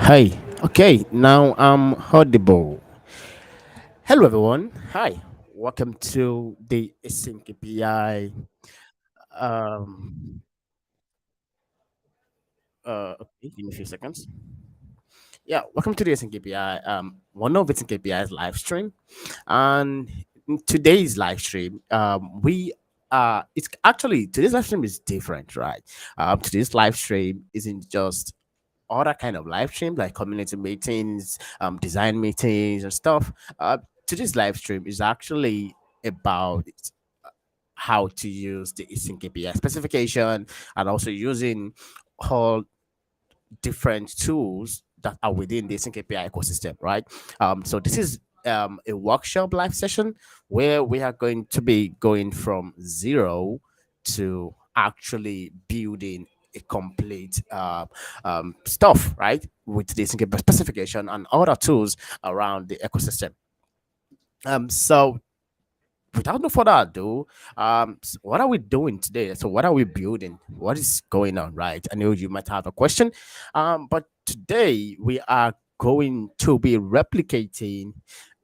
Hi. Okay, now I'm audible. Hello, everyone. Hi. Welcome to the Async API. Um, okay, give me a few seconds. Yeah, welcome to the Async API. One of Async API's live stream, and in today's live stream, it's actually today's live stream is different, right? Today's live stream isn't just other kind of live stream like community meetings, design meetings and stuff. Today's live stream is actually about how to use the async API specification and also using all different tools that are within the async API ecosystem, right? So this is a workshop live session where we are going to be going from zero to actually building a complete stuff, right? With the async API specification and other tools around the ecosystem. So without no further ado, what are we doing today? So, what are we building? What is going on, right? I know you might have a question, but today we are going to be replicating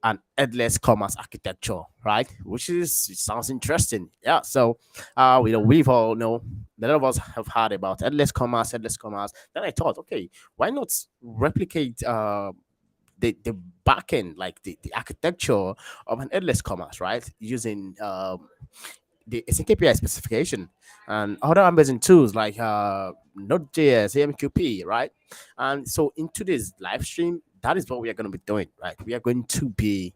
an headless commerce architecture, right? Which is it sounds interesting, yeah. So, we've all know a lot of us have heard about headless commerce. Then I thought, okay, why not replicate the back end, like the architecture of an headless commerce, right? Using the async API specification and other amazing tools like Node.js, AMQP, right? And so in today's live stream, that is what we are going to be doing, right? We are going to be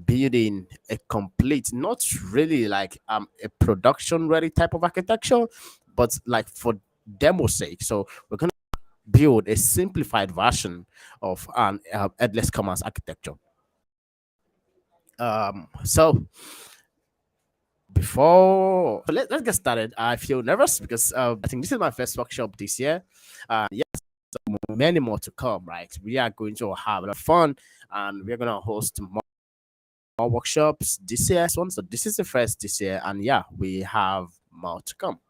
building a complete, not really like a production ready type of architecture, but like for demo sake. So we're going to build a simplified version of an headless commerce architecture. So let's get started. I feel nervous because I think this is my first workshop this year. Yes, many more to come, right? We are going to have a lot of fun and we're going to host more workshops this year. So this is the first this year, and yeah, we have more to come.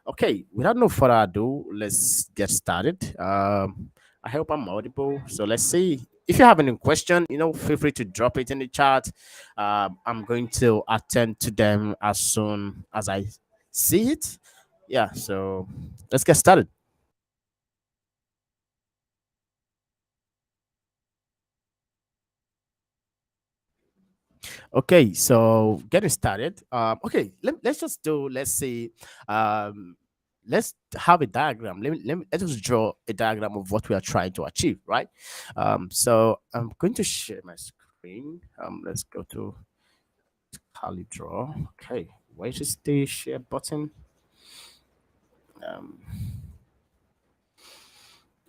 Okay, without no further ado, let's get started. I hope I'm audible. So let's see. If you have any question, feel free to drop it in the chat. I'm going to attend to them as soon as I see it. Yeah, so let's get started. Okay, so getting started. Okay, let's just do, let's see, um, let's have a diagram. Let us draw a diagram of what we are trying to achieve, right? So I'm going to share my screen. Let's go to Kali Draw. Okay, where is the share button? Um,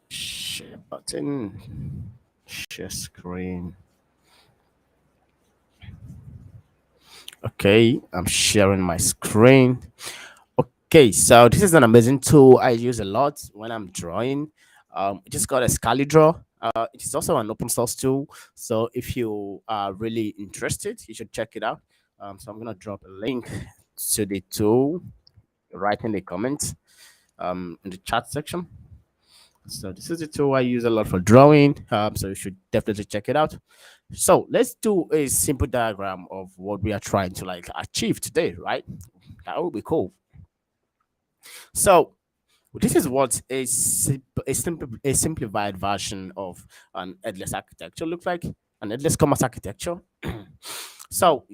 Share button, share screen. Okay, I'm sharing my screen. Okay, so this is an amazing tool I use a lot when I'm drawing. It is called a ScaliDraw. It is also an open source tool. So if you are really interested, you should check it out. So I'm gonna drop a link to the tool right in the comments in the chat section. So this is the tool I use a lot for drawing. So you should definitely check it out. So let's do a simple diagram of what we are trying to like achieve today, right? That would be cool. So this is what a simplified version of an headless architecture looks like, an headless commerce architecture. So,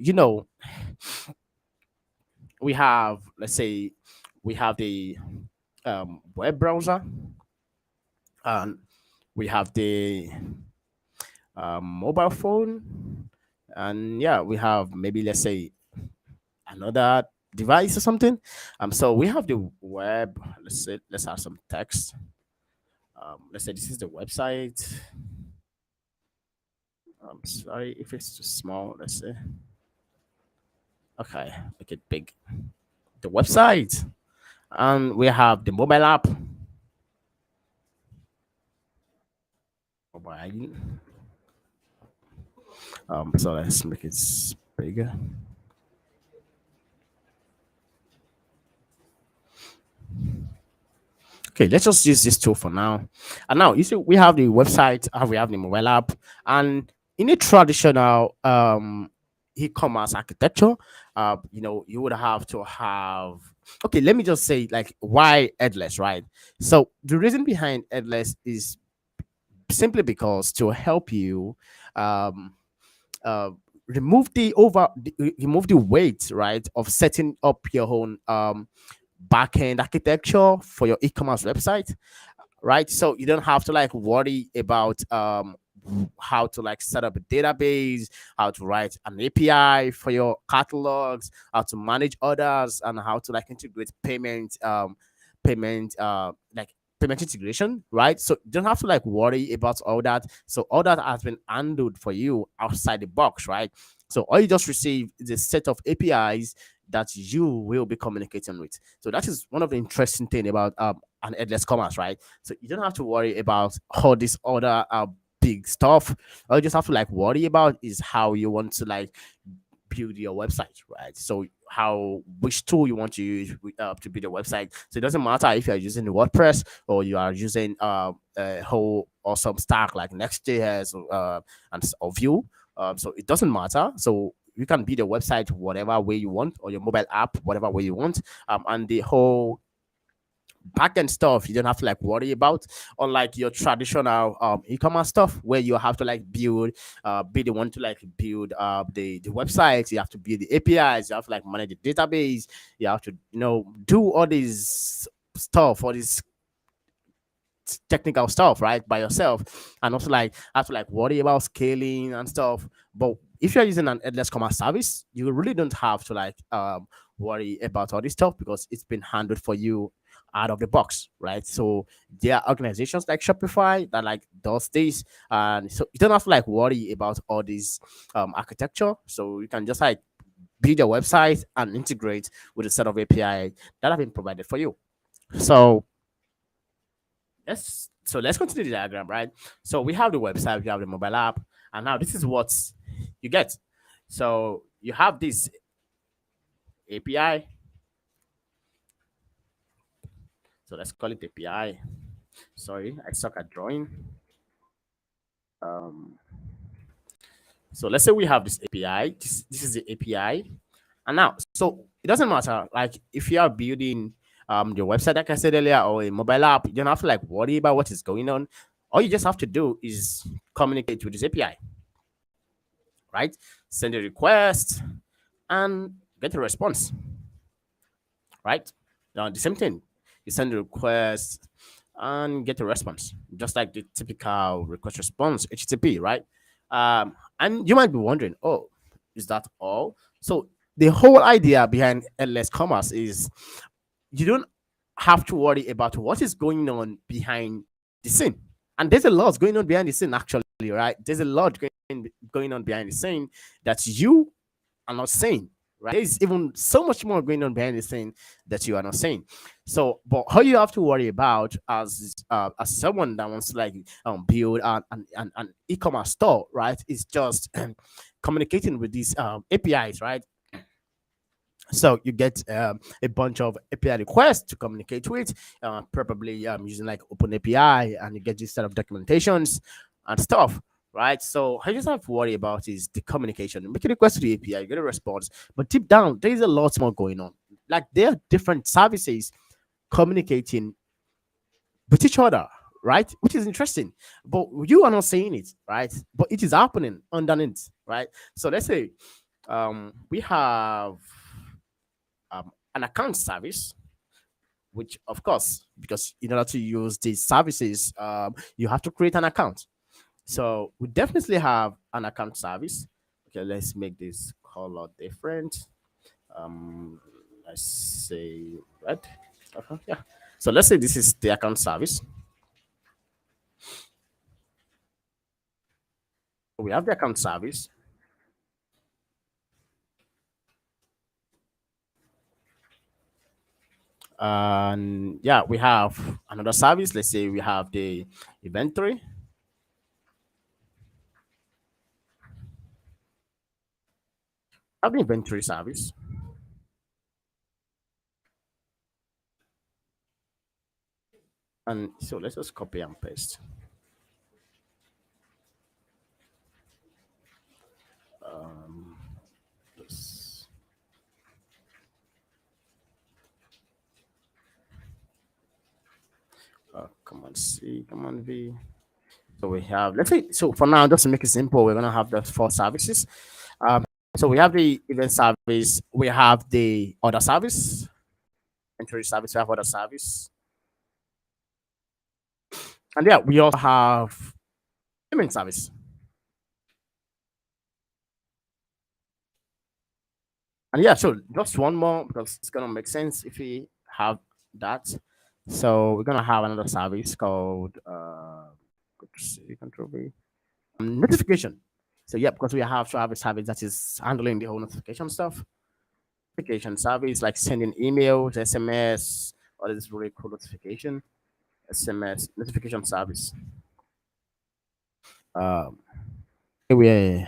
we have, let's say, we have the web browser, and we have the mobile phone, and yeah, we have maybe, let's say, another device or something. So we have the web. Let's add some text. Let's say this is the website. I'm sorry if it's too small. Let's say, okay, make it big. The website, and we have the mobile app. Mobile. So let's make it bigger. Okay, let's just use this tool for now. And now you see we have the website, we have the mobile app, and in a traditional e-commerce architecture, you would have to have. Okay, let me just say like why headless, right? So the reason behind headless is simply because to help you um uh remove the weight, right, of setting up your own backend architecture for your e-commerce website, right? So you don't have to like worry about how to like set up a database, how to write an API for your catalogs, how to manage orders, and how to like integrate payment like payment integration, right? So you don't have to like worry about all that. So all that has been handled for you outside the box, right? So all you just receive is a set of APIs that you will be communicating with. So that is one of the interesting thing about an headless commerce, right? So you don't have to worry about all this other big stuff. All you just have to like worry about is how you want to like build your website, right? So how which tool you want to use to build a website. So it doesn't matter if you are using the WordPress or you are using a whole awesome stack like Next.js or Vue. So it doesn't matter. So you can build a website whatever way you want, or your mobile app whatever way you want. And the whole backend stuff you don't have to like worry about, unlike your traditional e-commerce stuff where you have to like be the one to like build the websites, you have to build the APIs, you have to like manage the database, you have to do all these stuff, all these technical stuff, right, by yourself, and also like have to like worry about scaling and stuff. But if you're using an headless commerce service, you really don't have to like worry about all this stuff because it's been handled for you out of the box, right? So there are organizations like Shopify that like does this, and so you don't have to like worry about all this architecture. So you can just like build your website and integrate with a set of API that have been provided for you. So let's continue the diagram, right? So we have the website, we have the mobile app, and now this is what you get. So you have this API. So let's call it API. Sorry, I suck at drawing. Um, so let's say we have this API. This is the API, and now so it doesn't matter. Like if you are building your website, like I said earlier, or a mobile app, you don't have to like worry about what is going on. All you just have to do is communicate with this API, right? Send a request and get a response, right? Now the same thing, you send a request and get a response, just like the typical request response HTTP, right? And you might be wondering, oh, is that all? So the whole idea behind headless commerce is you don't have to worry about what is going on behind the scene. And there's a lot going on behind the scene, actually, right? There's a lot going on behind the scene that you are not saying, right? There's even so much more going on behind the scene that you are not saying. So, but how you have to worry about as someone that wants to like build an e-commerce store, right? Is just communicating with these APIs, right? So you get a bunch of API requests to communicate with, probably using like Open API, and you get this set of documentations and stuff, right? So I just have to worry about is the communication. Make a request to the API, you get a response, but deep down there is a lot more going on. Like there are different services communicating with each other, right? Which is interesting, but you are not saying it, right? But it is happening underneath, right? So let's say we have an account service, which of course, because in order to use these services, you have to create an account. So we definitely have an account service. Okay, let's make this color different. Um, let's say red. Yeah. So let's say this is the account service. We have the account service, and yeah, we have another service. Let's say we have the inventory. Have the inventory service. And so let's just copy and paste. This. Come on, C, come on, V. So we have, let's say, so for now, just to make it simple, we're gonna have the four services. Um, so we have the event service, we have the order service, entry service, we have order service, and yeah, we also have payment service. And yeah, so just one more because it's gonna make sense if we have that. So we're gonna have another service called control V, notification. So yeah, because we have to have a service that is handling the whole notification stuff. Notification service like sending emails, SMS, or this really cool notification, SMS notification service. Um, we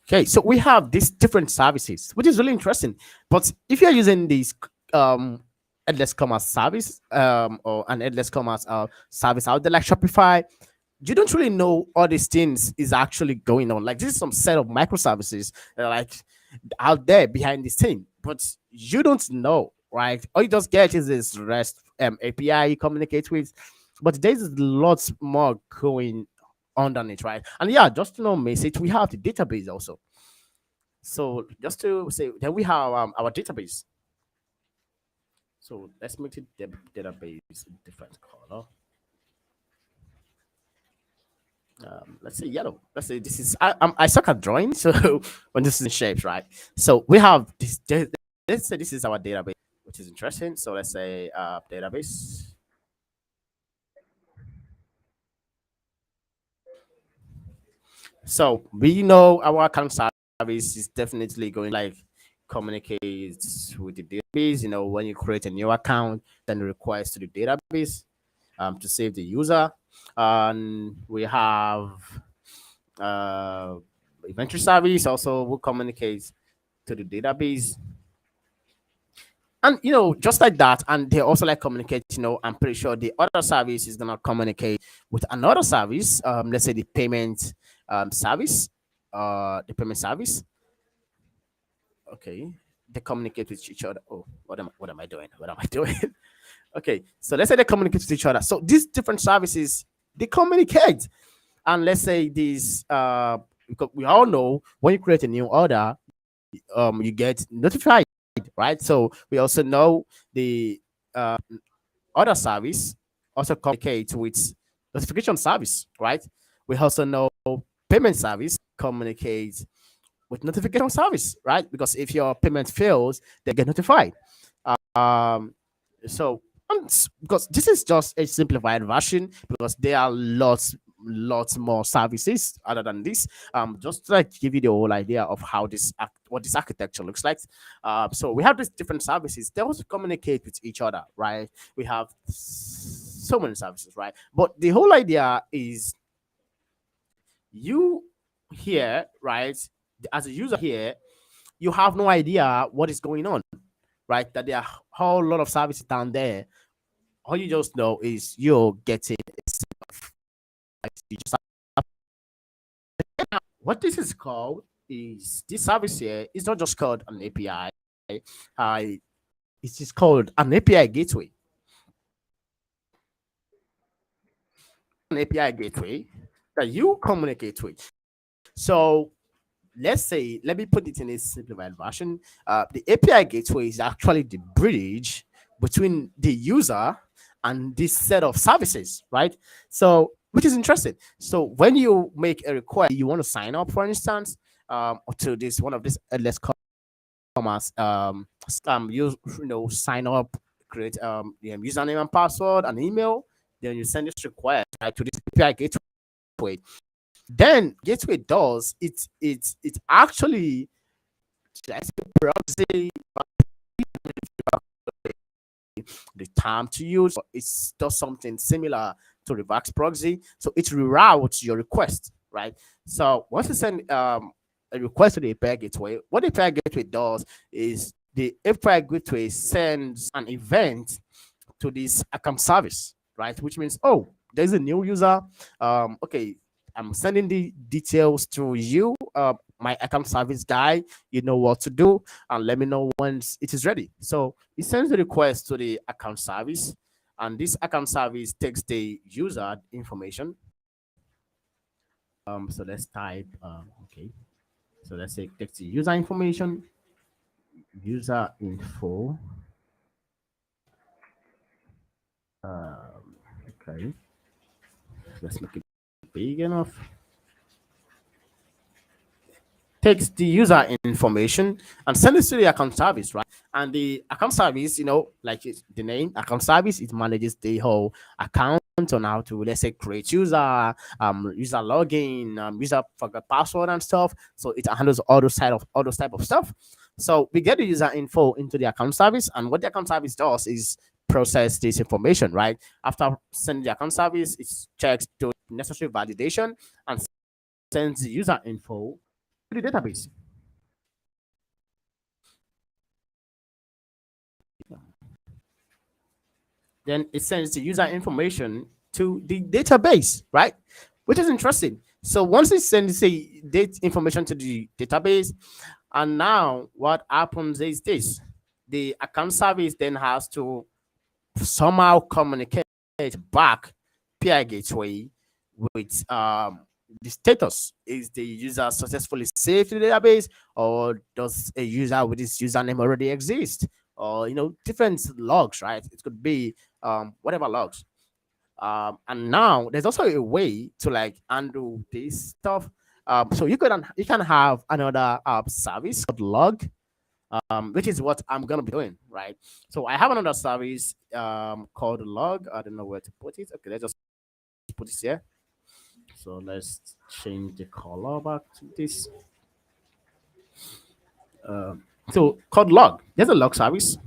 Okay, so we have these different services, which is really interesting. But if you're using this um headless commerce service or an headless commerce service out there like Shopify, you don't really know all these things is actually going on. Like this is some set of microservices that are like out there behind this thing, but you don't know, right? All you just get is this REST API you communicate with, but there's lots more going underneath, right? And yeah, just to know message, we have the database also. So just to say, then we have our database. So let's make the database a different color. Let's say yellow. Let's say this is I suck at drawing, so when this is in shapes, right? So we have this. Let's say this is our database, which is interesting. So let's say database. So we know our account service is definitely going like communicates with the database. You know, when you create a new account, then request to the database to save the user. And we have uh, inventory service also will communicate to the database. And you know, just like that, and they also like communicate. You know, I'm pretty sure the other service is gonna communicate with another service. Let's say the payment service, the payment service. Okay, they communicate with each other. Oh, what am I doing? What am I doing? Okay, so let's say they communicate with each other. So these different services they communicate, and let's say these because we all know when you create a new order, you get notified, right? So we also know the other service also communicates with notification service, right? We also know payment service communicates with notification service, right? Because if your payment fails, they get notified. Um, so because this is just a simplified version, because there are lots more services other than this. Just to like give you the whole idea of how what this architecture looks like. So we have these different services. They also communicate with each other, right? We have so many services, right? But the whole idea is you here, right? As a user here, you have no idea what is going on, right? That there are a whole lot of services down there. All you just know is you're getting you just what this is called is this service here is not just called an API. It is called an API gateway. An API gateway that you communicate with. So let's say, let me put it in a simplified version. The API gateway is actually the bridge between the user and this set of services, right? So, which is interesting. So, when you make a request, you want to sign up, for instance, to this one of this headless commerce, you know, sign up, create the username and password and email. Then you send this request right, to this API gateway. Then gateway does it actually proxy the term to use. It does something similar to reverse proxy, so it reroutes your request, right? So once you send a request to the API gateway, what the API gateway does is the API gateway sends an event to this account service, right? Which means, oh, there's a new user. Okay, I'm sending the details to you, my account service guy. You know what to do, and let me know once it is ready. So it sends the request to the account service, and this account service takes the user information. So let's type. Okay, so let's say takes the user information, user info. Okay, let's make it big enough. Takes the user information and sends it to the account service, right? And the account service, like it's the name, account service, it manages the whole account on how to, let's say, create user, user login, user forgot password and stuff. So it handles all those type of stuff. So we get the user info into the account service, and what the account service does is process this information, right? After sending the account service, it checks the necessary validation and sends the user info to the database. Then it sends the user information to the database, right? Which is interesting. So once it sends the date information to the database, and now what happens is this: the account service then has to somehow communicate back PI gateway with the status. Is the user successfully saved to the database, or does a user with this username already exist? Or different logs, right? It could be whatever logs. And now there's also a way to like handle this stuff. So you can have another service called log, which is what I'm gonna be doing, right? So I have another service called log. I don't know where to put it. Okay, let's just put it here. So let's change the color back to this. So called log. There's a log service.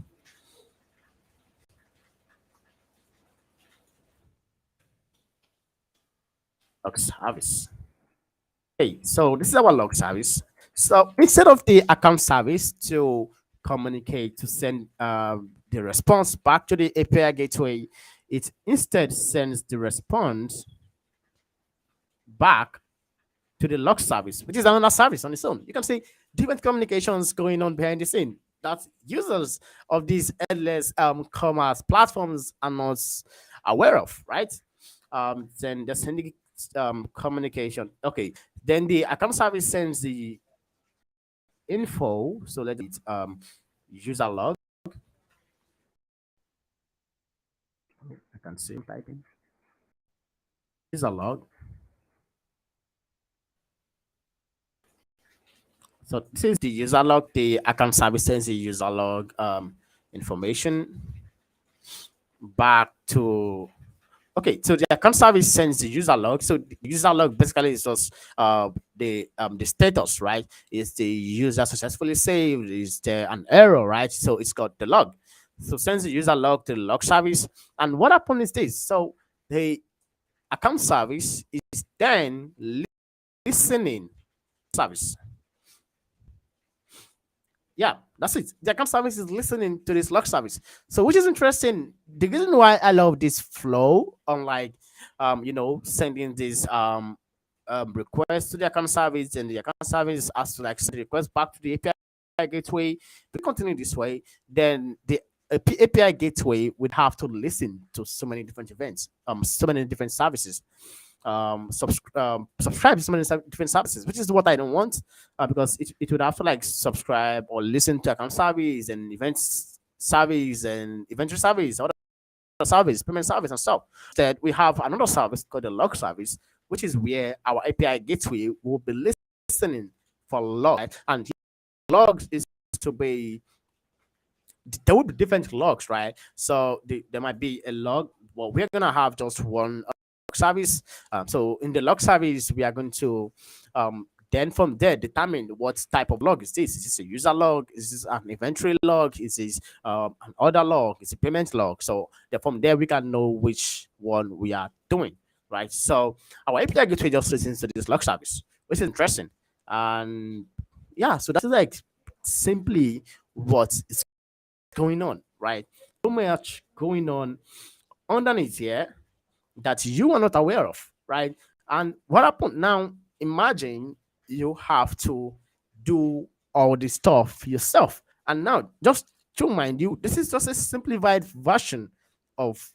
Log service. Okay, so this is our log service. So instead of the account service to communicate to send the response back to the API gateway, it instead sends the response back to the log service, which is another service on its own. You can see different communications going on behind the scene that users of these headless commerce platforms are not aware of, right? Then the sending communication. Okay, then the account service sends the info. So let it user log. I can see him typing. User log. So this is the user log. The account service sends the user log information back to. Okay, so the account service sends the user log. So the user log basically is just the status, right? Is the user successfully saved? Is there an error, right? So it's got the log. So sends the user log to the log service. And what happens is this: so the account service is then listening service. Yeah, that's it. The account service is listening to this log service. So which is interesting. The reason why I love this flow, unlike sending this request to the account service, and the account service has to like send the request back to the API gateway. If we continue this way, then the API gateway would have to listen to so many different events, so many different services, subscribe to so many different services, which is what I don't want, because it would have to like subscribe or listen to account service and events service and inventory service, other service, payment service, and stuff. Instead, we have another service called the log service, which is where our API gateway will be listening for log, right? And logs is to be there will be different logs, right? So there might be a log. Well, we're gonna have just one service. So in the log service, we are going to then from there determine what type of log is this. Is this a user log? Is this an inventory log? Is this an order log? Is it a payment log? So from there we can know which one we are doing, right? So our API gateway just listens to this log service, which is interesting. And yeah, so that's like simply what is going on, right? so much going on underneath here that you are not aware of, right? And what happened now? Imagine you have to do all the stuff yourself. And now, just to mind you, this is just a simplified version of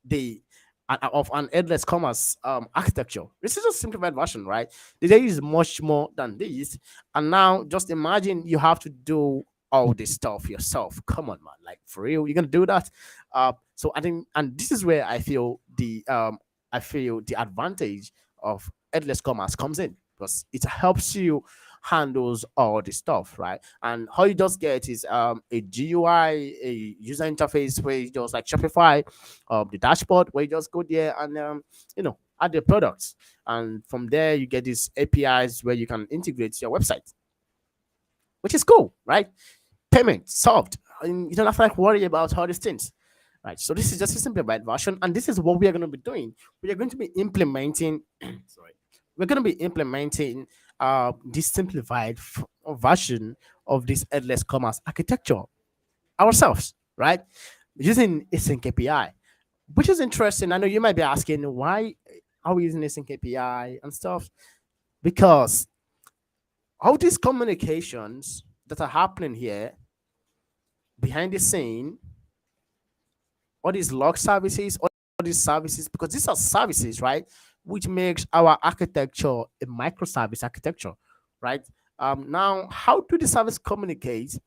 the of an headless commerce architecture. This is a simplified version, right? There is much more than this. And now just imagine you have to do all this stuff yourself. Come on, man. Like for real, you're gonna do that. So I think, and this is where I feel the advantage of headless commerce comes in, because it helps you handles all the stuff, right? And how you just get is a GUI, a user interface where you just like Shopify, the dashboard where you just go there and add the products, and from there you get these APIs where you can integrate to your website, which is cool, right? Payment solved, and you don't have to like worry about all these things, right? So this is just a simplified version, and this is what we are going to be doing. We are going to be implementing. Sorry, we're going to be implementing this simplified version of this headless commerce architecture ourselves, right? Using async API, which is interesting. I know you might be asking why are we using async API and stuff, because all these communications that are happening here behind the scene, all these log services, all these services, because these are services, right? Which makes our architecture a microservice architecture, right? Now, how do the service communicate?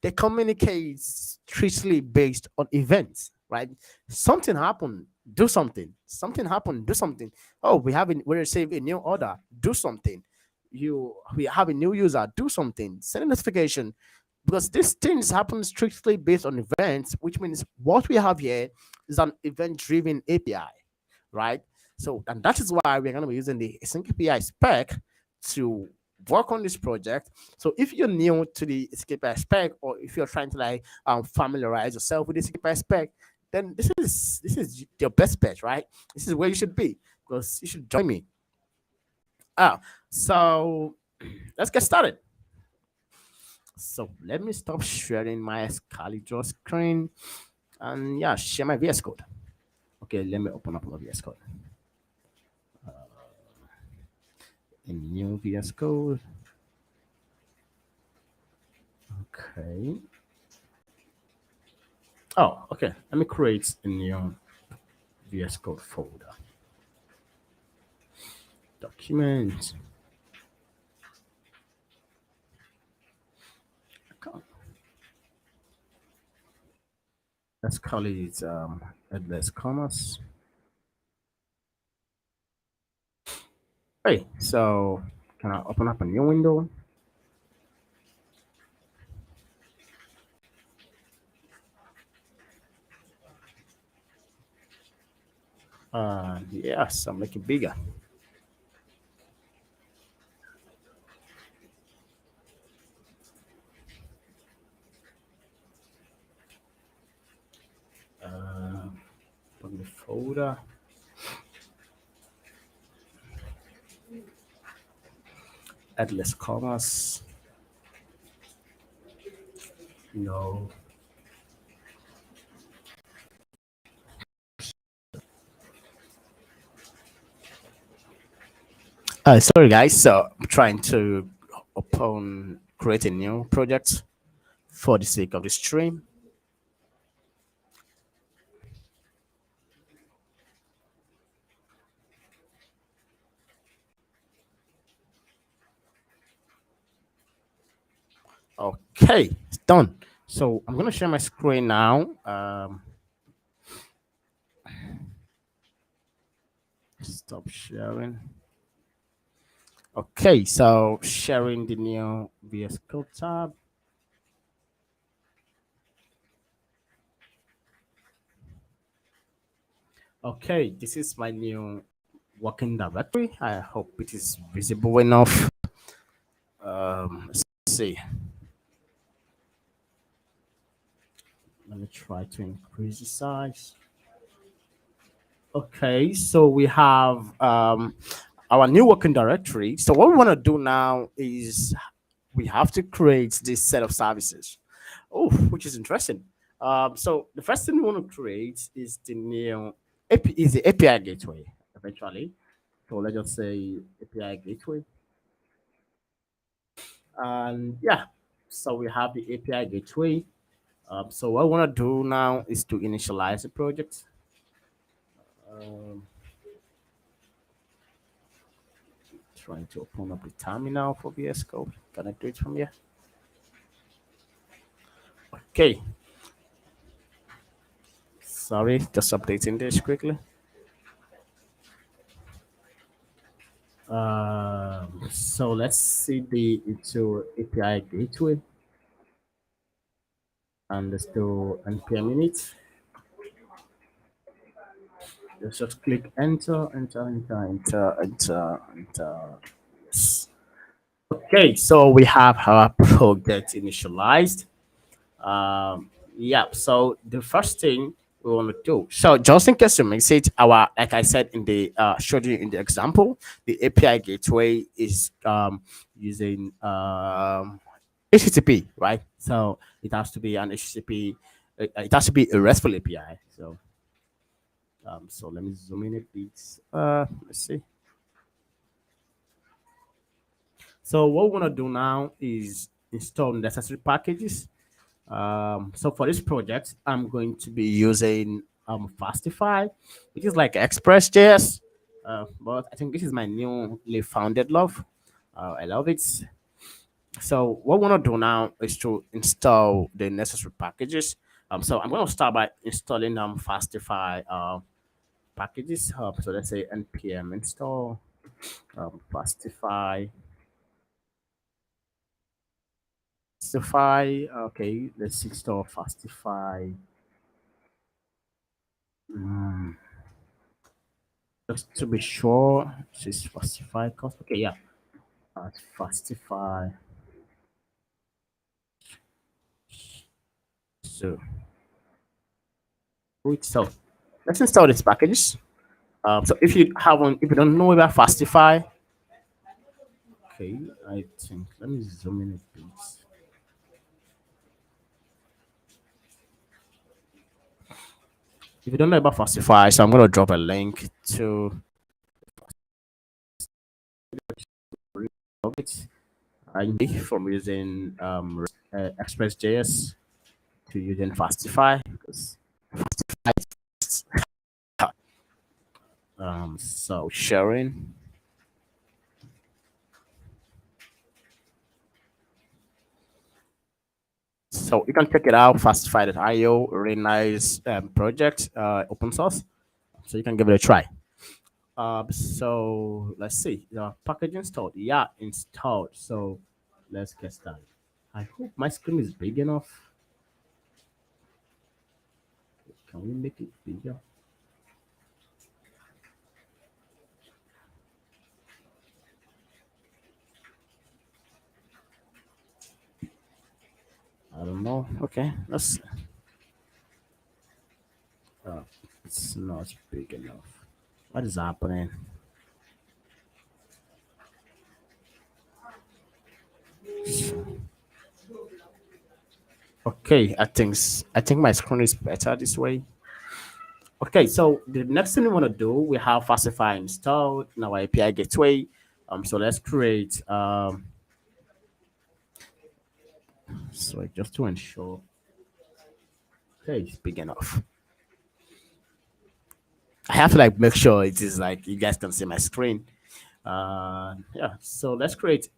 They communicate strictly based on events, right? Something happened, do something. Something happened, do something. Oh, we received a new order, do something. We have a new user, do something. Send a notification, because these things happen strictly based on events, which means what we have here is an event-driven API, right? So, and that is why we're going to be using the async API spec to work on this project. So, if you're new to the async API spec, or if you're trying to like familiarize yourself with the async API spec, then this is your best bet, right? This is where you should be, because you should join me. Ah, so let's get started. So let me stop sharing my Scalidraw screen and yeah, share my VS Code. Okay, let me open up my VS Code. A new VS Code. Okay. Oh, okay. Let me create a new VS Code folder. Document. Okay. Let's call it headless commerce. Hey, so can I open up a new window? Yes, I'll make it bigger. Uh, Open the folder. Headless commerce. No. Sorry, guys. So I'm trying to open create a new project for the sake of the stream. Okay, it's done. So I'm gonna share my screen now. Stop sharing. Okay, so sharing the new VS Code tab. Okay, this is my new working directory. I hope it is visible enough. Let's see. Let me try to increase the size. Okay, so we have our new working directory. So what we want to do now is we have to create this set of services. Oh, which is interesting. So the first thing we want to create is the new is the API gateway eventually. So let's just say API gateway, and yeah, so we have the API gateway. So what I want to do now is to initialize the project. Um, Trying to open up the terminal for VS Code. Can I do it from here? Okay. Sorry, just updating this quickly. So let's see the into API gateway and let's do npm init. Just click enter, enter, enter, enter, enter, enter. Yes. Okay, so we have our project initialized. Yeah, so the first thing we want to do, so just in case you miss it, our, like I said in the showed you in the example, the API gateway is using HTTP, right? So it has to be an HTTP, it has to be a RESTful API. So let me zoom in a bit. Let's see. So what we want to do now is install necessary packages. So for this project, I'm going to be using Fastify, which is like Express.js, but I think this is my newly founded love. I love it. So what we want to do now is to install the necessary packages. So I'm going to start by installing Fastify packages. So let's say npm install Fastify. Fastify. Okay, let's install Fastify. Mm, just to be sure, this is Fastify cost. Okay, yeah, Fastify. So, wait, so let's install these packages. So if you don't know about Fastify, okay, I think let me zoom in a bit. If you don't know about Fastify, so I'm gonna drop a link to of it. I from using Express.js to using Fastify because so sharing. So you can check it out, Fastify.io, really nice project, open source. So you can give it a try. So let's see, the package installed. Yeah, installed. So let's get started. I hope my screen is big enough. Can we make it bigger? I don't know. Okay, let's. Uh, it's not big enough. What is happening? Okay, I think my screen is better this way. Okay, so the next thing we want to do, we have Fastify installed in our API gateway. So let's create so just to ensure, okay, it's big enough. I have to like make sure it is like you guys can see my screen. Yeah, so let's create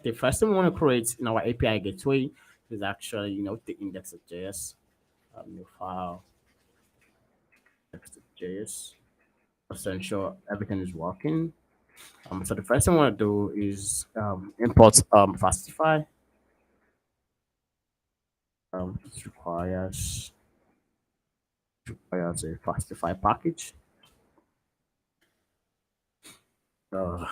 the first thing we want to create in our API gateway is actually the index.js, new file index.js, just to ensure everything is working. So the first thing I want to do is import Fastify. It requires a Fastify package. Uh,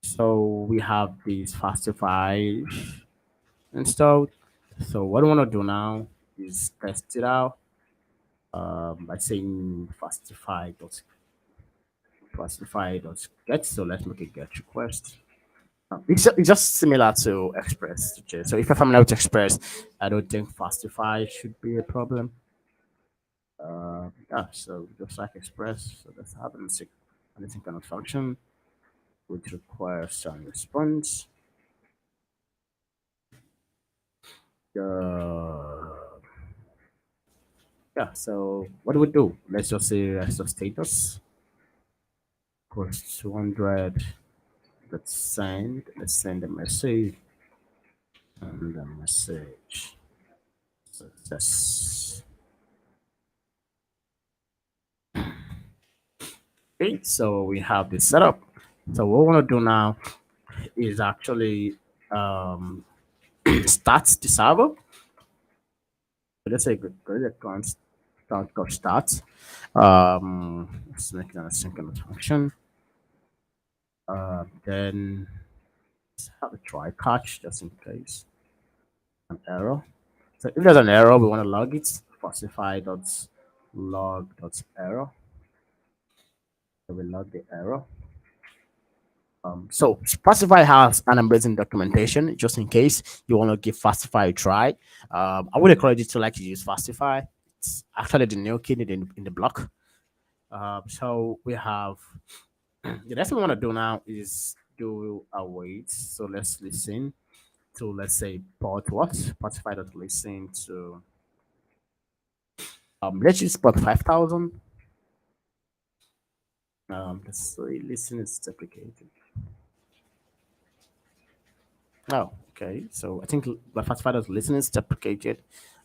so we have this Fastify installed. So what I want to do now is test it out by saying Fastify dot get. So let's make a get request. It's just similar to Express. Okay. So if you're familiar with Express, I don't think Fastify should be a problem. Yeah, so just like Express, so that's have anything kind of function which requires some response. Uh, yeah, so what do we do? Let's just say rest of status equals 200. Let's send a message and the message success. Okay, so we have this setup. So what we want to do now is actually um, start the server. So let's say go to start. Let's make it an asynchronous function. Then let's have a try catch just in case an error. So if there's an error, we want to log it. Falsify dot log dot error. So we log the error. So Fastify has an amazing documentation just in case you want to give Fastify a try. I would encourage you to like to use Fastify. It's actually the new kid in the block. So we have the next thing we want to do now is do a wait. So let's listen to let's say port what Fastify dot listen to let's use port 5000. Let's say listen is deprecated. Oh, okay. So I think the classified listening is deprecated.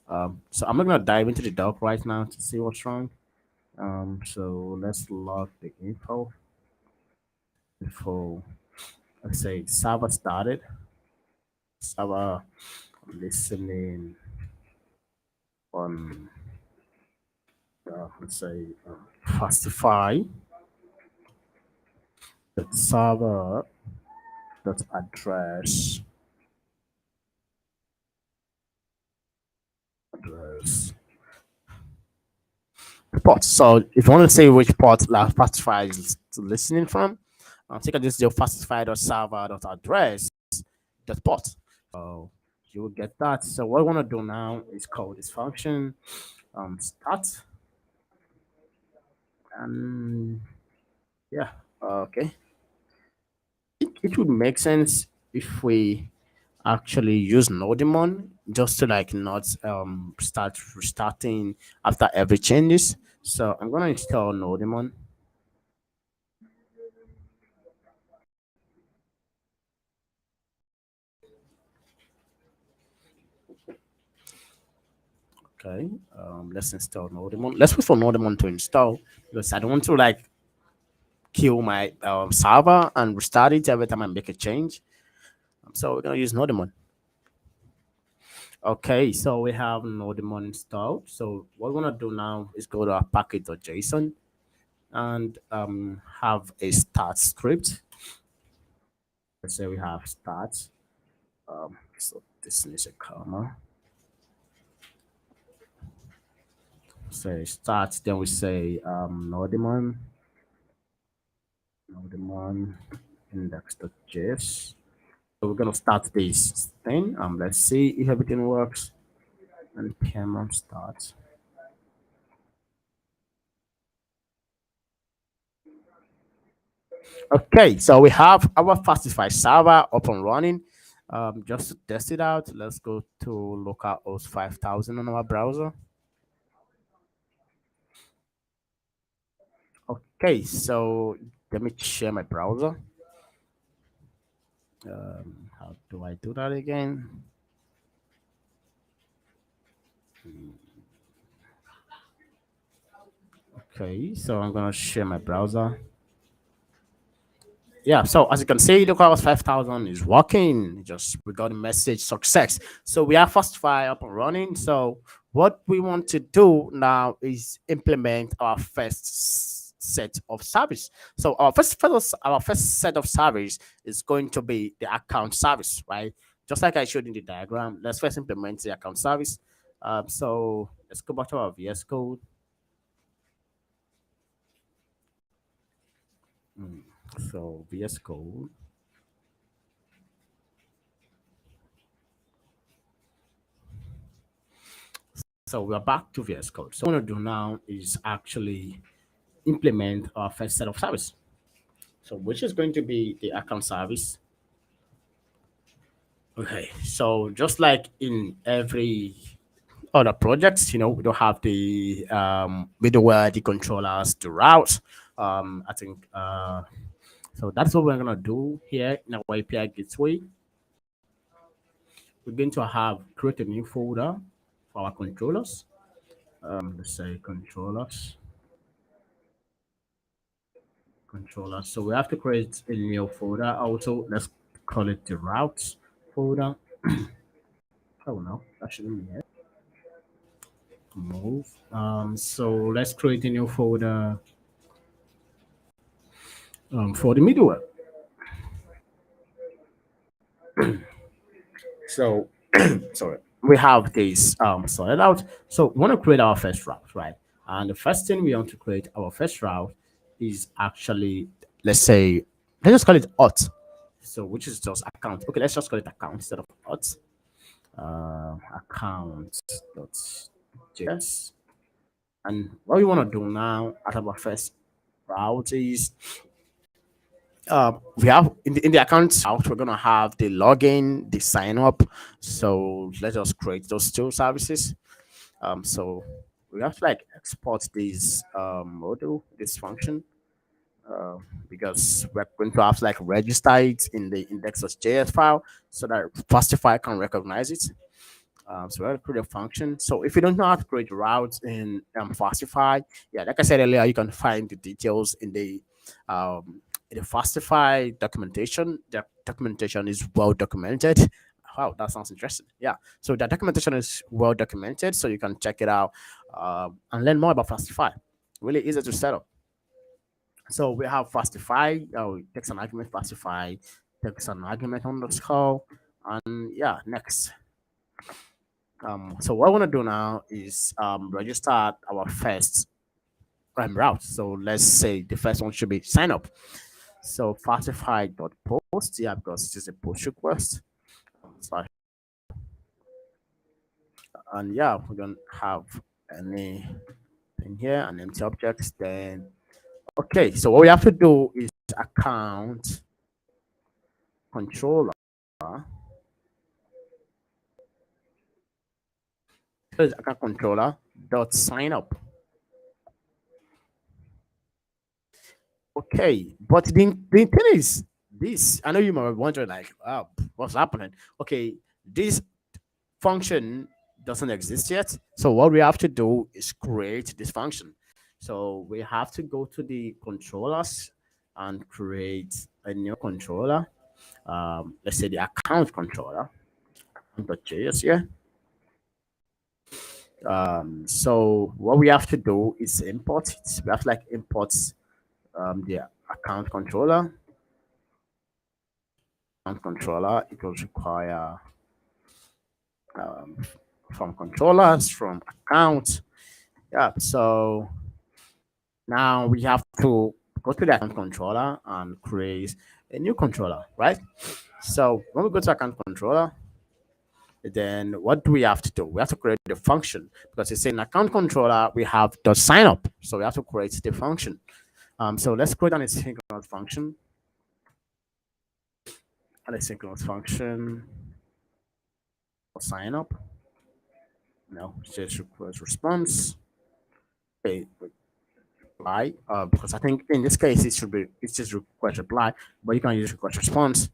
So I'm not gonna dive into the doc right now to see what's wrong. So let's log the info before let's say server started. Server listening on let's say Fastify the server dot address port. So if you want to say which port like Fastify is listening from, take a this your Fastify.server.address dot port. So you will get that. So what I want to do now is call this function start and yeah, okay. It would make sense if we actually use Nodemon just to like not start restarting after every changes. So I'm gonna install Nodemon. Okay, let's install Nodemon. Let's wait for Nodemon to install because I don't want to like kill my server and restart it every time I make a change. So we're gonna use Nodemon. Okay, so we have Nodemon installed. So what we're gonna do now is go to our package.json and have a start script. Let's say we have start. So this is a comma. Say start, then we say Nodemon index.js. So we're gonna start this thing. Let's see if everything works. And PM start. Okay, so we have our Fastify server up and running. Just to test it out, let's go to localhost 5000 on our browser. Okay, so let me share my browser. How do I do that again? Okay, so I'm gonna share my browser. Yeah, so as you can see, the Localhost 5000 is working. Just we got a message success. So we are Fastify up and running. So what we want to do now is implement our set of service. So our first set of service is going to be the account service, right? Just like I showed in the diagram. Let's first implement the account service. So let's go back to our VS Code. So VS Code. So we're back to VS Code. So what we're going to do now is actually implement our first set of service. So which is going to be the account service. Okay, so just like in every other projects, we don't have the middleware, the controllers, the routes. I think so. That's what we're gonna do here in our API gateway. We're going to have create a new folder for our controllers. Let's say controllers. So we have to create a new folder. Also, let's call it the routes folder. Oh no, that shouldn't be it. Move. So let's create a new folder for the middleware. So sorry, we have this sorted out. So we want to create our first route, right? And the first thing we want to create our first route is actually, let's say, let's just call it auth. So which is just account. Okay, let's just call it account instead of auth. Account.js. And what we want to do now at our first route is we have in the account route, we're gonna have the login, the sign up. So let us create those two services. So we have to like export this module, this function, uh, because we're going to have to like register it in the index.js file so that Fastify can recognize it. So we're going to create a function. So if you don't know how to create routes in Fastify, yeah, like I said earlier, you can find the details in the Fastify documentation. The documentation is well documented. Wow, that sounds interesting. Yeah, so the documentation is well documented, so you can check it out and learn more about Fastify. Really easy to set up. So we have Fastify. Takes an argument Fastify, takes an argument underscore, and yeah, next. So what I want to do now is register our first route. So let's say the first one should be sign up. So fastify.post, yeah, because it is a post request. Slash- And yeah, we don't have anything here, an empty object. Then okay, so what we have to do is account controller. So it's account controller dot sign up. Okay, but the thing is this. I know you might be wondering like, oh, what's happening? Okay, this function doesn't exist yet. So what we have to do is create this function. So we have to go to the controllers and create a new controller. Let's say the account controller. .js, yeah. So what we have to do is import it. We have to like import the account controller. Account controller. It will require um, from controllers, from account. Yeah. So now we have to go to the account controller and create a new controller, right? So when we go to account controller, then what do we have to do? We have to create the function because it's in account controller, we have the sign up. So we have to create the function. So let's create an asynchronous function. An asynchronous function for sign up. No, it's just request response. Okay, reply, because I think in this case it should be it's just request reply, but you can use request response.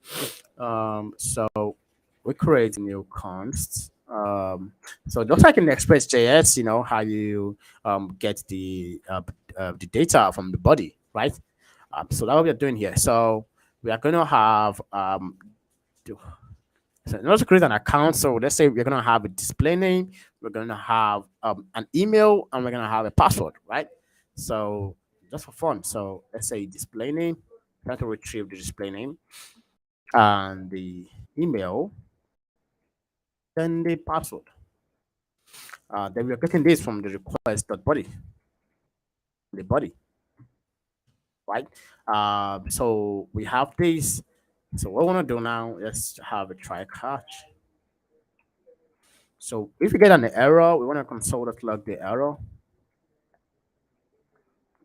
So we create a new const. So just like in Express.js, you know how you get the data from the body, right? So that's what we're doing here. So we are going to have so in order to create an account, so let's say we're gonna have a display name, we're gonna have an email, and we're gonna have a password, right? So just for fun, so let's say display name, try to retrieve the display name and the email, then the password. Then we're getting this from the request.body, the body, right? So we have this. So what I want to do now, let's have a try catch. So if you get an error, we want to console that log the error.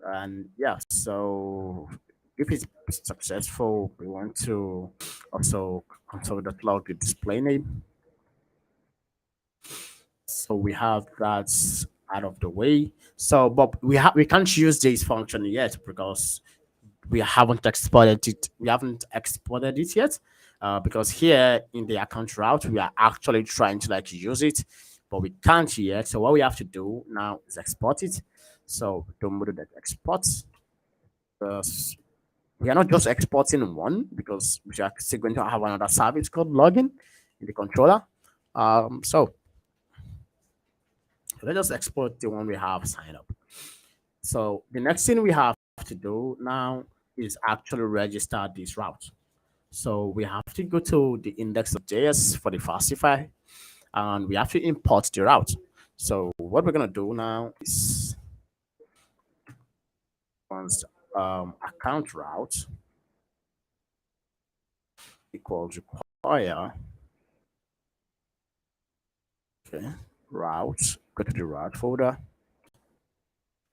And yeah, so if it's successful, we want to also console that log the display name. So we have that out of the way. So, but we can't use this function yet because we haven't exported it. We haven't exported it yet, because here in the account route we are actually trying to like use it, but we can't yet. So what we have to do now is export it. So don't do that export. Uh, we are not just exporting one because we are still going to have another service called login in the controller. So let's just export the one we have signed up. So the next thing we have to do now is actually register this route. So we have to go to the index.js for the Fastify and we have to import the route. So what we're gonna do now is once account route equals require, okay, route, go to the route folder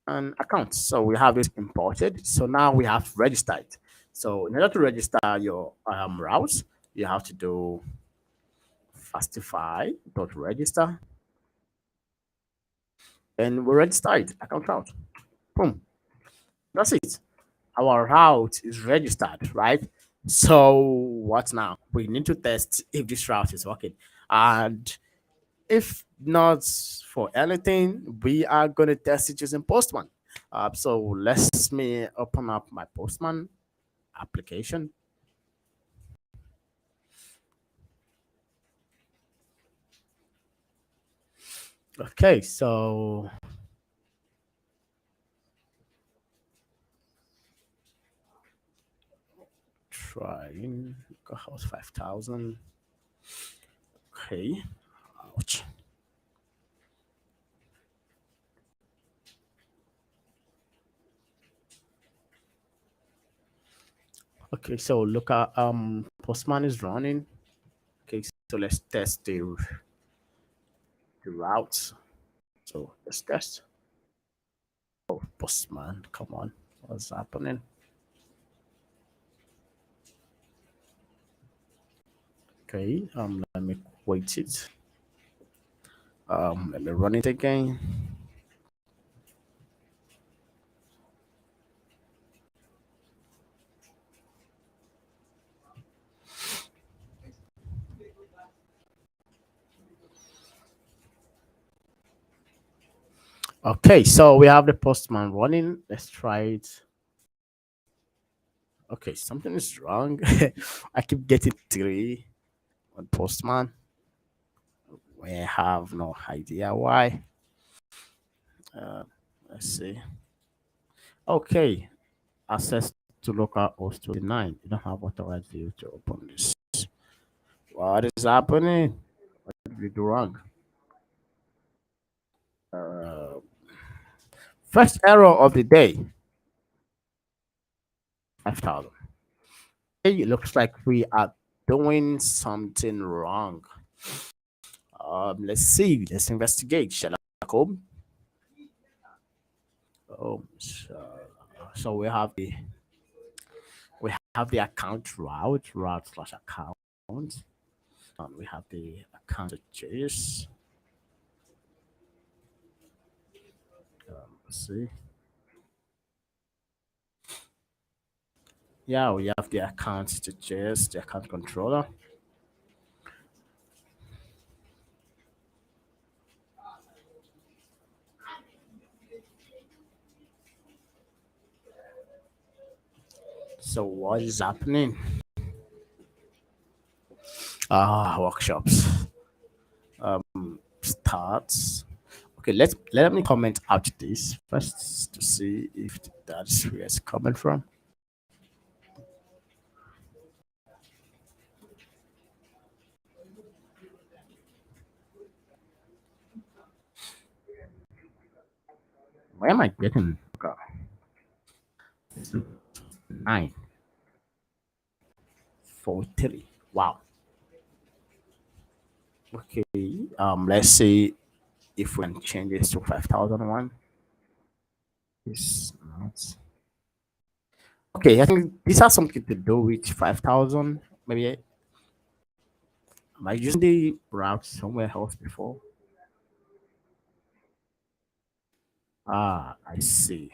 and account. So we have this imported. So now we have registered. So in order to register your routes, you have to do fastify.register and we registered account route. Boom. That's it. Our route is registered, right? So what now? We need to test if this route is working. And if not for anything, we are going to test it using Postman. So let's me open up my Postman application. Okay, so trying house 5,000. Okay, ouch. Okay, so look at Postman is running. Okay, so let's test the routes. So let's test. Oh, Postman, come on, what's happening? Okay, let me quit it. Let me run it again. Okay, so we have the Postman running. Let's try it. Okay, something is wrong. I keep getting three on Postman. We have no idea why. Uh, let's see. Okay, access to local host 29. You don't have authorized view to open this. What is happening? What did we do wrong? Uh, First error of the day, 5,000. Hey, it looks like we are doing something wrong. Let's see. Let's investigate. Sherlock Holmes. So we have the account route slash account, and we have the account changes. Let's see. Yeah, we have the account to change, the account controller. So what is happening? Workshops. Starts. Okay, let me comment out this first to see if that's where it's coming from. Where am I getting? Okay. 943. Wow. Okay. Let's see if we can change this to 5,001. It's not. Okay, I think this has something to do with 5,000. Maybe am I using the route somewhere else before? Ah, I see.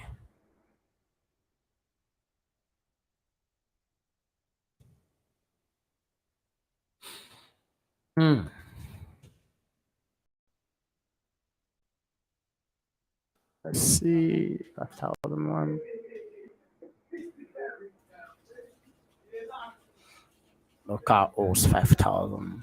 Hmm. Let's see. 5,001. Local owes 5,000.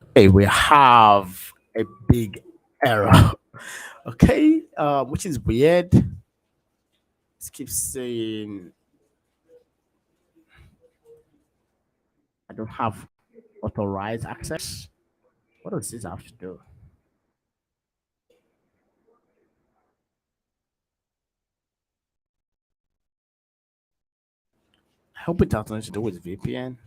Okay, we have a big error. Okay, which is weird. It keeps saying I don't have authorized access. What does this have to do? I hope it has nothing to do with VPN.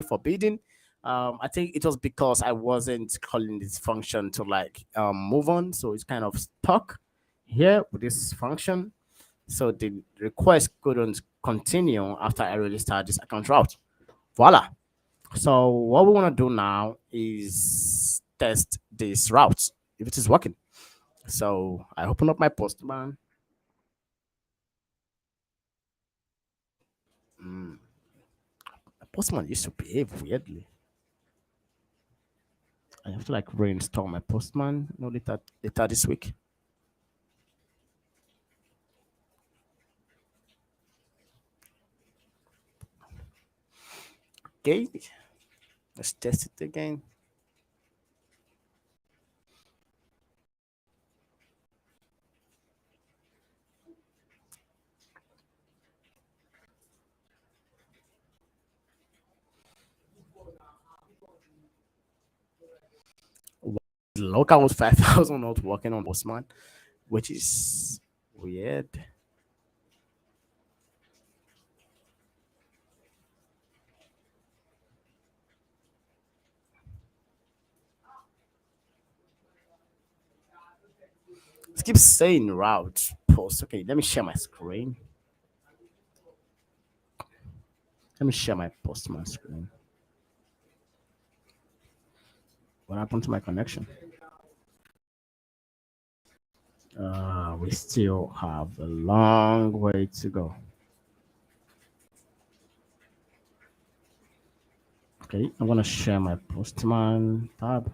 Forbidden. I think it was because I wasn't calling this function to like move on, so it's kind of stuck here with this function. So the request couldn't continue after I really started this account route. Voila. So what we want to do now is test this route if it is working. So I open up my postman. Mm, my postman used to behave weirdly. I have to like reinstall my postman no later this week. Okay, let's test it again. Local was 5,000 not working on postman, which is weird. It keeps saying route post. Okay, let me share my screen. Let me share my postman screen. What happened to my connection? We still have a long way to go. Okay, I'm gonna share my postman tab.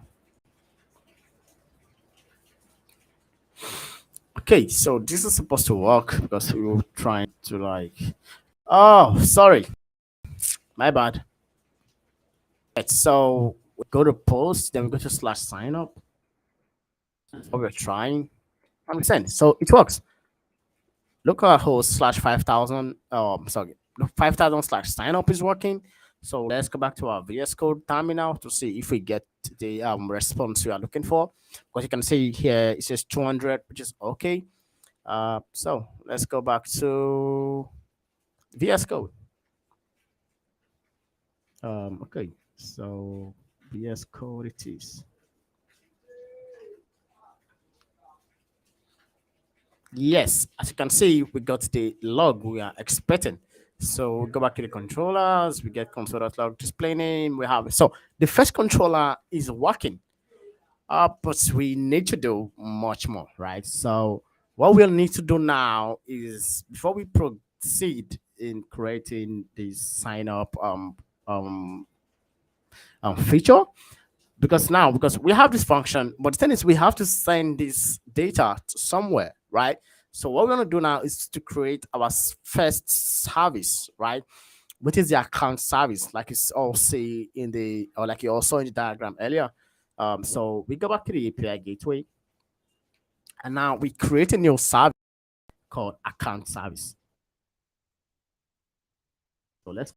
Okay, so this is supposed to work because we were trying to like. Oh, sorry, my bad. Right, so we go to post, then we go to slash sign up. What we're trying. I'm saying so it works. localhost slash 5000, sorry, 5000 slash sign up is working. So let's go back to our VS Code terminal to see if we get the response we are looking for. Because you can see here it says 200, which is okay. So let's go back to VS Code. Okay, so VS Code it is. Yes, as you can see, we got the log we are expecting. So we go back to the controllers, we get controllers log display name, we have it. So the first controller is working, but we need to do much more, right? So what we'll need to do now is before we proceed in creating this sign up um, feature, because we have this function, but the thing is we have to send this data to somewhere, right? So what we're going to do now is to create our first service, right? Which is the account service, like it's all say in the, or like you all saw in the diagram earlier. So we go back to the API gateway, and now we create a new service called account service. So let's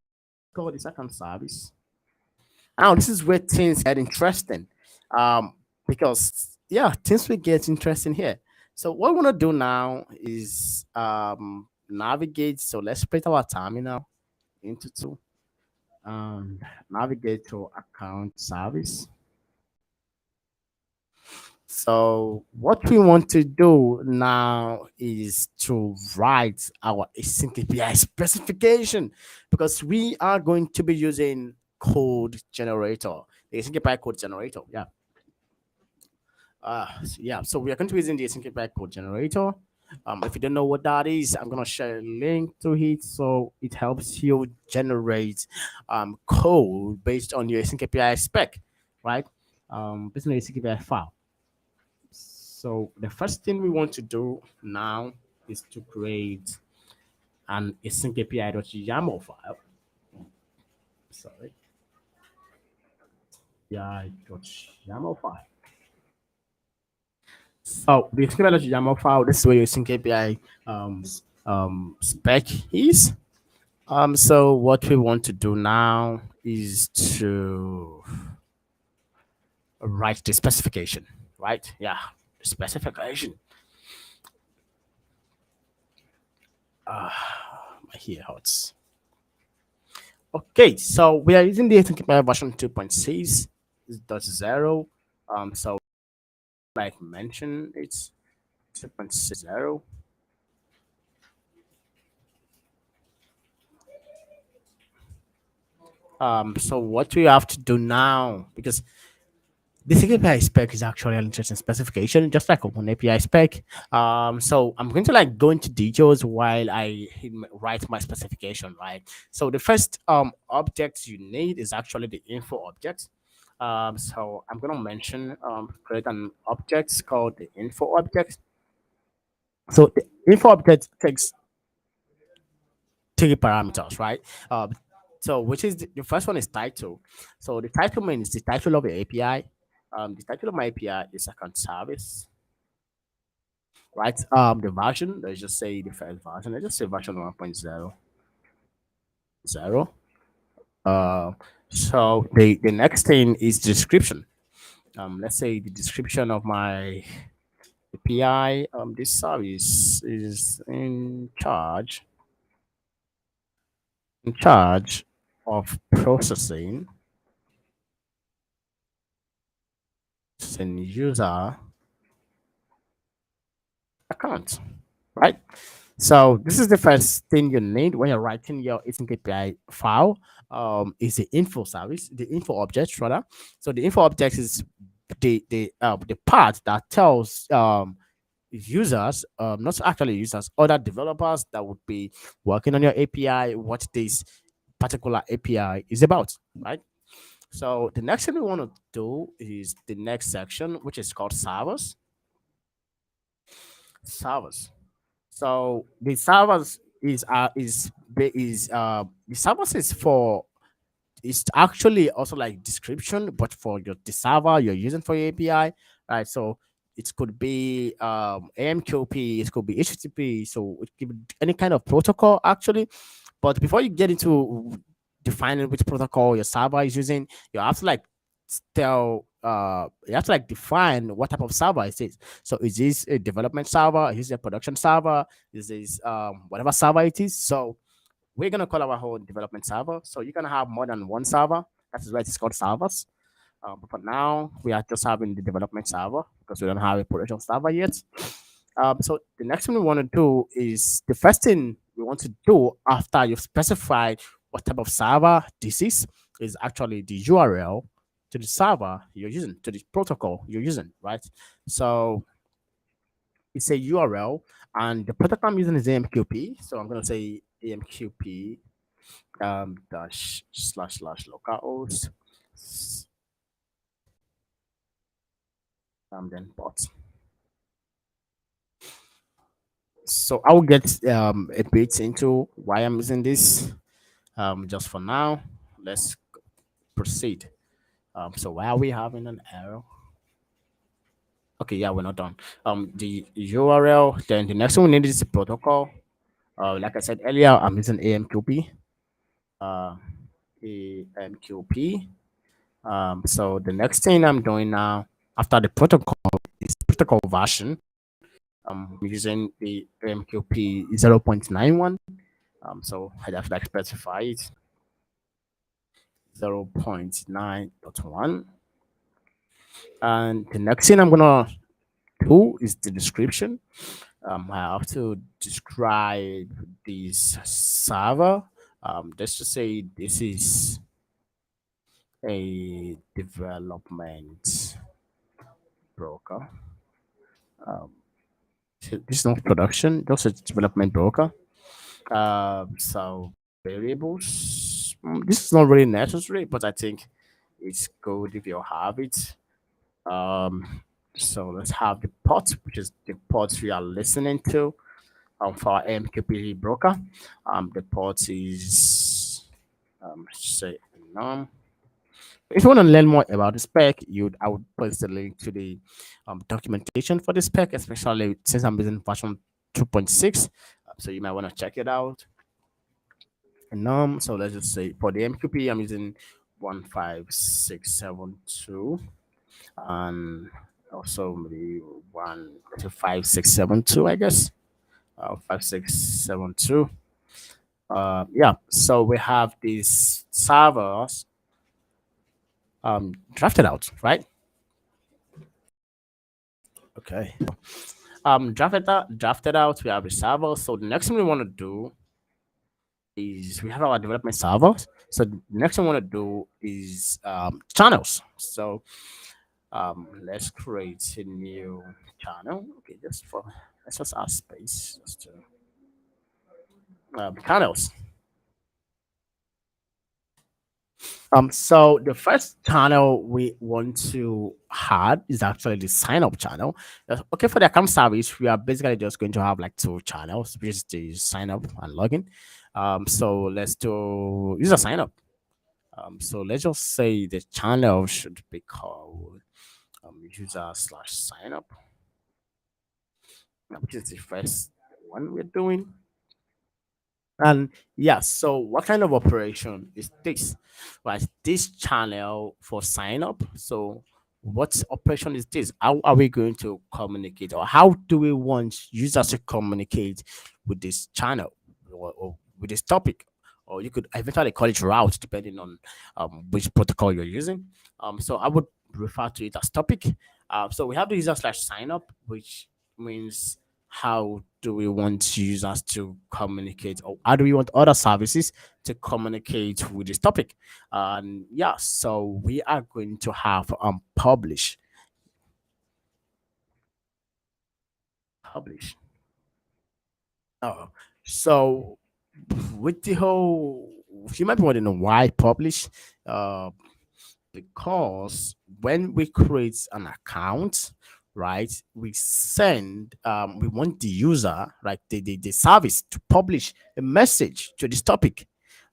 call this account service. Now this is where things get interesting, because yeah, things will get interesting here. So what we want to do now is navigate. So let's split our terminal into two. Navigate to account service. So what we want to do now is to write our async API specification, because we are going to be using code generator, the async API code generator. Yeah. Yeah. So we are going to be using the async API code generator. If you don't know what that is, I'm gonna share a link to it so it helps you generate code based on your async API spec, right? Based on your async API file. So the first thing we want to do now is to create an async API.yaml file. Sorry, API.yaml file. So the async API.yaml file, this is where your async API spec is. So what we want to do now is to write the specification, right? Yeah, specification. My ear hurts. Okay, so we are using the ATML version 2.6.0. So like mentioned, it's 2.60. So what we have to do now, because this API spec is actually an interesting specification, just like Open API spec. So I'm going to like go into details while I write my specification, right? So the first object you need is actually the info object. So I'm gonna mention create an object called the info object. So the info object takes three parameters, right? So which is the first one is title. So the title means the title of the API. The title of my API is account service, right? The version, let's just say the first version. Let's just say version 1.0. Uh, so the next thing is description. Let's say the description of my API. This service is in charge of processing an user account, right? So this is the first thing you need when you're writing your async API file. Is the info service, the info object rather. So the info object is the part that tells users, not actually users, other developers that would be working on your API, what this particular API is about, right? So the next thing we want to do is the next section, which is called servers. Servers. So the servers the servers is for, it's actually also like description, but for the server you're using for your API, right? So it could be AMQP, it could be HTTP, so it could be any kind of protocol actually. But before you get into defining which protocol your server is using, you have to like tell you have to like define what type of server it is. So is this a development server? Is this a production server? Is this whatever server it is? So we're gonna call our whole development server. So you're gonna have more than one server. That is why it's called servers. But for now, we are just having the development server because we don't have a production server yet. So the next thing we want to do is the first thing we want to do after you've specified what type of server this is actually the URL to the server you're using, to the protocol you're using, right? So it's a URL, and the protocol I'm using is AMQP. So I'm gonna say AMQP dash slash slash localhost then bot. So I will get a bit into why I'm using this. Just for now, let's proceed. So why are we having an error? Okay, yeah, we're not done. The URL. Then the next one we need is the protocol. Like I said earlier, I'm using AMQP. Uh, AMQP. So the next thing I'm doing now after the protocol is protocol version. I'm using the AMQP 0.91. So I have to like specify it 0.9.1. And the next thing I'm gonna do is the description. I have to describe this server. Let's just say this is a development broker. Um, this is not production, just a development broker. So variables. This is not really necessary, but I think it's good if you have it. Um, so let's have the port, which is the port we are listening to for our MQP broker. The port is say num. If you want to learn more about the spec, I would post the link to the documentation for the spec, especially since I'm using version 2.6. So you might want to check it out. And so let's just say for the MQP, I'm using 15672 and also maybe 125,672, I guess. 5672. Yeah, so we have these servers drafted out, right? Okay. Drafted out. We have the server. So the next thing we want to do is we have our development servers. So the next thing we want to do is channels. So let's create a new channel. Okay, let's just add space just to channels. So the first channel we want to add is actually the sign up channel. Okay, for the account service, we are basically just going to have like two channels, which is the sign up and login. So let's do user sign up. So let's just say the channel should be called user slash sign up, which is the first one we're doing. And yeah, so what kind of operation is this? Right, this channel for sign up. So what operation is this? How are we going to communicate, or how do we want users to communicate with this channel, or with this topic? Or you could eventually call it route depending on which protocol you're using. So I would refer to it as topic. So we have the user slash sign up, which means how do we want users to communicate, or how do we want other services to communicate with this topic? And yeah, so we are going to have publish. Oh, so with the whole, you might be wondering why publish. Uh, because when we create an account, right, we want the user, like the service, to publish a message to this topic,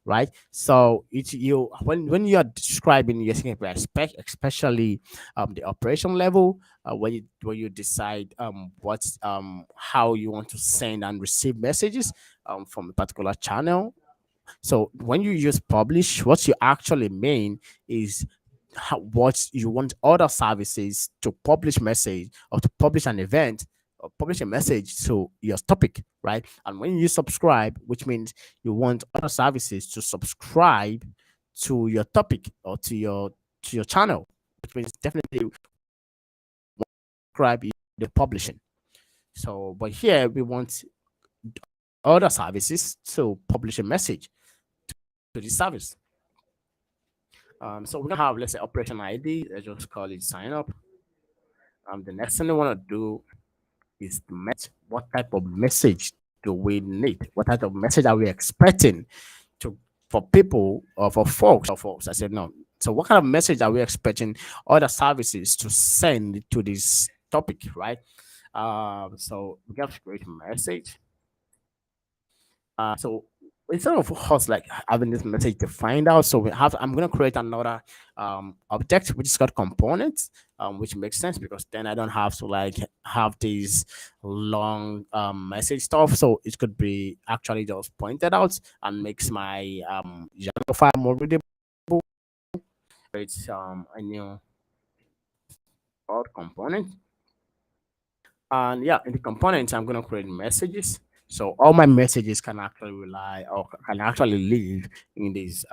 right? So it's you when you are describing your SQL spec, especially the operation level, when you decide what how you want to send and receive messages from a particular channel. So when you use publish, what you actually mean is what you want other services to publish message or to publish an event or publish a message to your topic, right? And when you subscribe, which means you want other services to subscribe to your topic or to your channel, which means definitely subscribe the publishing. So, but here we want other services to publish a message to the service. So we're gonna have, let's say, operation ID. Let's just call it sign up. The next thing we want to do is to match what type of message do we need? What type of message are we expecting to for people or for folks? I said no. So what kind of message are we expecting other services to send to this topic, right? So we have to create a message. So instead of us like having this message to find out, so we have I'm gonna create another object which is called components, which makes sense because then I don't have to like have these long message stuff. So it could be actually just pointed out and makes my YAML file more readable. It's a new called component. And yeah, in the components, I'm gonna create messages. So all my messages can actually rely or can actually live in these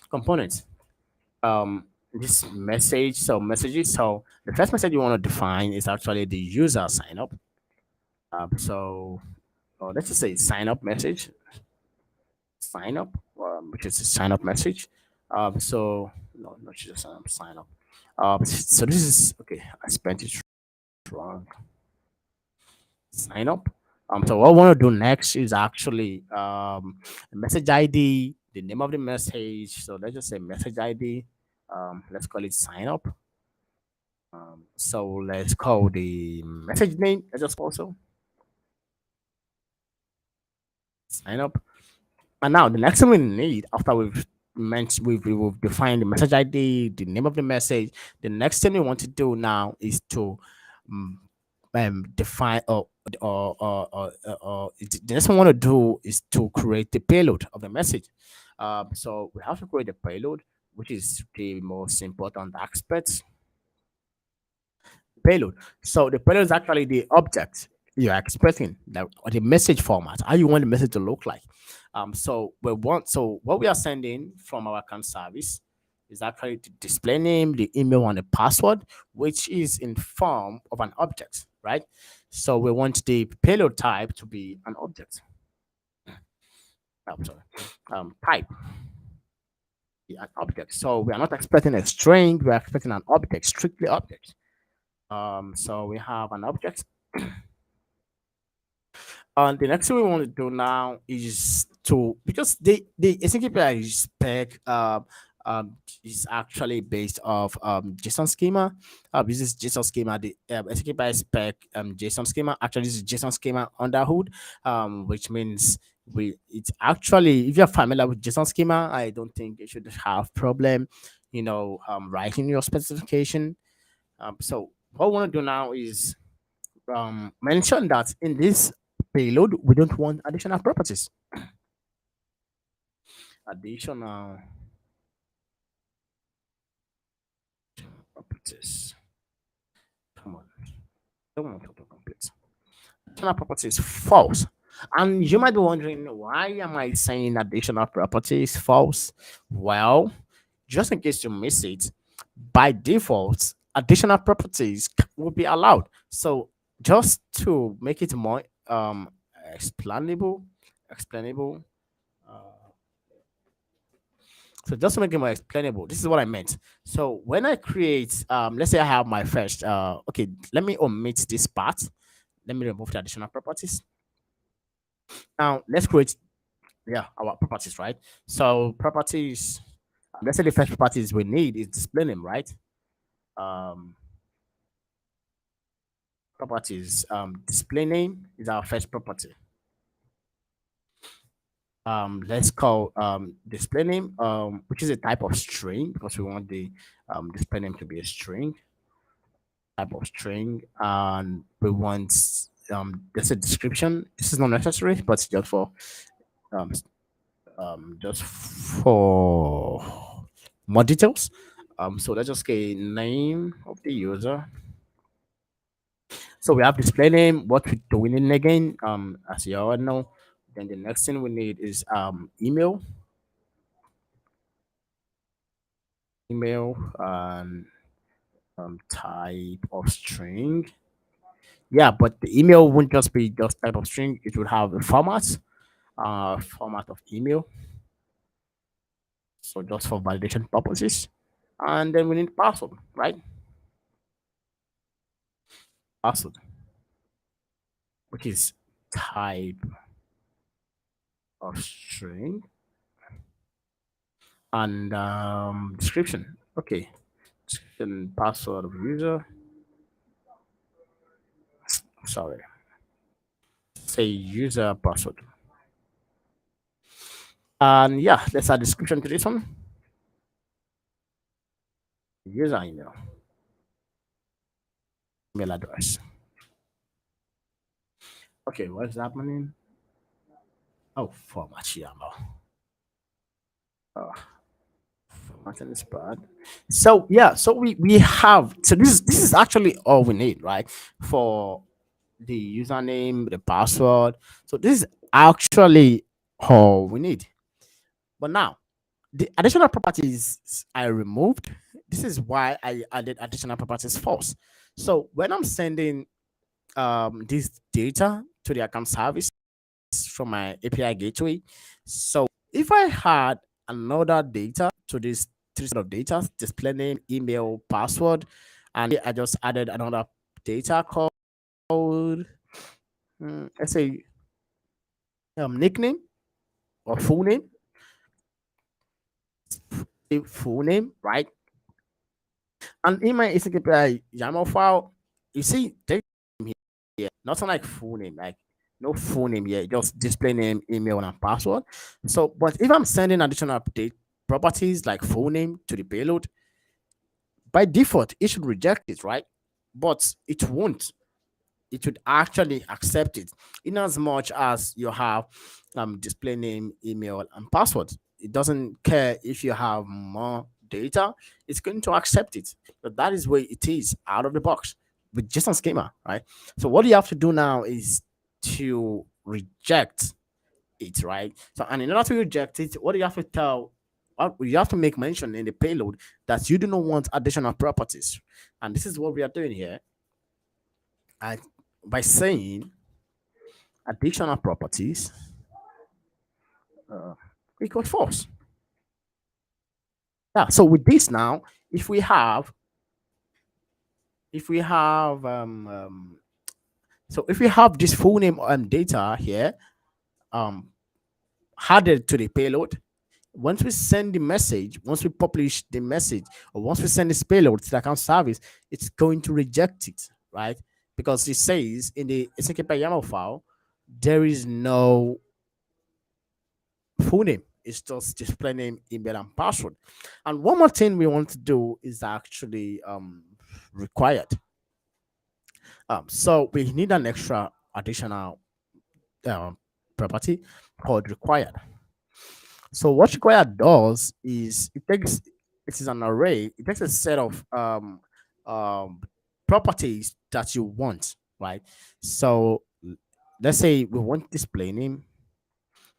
components. This message, so messages. So the first message you want to define is actually the user sign up. So let's just say sign up message, sign up, which is a sign up message. So no, not just sign up. So this is okay. I spent it wrong. Sign up. So what I want to do next is actually message ID, the name of the message. So let's just say message ID. Let's call it sign up. So let's call the message name. Let's just also sign up. And now the next thing we need after we've defined the message ID, the name of the message. The next thing we want to do now is to um, define the next thing we want to do is to create the payload of the message. So we have to create a payload, which is the most important aspect. Payload. So the payload is actually the object you're expressing, or the message format, how you want the message to look like. So what we are sending from our account service is actually the display name, the email, and the password, which is in form of an object, right? So we want the payload type to be an object. I'm sorry, type an object. So we are not expecting a string; we are expecting an object, strictly object. So we have an object. And the next thing we want to do now is to because the SNKPI spec is actually based off JSON schema. This is JSON schema. The SNKPI spec JSON schema actually this is JSON schema under hood, which means we it's actually if you're familiar with JSON schema, I don't think you should have problem, writing your specification. So what we want to do now is mention that in this payload, we don't want additional properties. Additional properties. Come on. Don't want to complete. Additional properties false. And you might be wondering, why am I saying additional properties false? Well, just in case you miss it, by default, additional properties will be allowed. So just to make it more explainable, so just to make it more explainable, this is what I meant. So when I create, let's say I have my first, okay, let me omit this part. Let me remove the additional properties. Now let's create, yeah, our properties, right? So properties, let's say the first properties we need is display name, right? Um, properties, display name is our first property. let's call display name, which is a type of string because we want the display name to be a string type of string, and we want there's a description. This is not necessary, but it's um, just for more details. So let's just get name of the user. So we have display name. What do we need again? As you all know, then the next thing we need is email, and type of string. Yeah, but the email won't just be just type of string. It would have a format of email. So just for validation purposes. And then we need password, right? Password, which is type of string, and description. Okay, description password of user. Sorry, say user password. And yeah, let's add description to this one. User email address. Okay, what's happening? Oh, format YAML. Oh, formatting is bad. So yeah, so we have, so this is actually all we need, right? For the username, the password. So this is actually all we need. But now the additional properties I removed. This is why I added additional properties first. So when I'm sending this data to the account service from my API gateway, so if I had another data to this three set of data, display name, email, password, and I just added another data called let's say nickname or full name, right? And in my HTTP YAML file, you see, there's here, nothing like full name, like no full name here, just display name, email, and password. So, but if I'm sending additional update properties like full name to the payload, by default, it should reject it, right? But it won't. It would actually accept it in as much as you have display name, email, and password. It doesn't care if you have more data, it's going to accept it. But that is where it is out of the box with JSON schema, right? So what you have to do now is to reject it, right? So, and in order to reject it, what do you have to tell? You have to make mention in the payload that you do not want additional properties, and this is what we are doing here. I, by saying additional properties uh, equals false. Yeah. So with this now, if we have, if we have, so if we have this full name data here, um, added to the payload, once we send the message, once we publish the message, or once we send this payload to the account service, it's going to reject it, right? Because it says in the SNKP YAML file, there is no full name. It's just display name, email, and password. And one more thing we want to do is actually required. So we need an extra additional um, property called required. So what required does is it is an array. It takes a set of um, properties that you want, right? So let's say we want display name,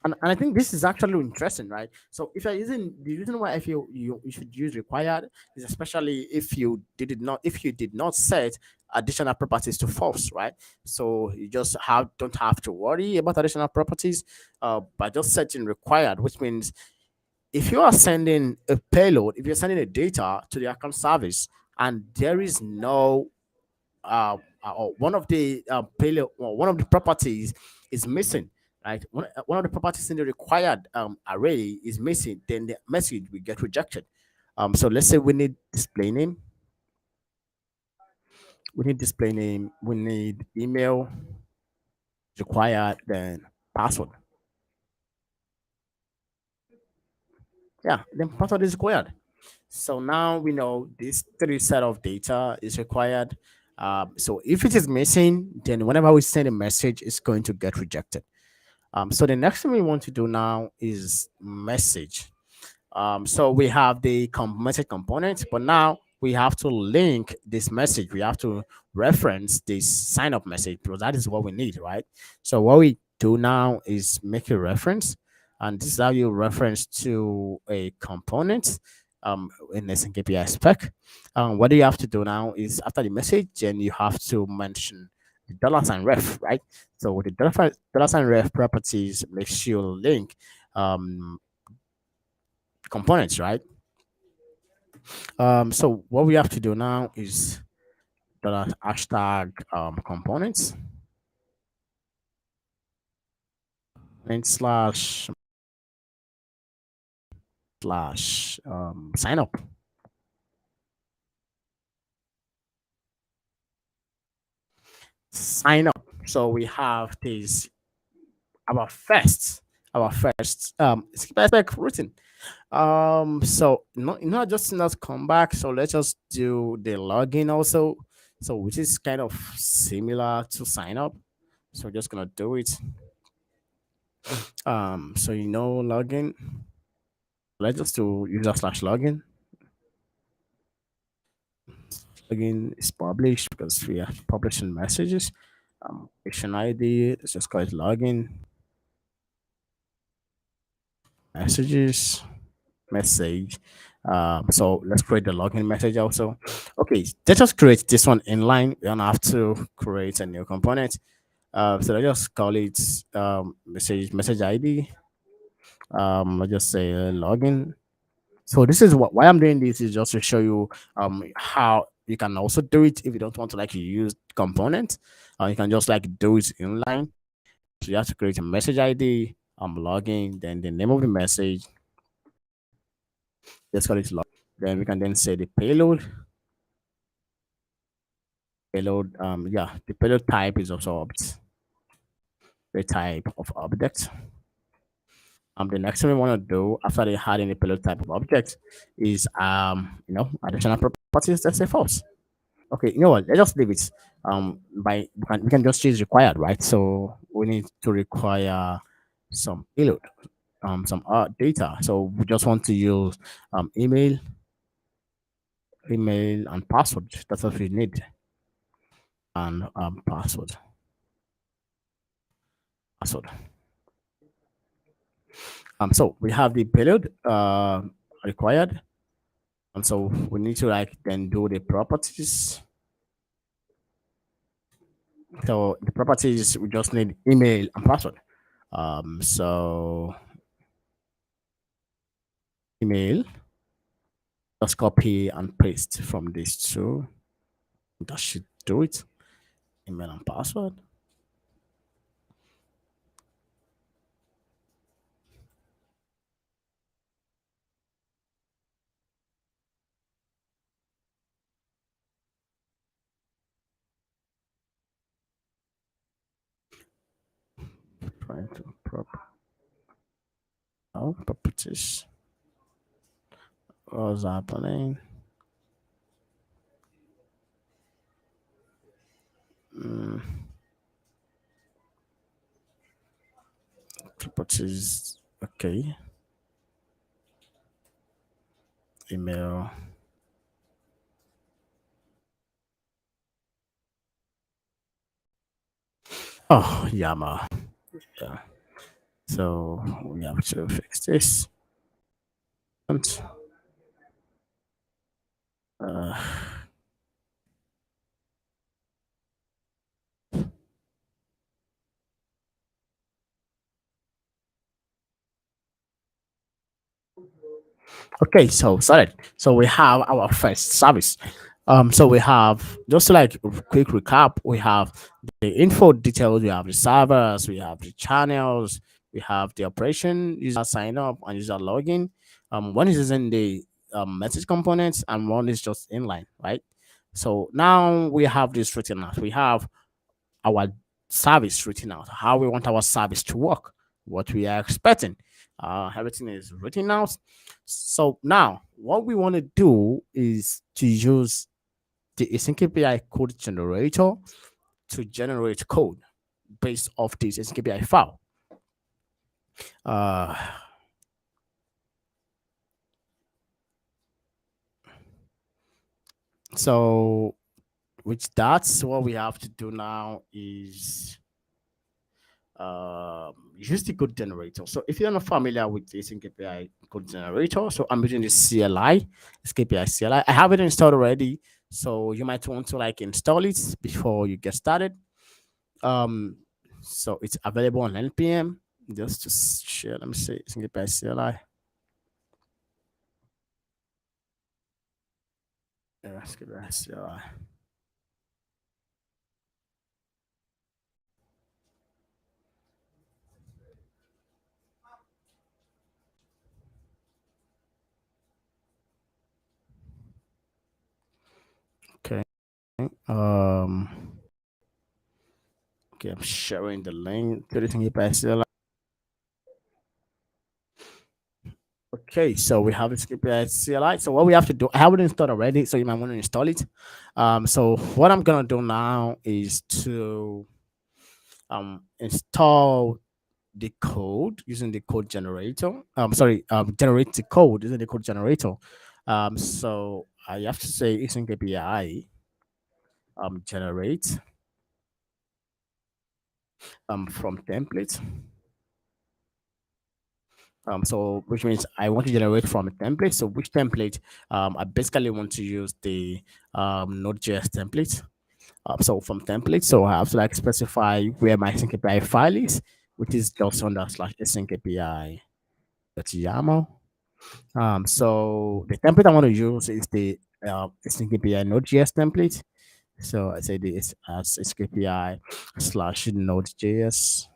and I think this is actually interesting, right? So if you're using, the reason why I feel you should use required is especially if you did not set additional properties to false, right? So you just don't have to worry about additional properties by just setting required, which means if you are sending a payload, if you're sending a data to the account service and there is no or one of the payload, or one of the properties is missing, right? One of the properties in the required array is missing, then the message will get rejected. So let's say we need display name, we need email required, then password. Yeah, then password is required. So now we know this three set of data is required. So if it is missing, then whenever we send a message, it's going to get rejected. So the next thing we want to do now is message. So we have the message component, but now we have to link this message. We have to reference this sign up message because that is what we need, right? So what we do now is make a reference, and this is how you reference to a component in this KPI spec. What you have to do now is after the message, then you have to mention the dollar sign ref, right? So with the dollar sign ref properties, make sure you link um, components, right? So what we have to do now is the hashtag components and slash sign up. Sign up. So we have this our first spec routine. So not just not come back. So let's just do the login also. So which is kind of similar to sign up. So we're just gonna do it. So login. Let's just do user slash login. Login is published because we are publishing messages. Patient ID. Let's just call it login messages message. So let's create the login message also. Okay, let's just create this one inline. We don't have to create a new component. So let's just call it message ID. Let's just say login. So this is why I'm doing this is just to show you how you can also do it if you don't want to like use component. You can just like do it inline. So you have to create a message ID. Login, then the name of the message. Let's call it log. Then we can then say the payload. Yeah, the payload type is also the type of object. The next thing we want to do after they add in the payload type of object is additional properties. Let's say false. Okay, you know what? Let's just leave it. We can just choose required, right? So we need to require some payload, some data. So we just want to use email and password. That's what we need, and password. So we have the payload required, and so we need to like then do the properties. So the properties we just need email and password. So email, just copy and paste from these two. That should do it. Email and password. Trying to properties. What's happening? Properties. Okay. Email. Oh, Yama. Yeah. So we have to fix this. And, uh, okay, so sorry. So we have our first service. So we have just like a quick recap. We have the info details. We have the servers. We have the channels. We have the operation user sign up and user login. One is in the message components and one is just inline, right? So now we have this written out. We have our service written out, how we want our service to work, what we are expecting. Everything is written out. So now, what we want to do is to use the async API code generator to generate code based off this async API file. Uh, so, which that's what we have to do now is use the code generator. So if you're not familiar with the async API code generator, so I'm using the CLI, async API CLI. I have it installed already, so you might want to like install it before you get started. Um, so it's available on npm. Just share. Let me see. Async API CLI. Yeah, async API CLI. Okay. Um. Okay, I'm sharing the link to the async API CLI. Okay, so we have a script CLI. So what we have to do, I have it installed already, so you might want to install it. So what I'm gonna do now is to install the code using the code generator. Sorry, generate the code using the code generator. So I have to say async API generate from template. So which means I want to generate from a template. So which template? I basically want to use the Node.js template. So from template, so I have to like specify where my async API file is, which is just under slash async API .yaml. So the template I want to use is the async API Node.js template. So I say this as async API slash Node.js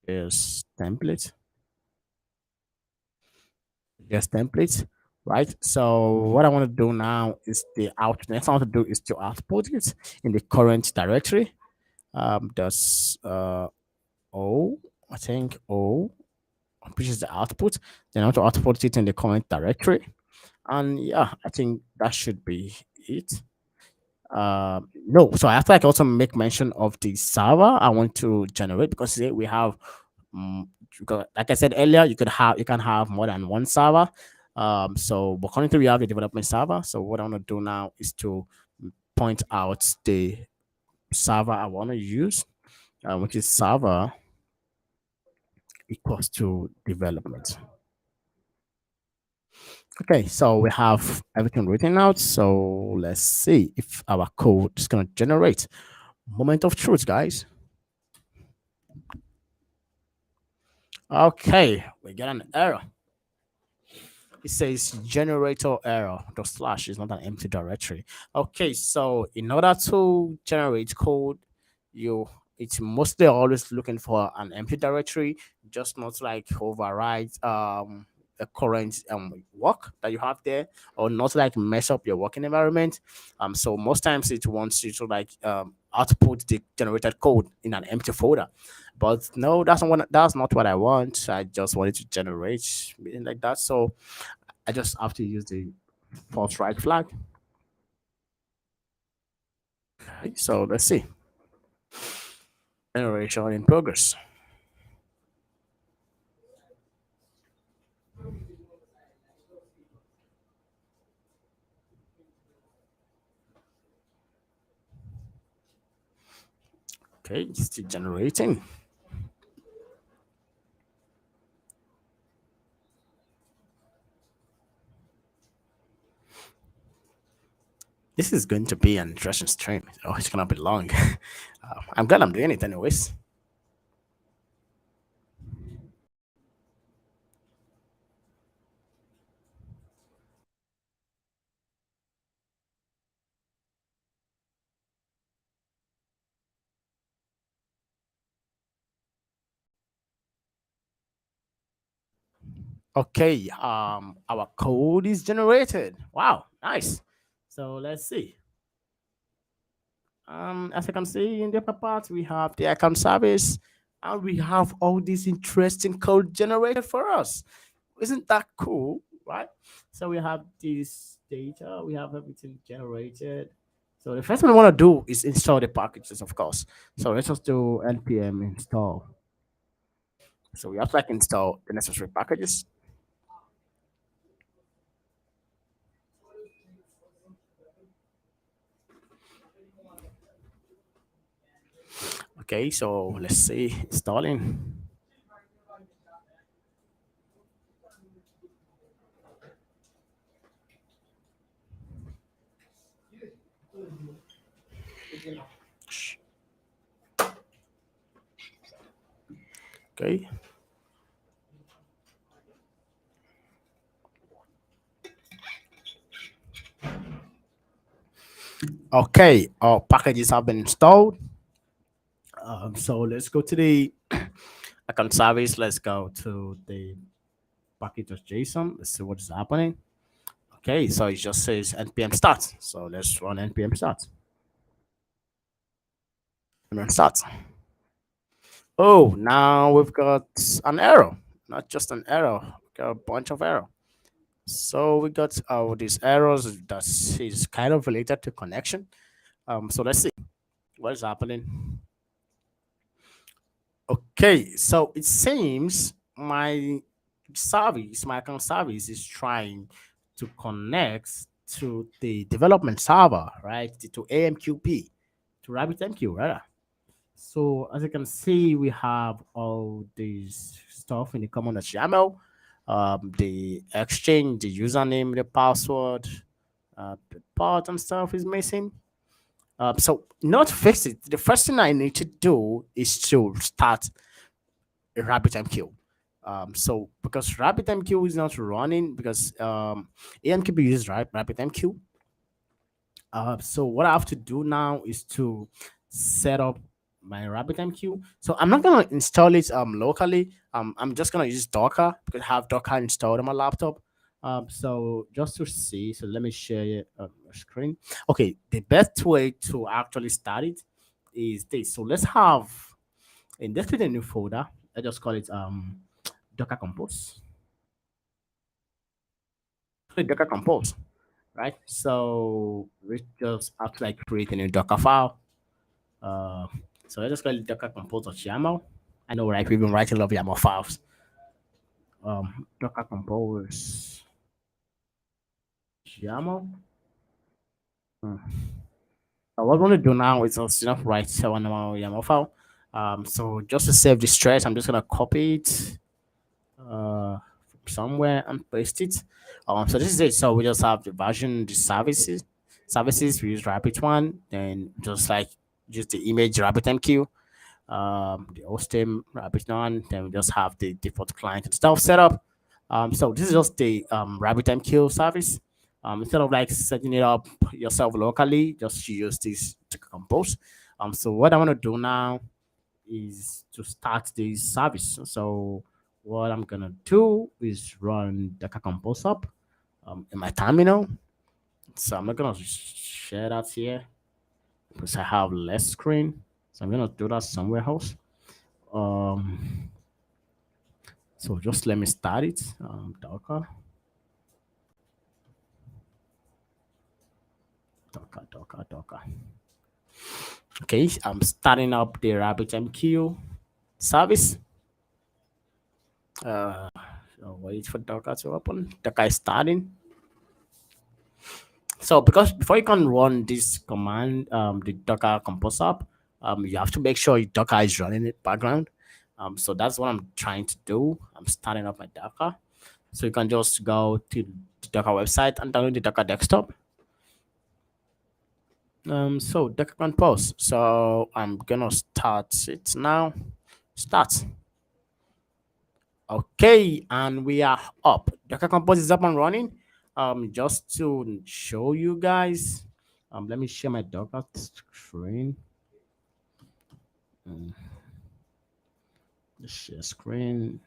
is template. Yes, templates, right? So what I want to do now is the out. Next, I want to do is to output it in the current directory. That's O, I think O, which is the output. Then I want to output it in the current directory, and yeah, I think that should be it. No, so I have to like also make mention of the server I want to generate because today we have like I said earlier, you can have more than one server. So but currently we have the development server. So what I want to do now is to point out the server I want to use, which is server equals to development. Okay, so we have everything written out. So let's see if our code is gonna generate. Moment of truth, guys. Okay, we get an error. It says generator error. The slash is not an empty directory. Okay, so in order to generate code, you it's mostly always looking for an empty directory, just not like override a current work that you have there, or not like mess up your working environment. So most times it wants you to like output the generated code in an empty folder. But no, that's not what I want. I just wanted to generate something like that. So I just have to use the false right flag. Okay, so let's see. Generation in progress. Okay, it's still generating. This is going to be an interesting stream. Oh, it's gonna be long. I'm glad I'm doing it anyways. Okay, our code is generated. Wow, nice. So let's see. As you can see in the upper part, we have the account service, and we have all this interesting code generated for us. Isn't that cool, right? So we have this data, we have everything generated. So the first thing we want to do is install the packages, of course. So let's just do npm install. So we have to like install the necessary packages. Okay, so let's see installing. Okay. Okay, our packages have been installed. So let's go to the account service. Let's go to the package.json. Let's see what is happening. Okay, so it just says npm start. So let's run npm start. npm start. Oh, now we've got an error. Not just an error, we got a bunch of error. So we got these errors that is kind of related to connection. So let's see what is happening. Okay, so it seems my account service is trying to connect to the development server, right? To AMQP, to RabbitMQ, rather. So as you can see, we have all this stuff in the common.yaml, the exchange, the username, the password, the part and stuff is missing. So not fix it. The first thing I need to do is to start a RabbitMQ. So because RabbitMQ is not running because AMQP uses RabbitMQ. So what I have to do now is to set up my RabbitMQ. So I'm not gonna install it locally. I'm just gonna use Docker because I have Docker installed on my laptop. So just to see, so let me share my screen. Okay, the best way to actually start it is this. So let's have let's create a new folder. I just call it Docker Compose. Click Docker Compose, right? So we just have to like create a new Docker file. Uh, so I just call it Docker Compose.yaml. I know, right? We've been writing a lot of YAML files. Docker Compose YAML. What we're going to do now is just write one YAML file. So just to save the stress, I'm just going to copy it uh, somewhere and paste it. So this is it. So we just have the version, the services. Services, we use Rabbit one, then just like use the image RabbitMQ, the host name RabbitMQ, then we just have the default client and stuff set up. So this is just the RabbitMQ service. Instead of like setting it up yourself locally, just use this to compose. So what I want to do now is to start this service. So what I'm gonna do is run Docker Compose up in my terminal. So I'm not gonna share that here because I have less screen. So I'm gonna do that somewhere else. Um, so just let me start it. Docker, Docker. Okay, I'm starting up the RabbitMQ service. Uh, so wait for Docker to open. Docker is starting. So because before you can run this command, the Docker Compose up, you have to make sure your Docker is running in the background. So that's what I'm trying to do. I'm starting up my Docker. So you can just go to the Docker website and download the Docker desktop. So Docker Compose. So I'm gonna start it now. Start. Okay, and we are up. Docker Compose is up and running. Just to show you guys, let me share my Docker screen. Share screen,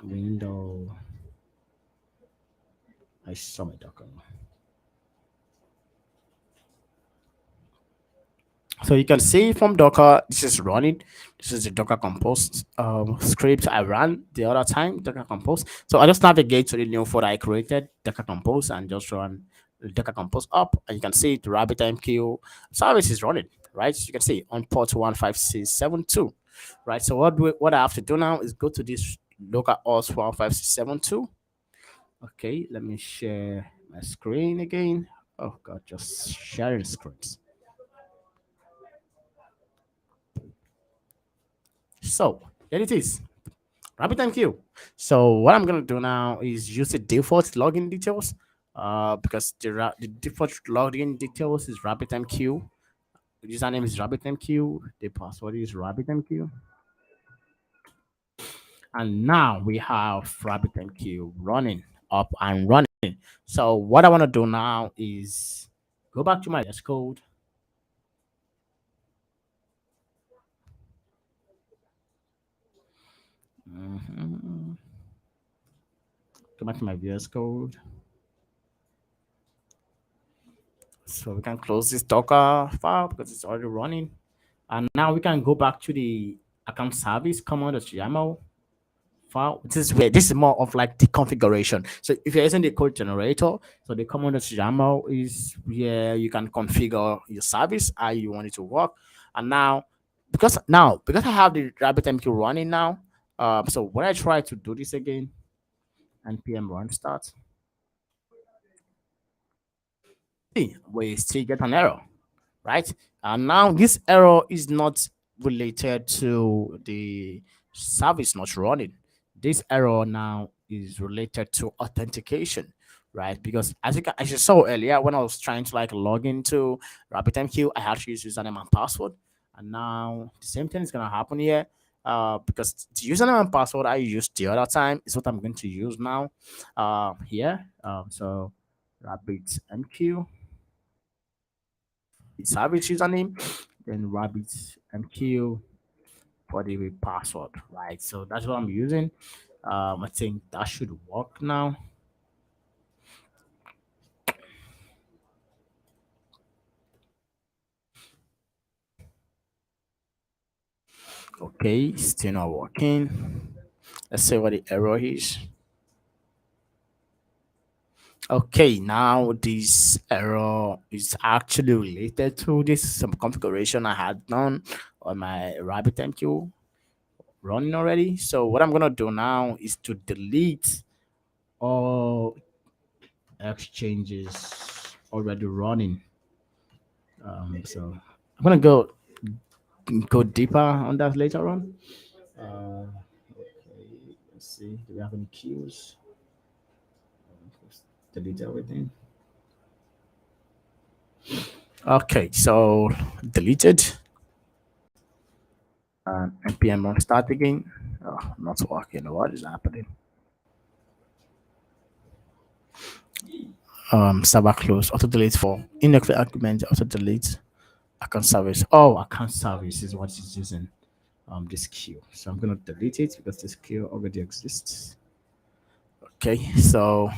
window. I saw my Docker. So you can see from Docker, this is running. This is the Docker Compose script I ran the other time, Docker Compose. So I just navigate to the new folder I created, Docker Compose, and just run Docker Compose up. And you can see the RabbitMQ service is running, right? So you can see on port 15672, right? So what I have to do now is go to this local host 15672. Okay, let me share my screen again. Oh God, just sharing screens. So there it is. RabbitMQ. So what I'm gonna do now is use the default login details. Because the default login details is RabbitMQ. The username is RabbitMQ. The password is RabbitMQ. And now we have RabbitMQ running up and running. So what I want to do now is go back to my VS Code. Mhm. Go back to my VS Code. So we can close this Docker file because it's already running. And now we can go back to the account service command.yaml file. This is more of like the configuration. So if you're using the code generator, so the command.yaml is where you can configure your service, how you want it to work. And because I have the RabbitMQ running now, so when I try to do this again, npm run start, see, we still get an error, right? And now this error is not related to the service not running. This error now is related to authentication, right? Because as you saw earlier, when I was trying to like log into RabbitMQ, I had to use username and password, and now the same thing is gonna happen here. Because the username and password I used the other time is what I'm going to use now. Here, so RabbitMQ service username, then rabbit mq for the password, right? So that's what I'm using. I think that should work now. Okay, still not working. Let's see what the error is. Okay, now this error is actually related to this some configuration I had done on my RabbitMQ running already. So what I'm gonna do now is to delete all exchanges already running. So I'm gonna go deeper on that later on. Okay, let's see. Do we have any queues? Delete everything. Okay, so deleted. npm run start again. Oh, not working. What is happening? Server close. Auto delete for inaccurate argument. Auto delete. Account service. Oh, account service is what it's using. This queue. So I'm gonna delete it because this queue already exists. Okay, so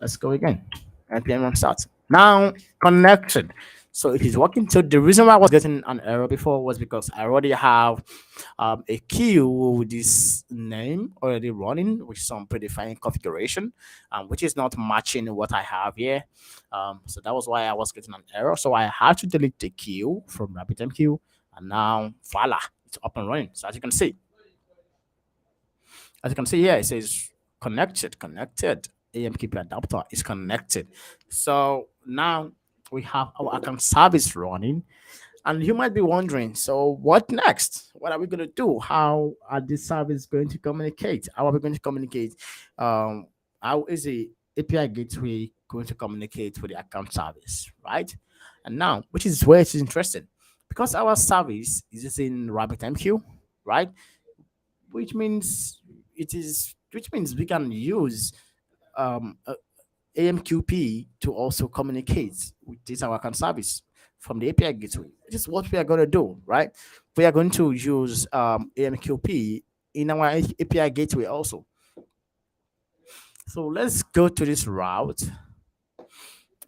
let's go again. npm run start. Now connected. So it is working. So the reason why I was getting an error before was because I already have a queue with this name already running with some predefined configuration, which is not matching what I have here. So that was why I was getting an error. So I had to delete the queue from RabbitMQ, and now voila, it's up and running. So as you can see here, it says connected. AMQP adapter is connected. So now we have our account service running. And you might be wondering, so what next? What are we going to do? How are this service going to communicate? How are we going to communicate? Um, how is the API gateway going to communicate with the account service, right? And now, which is where it is interesting, because our service is using RabbitMQ, right? Which means which means we can use um, a- AMQP to also communicate with this our account service from the API gateway. This is what we are going to do, right? We are going to use AMQP in our API gateway also. So let's go to this route,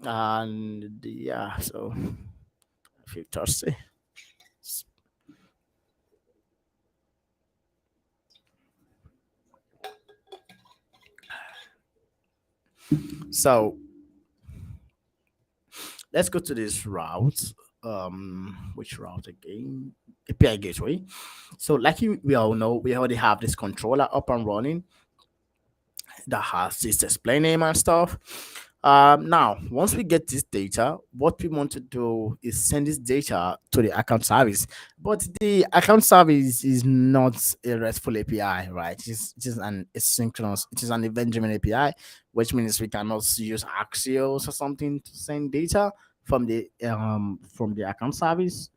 and yeah, so I feel thirsty. So let's go to this route. Which route again? API gateway. So, like we all know, we already have this controller up and running that has this display name and stuff. Now, once we get this data, what we want to do is send this data to the account service. But the account service is not a RESTful API, right? It is an asynchronous, it is an event-driven API, which means we cannot use Axios or something to send data from the account service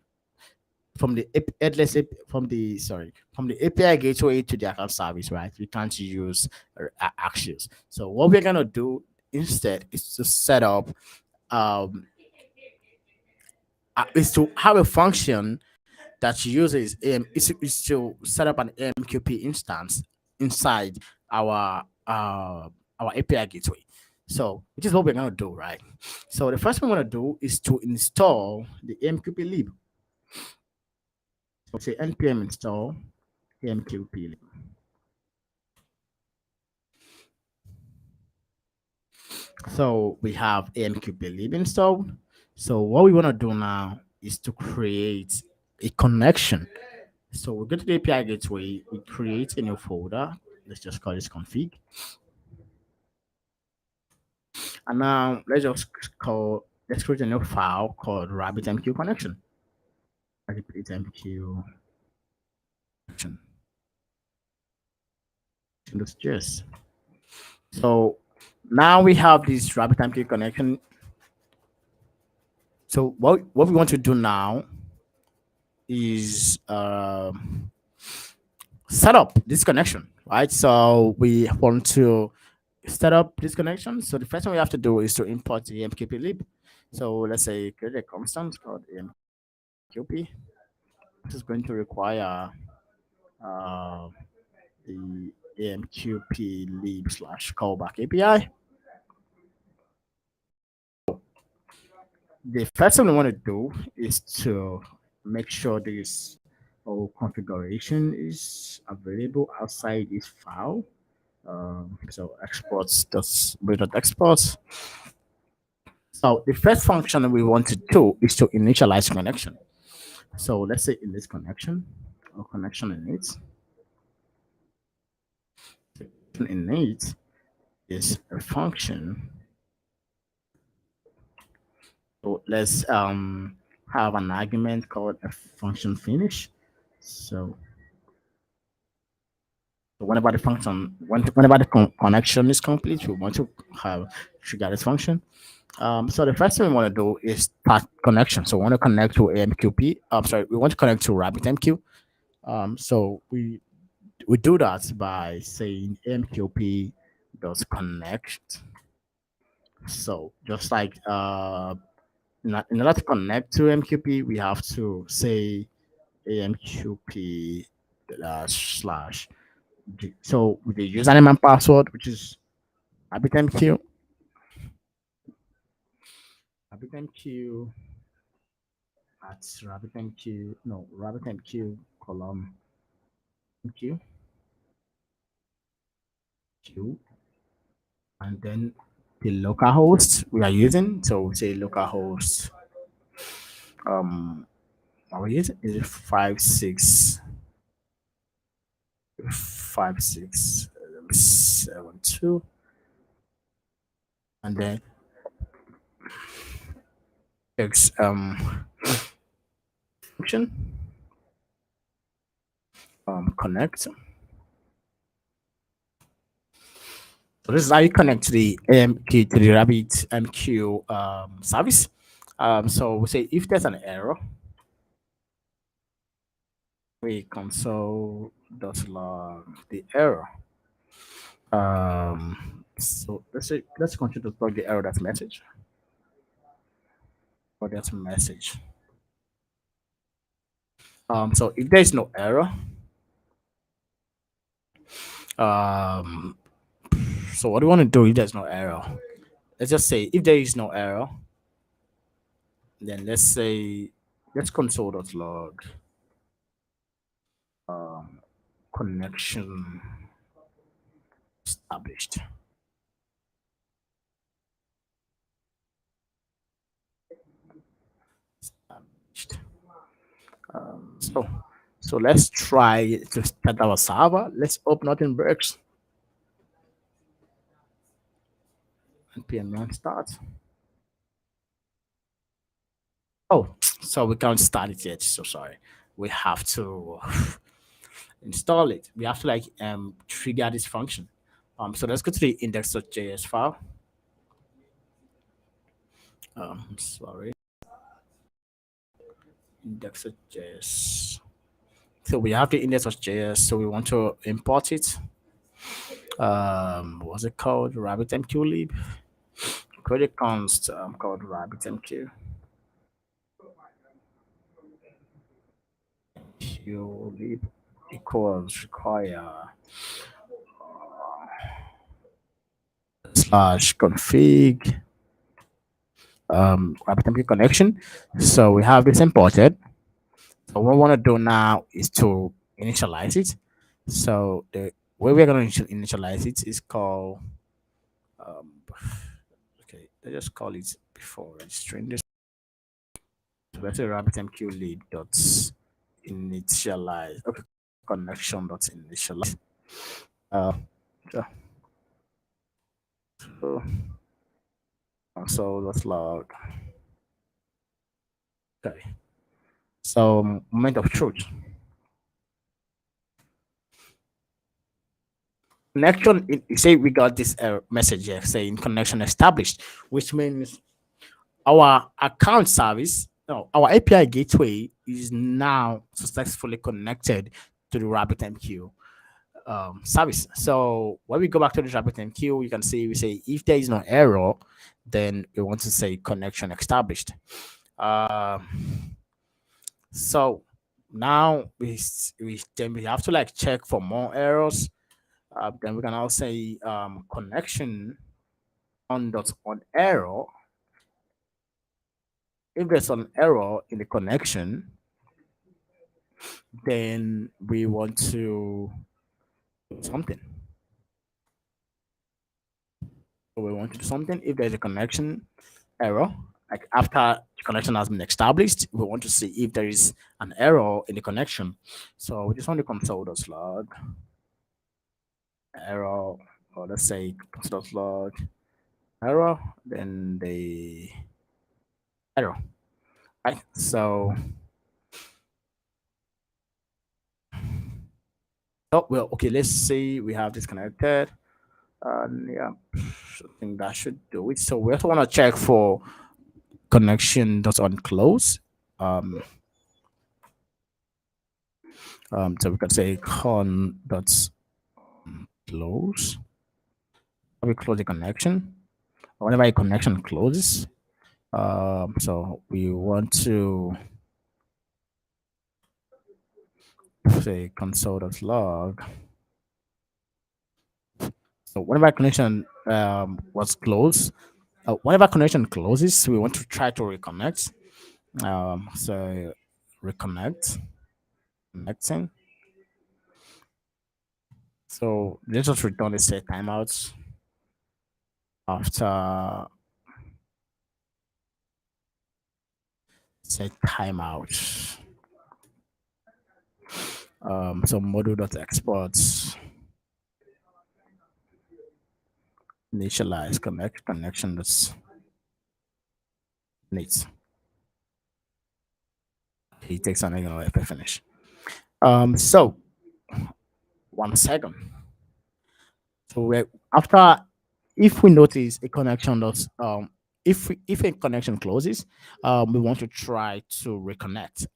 from the headless from the sorry from the API gateway to the account service, right? We can't use actions. So what we're gonna do instead is to set up is to have a function that uses is to set up an MQP instance inside our uh our API gateway. So which is what we're gonna do, right? So the first thing we want to do is to install the MQP lib. So say npm install MQP lib. So we have AMQP lib installed. So what we want to do now is to create a connection. So we go to the API gateway, we create a new folder. Let's just call this config. And now let's create a new file called RabbitMQ connection. RabbitMQ connection. Let's just so now we have this RabbitMQ connection. So what we want to do now is set up this connection, right? So we want to set up this connection. So the first thing we have to do is to import the MQP lib. So let's say create a constant called MQP. This is going to require uh, the AMQP lib slash callback API. The first thing we want to do is to make sure this whole configuration is available outside this file. So exports does exports. So the first function that we want to do is to initialize connection. So let's say in this connection or connection init, init is a function. So let's have an argument called a function finish. So whenever the function whenever the connection is complete, we want to have trigger this function. So the first thing we want to do is start connection. So we want to connect to AMQP. I'm sorry, we want to connect to RabbitMQ. So we do that by saying AMQP does connect. So just like in order to connect to MQP, we have to say AMQP slash so with the username and password, which is RabbitMQ, RabbitMQ at RabbitMQ, no, RabbitMQ column Q, Q, and then the local host we are using. So we say localhost. What we using is it 5672, and then X function connect. So this is how you connect to the AMQ to the Rabbit MQ service. So we say if there's an error, we console dot log the error. So let's continue to log the error that's message or that's message. So if there is no error, um, so what do you want to do if there's no error? Let's just say if there is no error, then let's console.log connection established. So, so let's try to start our server. Let's hope nothing breaks. NPM run start. Oh, so we can't start it yet. So sorry. We have to install it. We have to like trigger this function. So let's go to the index.js file. Sorry, index.js. So we have the index.js. So we want to import it. What's it called? RabbitMQ create a const called RabbitMQ. QLib equals require slash config RabbitMQ connection. So we have this imported. So what we want to do now is to initialize it. So the way we're going to initialize it is called um, okay, let's just call it before registering this. So let's say RabbitMQ lead dot initialize. Okay, connection dot initialize. Uh, so, so let's log. Okay. So moment of truth. Connection. Say we got this message here saying connection established, which means our account service, no, our API gateway is now successfully connected to the RabbitMQ service. So when we go back to the RabbitMQ, you can see we say if there is no error, then we want to say connection established. So now then we have to like check for more errors. Then we can also say connection on error. If there's an error in the connection, then we want to do something. So we want to do something. If there's a connection error, like after the connection has been established, we want to see if there is an error in the connection. So we just want to console.log error, or let's say console.log error, then the error. Right. So oh well, okay, let's see we have this connected. Yeah, I think that should do it. So we also want to check for connection that's on close. So we can say con that's close. We close the connection. Whenever a connection closes, so we want to say console.log. So whenever connection was closed, whenever connection closes, we want to try to reconnect. So reconnect, connecting. So let's just return the set timeouts after set timeout. So module.exports initialize connection that's needs. He takes on if I finish. So 1 second. So we after if we notice a connection that's if a connection closes, we want to try to reconnect.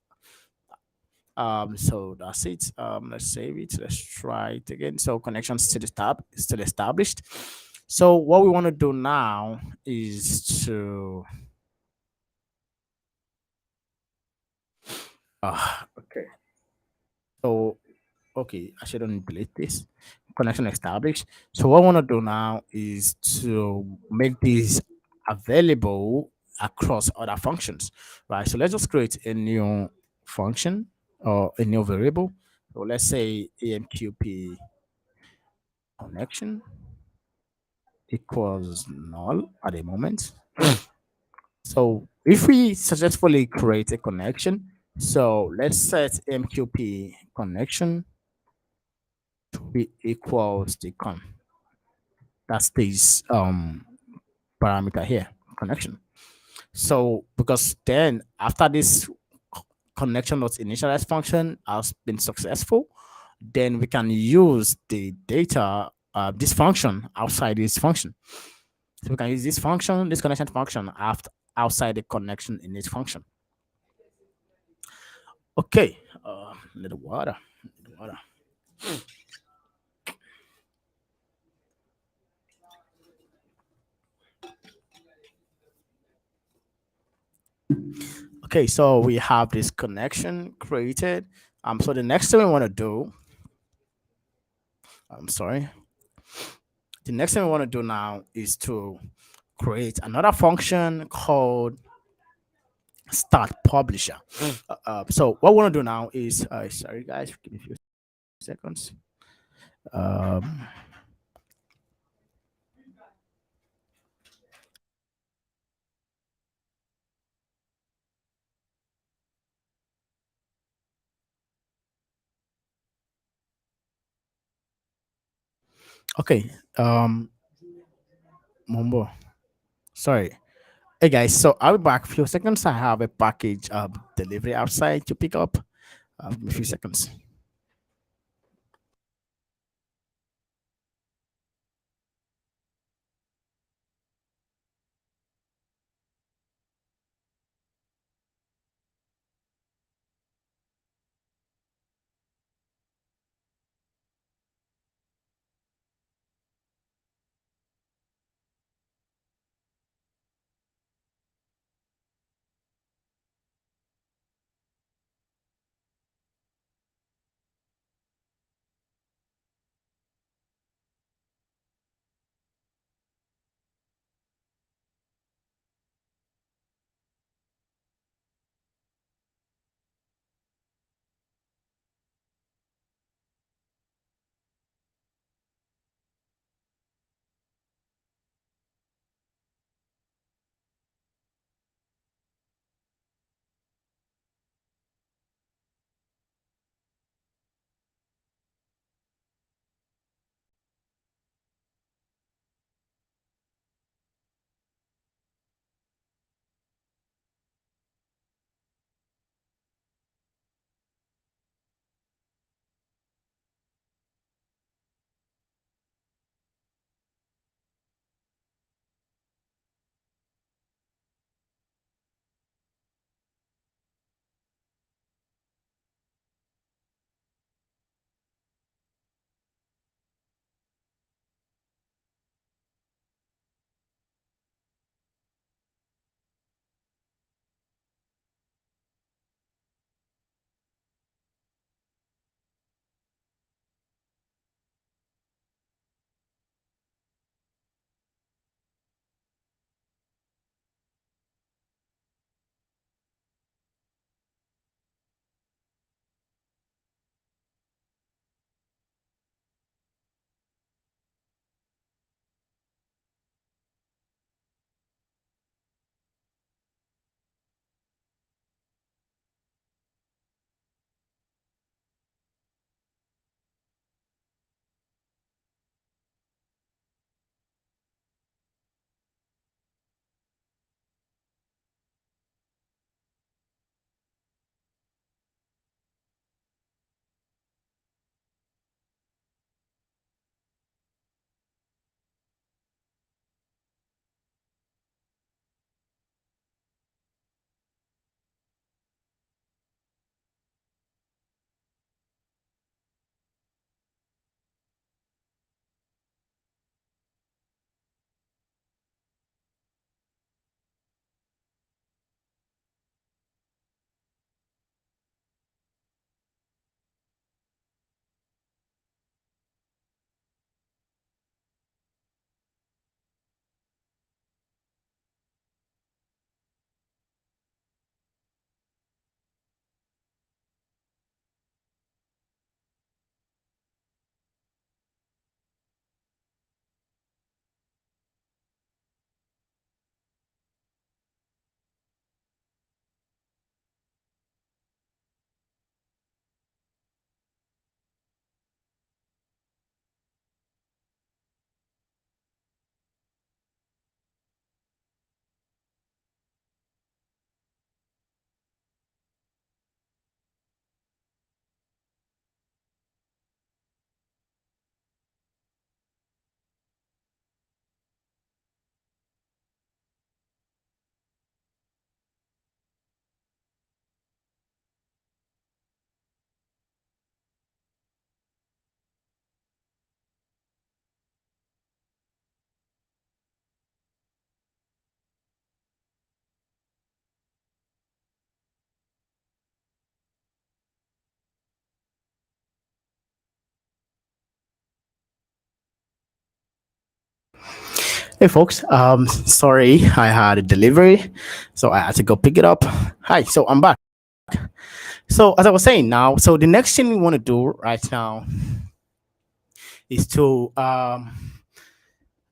So that's it. Let's save it. Let's try it again. So connection still established. So what we want to do now is to okay. So okay, I shouldn't delete this. Connection established. So what I want to do now is to make this available across other functions, right? So let's just create a new function or a new variable. So let's say AMQP connection equals null at the moment. So if we successfully create a connection, So let's set MQP connection to be equals the that's this parameter here, connection. So because then after this connection dot initialize function has been successful, then we can use the data this function outside this function. So we can use this function, this connection function after outside the connection in this function. Okay, little water, little water. Okay, so we have this connection created. So the next thing we want to do, I'm sorry, the next thing we want to do now is to create another function called start publisher. So what we want to do now is, sorry guys, give me a few seconds. Um, okay, Mumbo, sorry. Hey guys, so I'll be back a few seconds. I have a package delivery outside to pick up. Give me a few seconds. Hey folks, sorry I had a delivery, so I had to go pick it up. Hi, so I'm back. So as I was saying now, so the next thing we want to do right now is to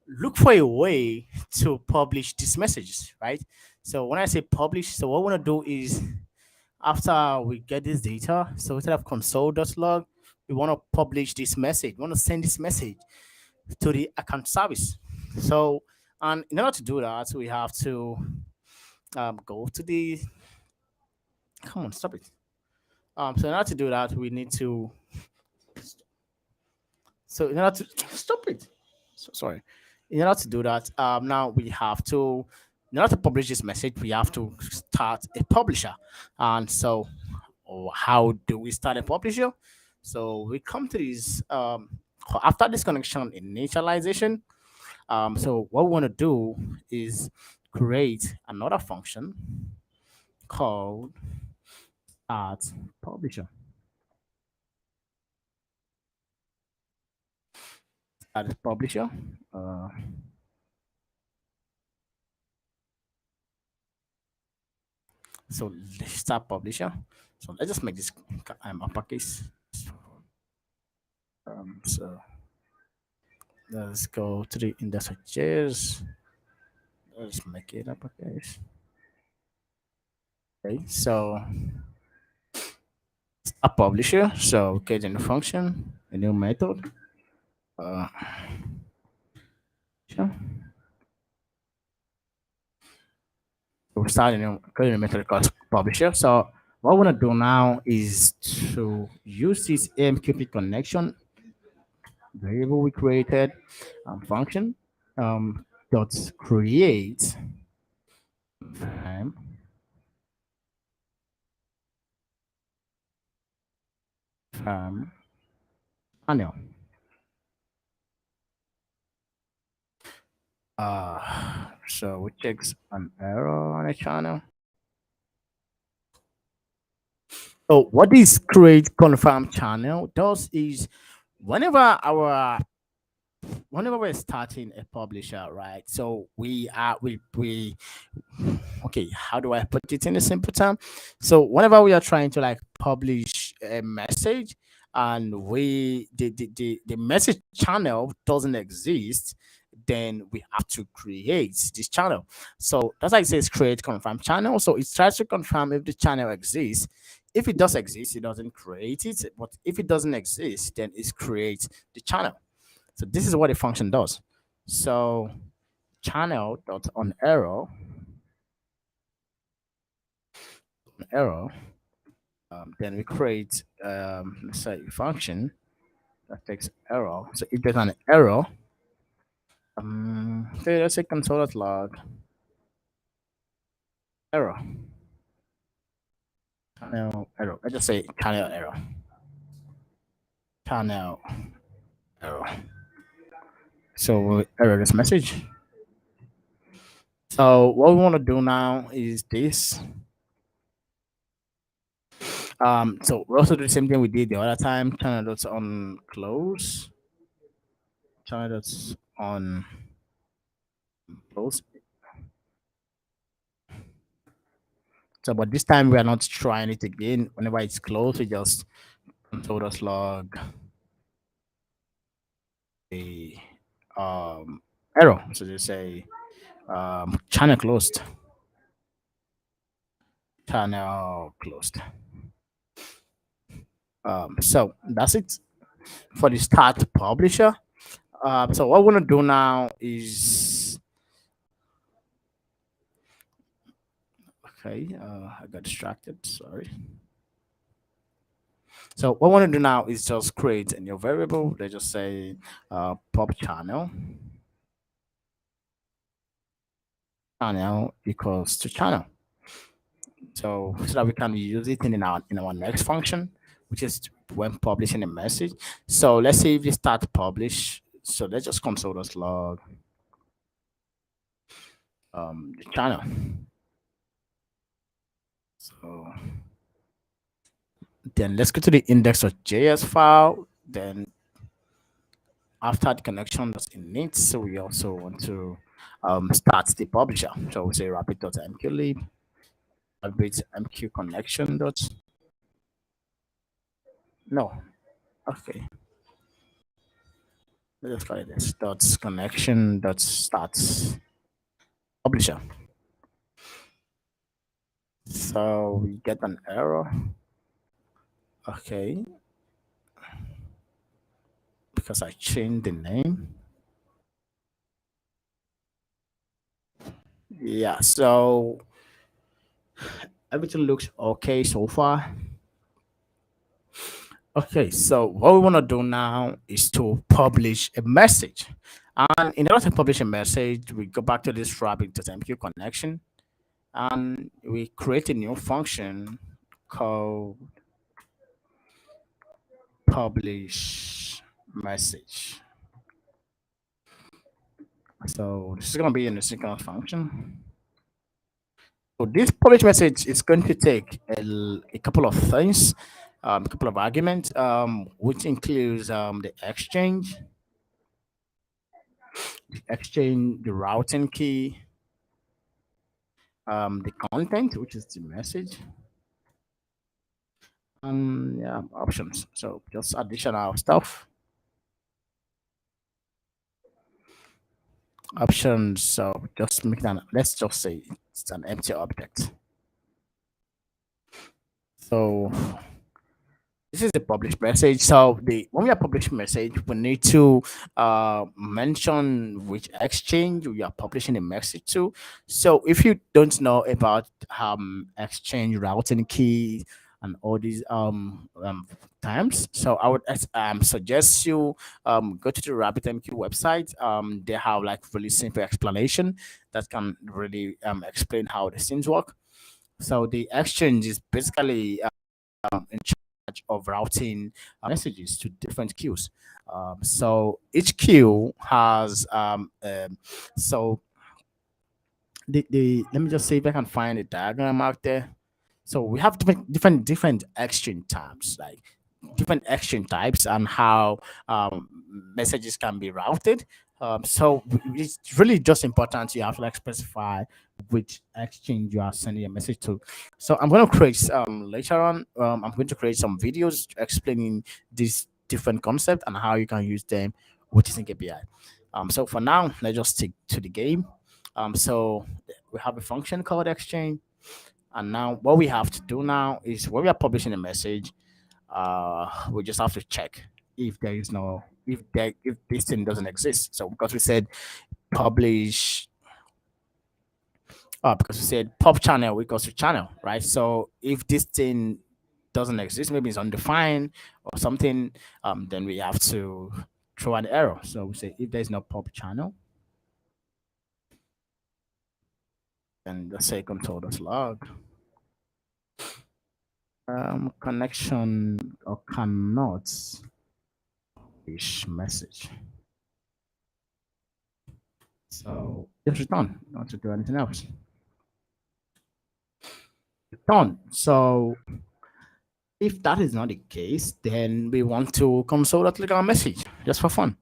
look for a way to publish these messages, right? So when I say publish, so what we want to do is after we get this data, so instead of console.log, we want to publish this message. We want to send this message to the account service. So, and in order to do that, we have to go to the come on, stop it. So in order to do that, we need to so in order to stop it. So sorry. In order to do that, now we have to in order to publish this message, we have to start a publisher. And so, how do we start a publisher? So we come to this after this connection initialization. So what we want to do is create another function called add publisher. Add publisher. Uh, so let's start publisher. So let's just make this uppercase. So let's go to the index.js. Let's make it uppercase. Okay, so a publisher. So create a new function, a new method. Uh, sure. We start a new create a method called publisher. So what I want to do now is to use this AMQP connection variable we created function dot create um, channel. So we checks an error on a channel. So what this create confirm channel does is whenever our whenever we're starting a publisher, right? So we okay, how do I put it in a simple term? So whenever we are trying to like publish a message and the message channel doesn't exist, then we have to create this channel. So that's why it says create confirm channel. So it tries to confirm if the channel exists. If it does exist, it doesn't create it. But if it doesn't exist, then it creates the channel. So this is what the function does. So channel dot on arrow. Then we create let's say a function that takes arrow. So if there's an error, okay, let's say console.log error. Channel error. Let's just say channel error. Channel error. So we'll error this message. So what we want to do now is this. So we also do the same thing we did the other time. Channel that's on close. Channel that's on close. So, but this time we are not trying it again. Whenever it's closed, we just console.log a error. So just say channel closed. Channel closed. So that's it for the start publisher. So what we're gonna do now is okay. I got distracted. Sorry. So what I want to do now is just create a new variable. Let's just say pub channel equals to channel. So that we can use it in our next function, which is when publishing a message. So let's say if you start publish, so let's just console.log the channel. So then let's go to the index.js file. Then after the connection that's in it, so we also want to start the publisher. So we say rapid.mqlib, rapid.mq connection dot, no, okay, let's try this, dot connection dot start publisher. So we get an error. Okay, because I changed the name. Yeah, so everything looks okay so far. Okay, so what we want to do now is to publish a message. And in order to publish a message, we go back to this rabbit.mq connection and we create a new function called publish message. So this is going to be an asynchronous function. So this publish message is going to take a couple of things, a couple of arguments, which includes the exchange, the routing key, the content, which is the message, and yeah, options. So just additional stuff. Options. So just make that. Let's just say it's an empty object. So this is the published message. So the when we are publishing message, we need to mention which exchange we are publishing the message to. So if you don't know about exchange routing key and all these times, so I would suggest you go to the RabbitMQ website. They have like really simple explanation that can really explain how these things work. So the exchange is basically in charge of routing messages to different queues. So each queue has so the let me just see if I can find a diagram out there. So we have different exchange types, like different exchange types and how messages can be routed. So it's really just important you have to like specify which exchange you are sending a message to. So I'm going to create later on. I'm going to create some videos explaining this different concept and how you can use them with using API. So for now, let's just stick to the game. So we have a function called exchange, and now what we have to do now is when we are publishing a message, we just have to check if there is no if this thing doesn't exist. So because we said publish, because we said pub channel equals to channel, right? So if this thing doesn't exist, maybe it's undefined or something, then we have to throw an error. So we say if there's no pub channel, then let's say console.log connection or cannot message. So just return, not to do anything else. Return. So if that is not the case, then we want to console.log our message just for fun.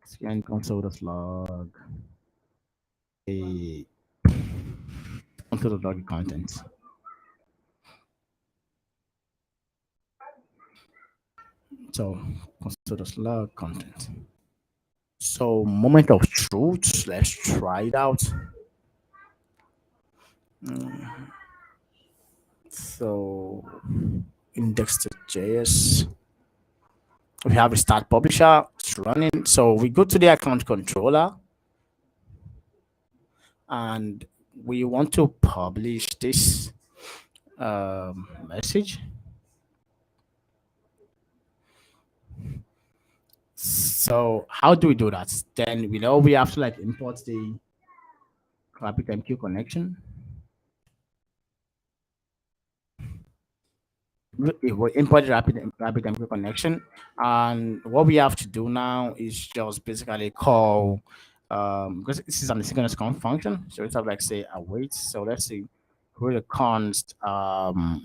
Scan console.log a console.log content. So console.log content. So moment of truth, let's try it out. So index.js. We have a start publisher, it's running. So we go to the account controller and we want to publish this message. So how do we do that? Then we know we have to like import the RabbitMQ connection. We import the RabbitMQ connection, and what we have to do now is just basically call because this is an asynchronous function, so it's have like say await. So let's see, create a const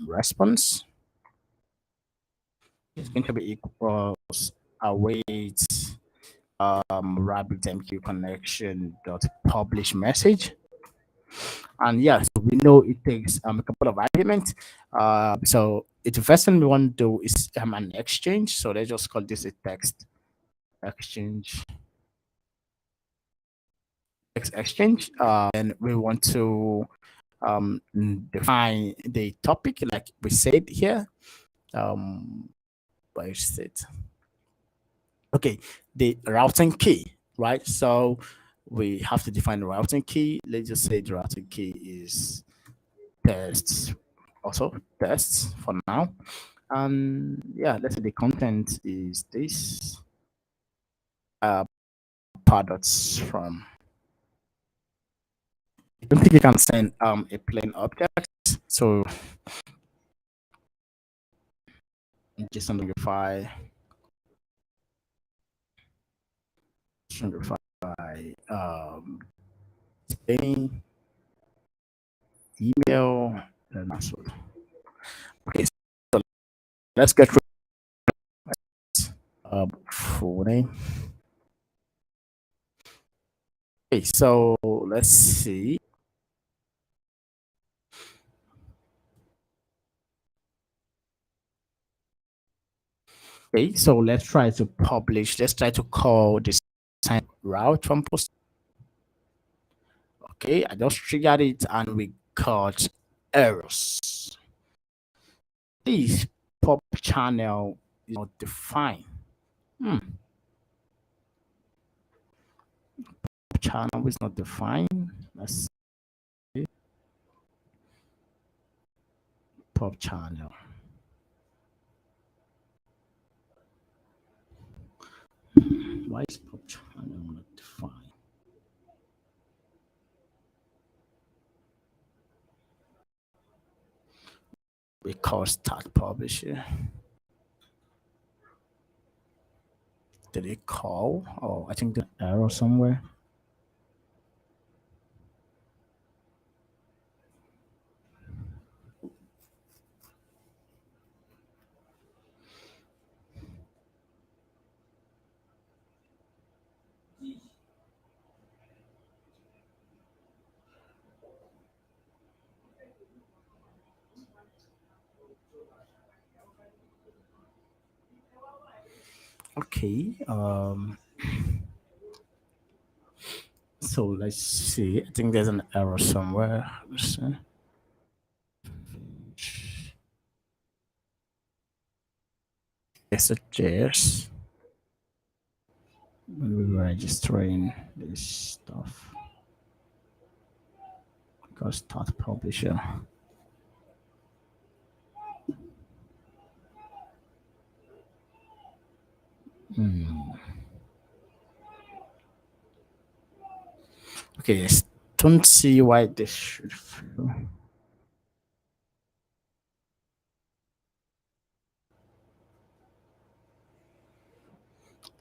response. It's going to be equals await RabbitMQ connection dot publish message. And yeah, so we know it takes a couple of arguments. So it's the first thing we want to do is an exchange. So let's just call this a text exchange. Text exchange. And we want to define the topic like we said here. Where is it? Okay, the routing key, right? So we have to define the routing key. Let's just say the routing key is tests, also tests for now. And yeah, let's say the content is this uh products from. I don't think you can send a plain object. So JSON file, spelling, email, and password. Okay, so let's get rid of full name. Okay, so let's see. Okay, so let's try to publish. Let's try to call this sign route from post. Okay, I just triggered it and we got errors. This pop channel is not defined. Hmm. Channel is not defined. Let's see. Pop channel. Why is pop channel not defined? Because start publisher. Did it call? Oh, I think the error somewhere. Okay. So let's see. I think there's an error somewhere. Let's see. Messages. When we were registering this stuff. Because start publisher. Okay, I don't see why this should fail.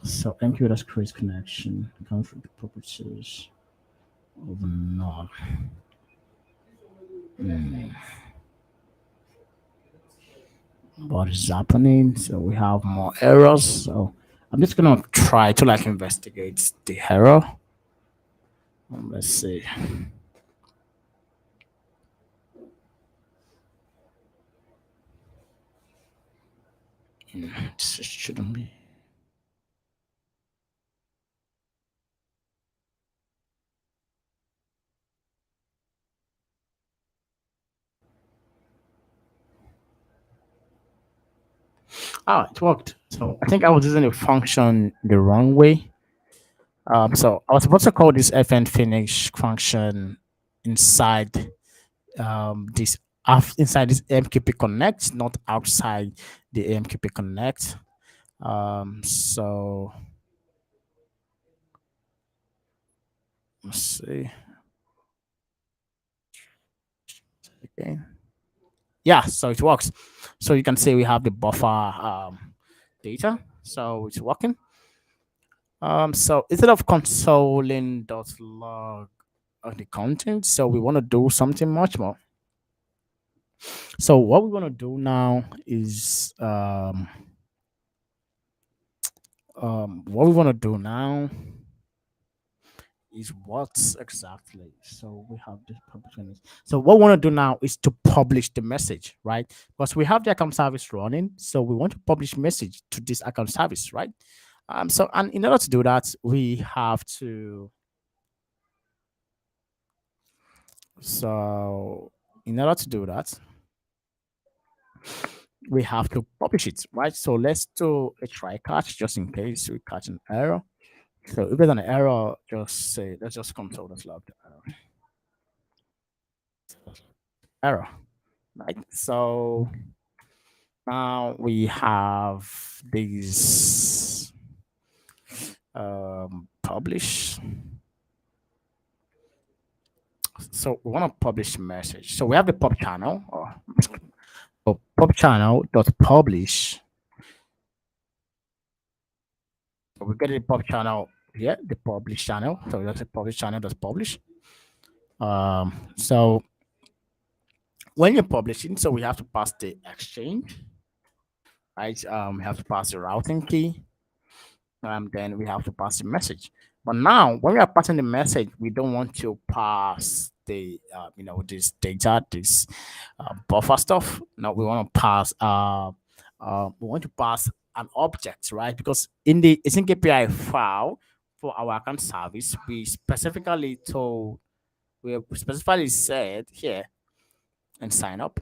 So MQ does create connection. Conflict properties of none. What is happening? So we have more errors. So I'm just gonna try to like investigate the error. Let's see. This shouldn't be. Ah, it worked. So I think I was using the function the wrong way. So I was supposed to call this fn finish function inside this inside this MQP connect, not outside the MQP connect. So let's see. Okay. Yeah, so it works. So you can say we have the buffer data. So it's working. So instead of consoling.log of the content, so we want to do something much more. So what we're gonna do now is what we want to do now is what exactly? So we have this publishing. So what we want to do now is to publish the message, right? Because we have the account service running, so we want to publish message to this account service, right? So and in order to do that, we have to. So in order to do that, we have to publish it, right? So let's do a try catch just in case we catch an error. So if there's an error, just say let's just console this log error, right? So now we have these publish. So we want to publish message. So we have the pub channel or pub channel dot publish. So we get the pub channel here, the publish channel. So that's a publish channel dot publish. So when you're publishing, so we have to pass the exchange, right? We have to pass the routing key. Then we have to pass the message. But now, when we are passing the message, we don't want to pass the this data, this buffer stuff. No, we want to pass we want to pass an object, right? Because in the async API file for our account service, we specifically said here and sign up.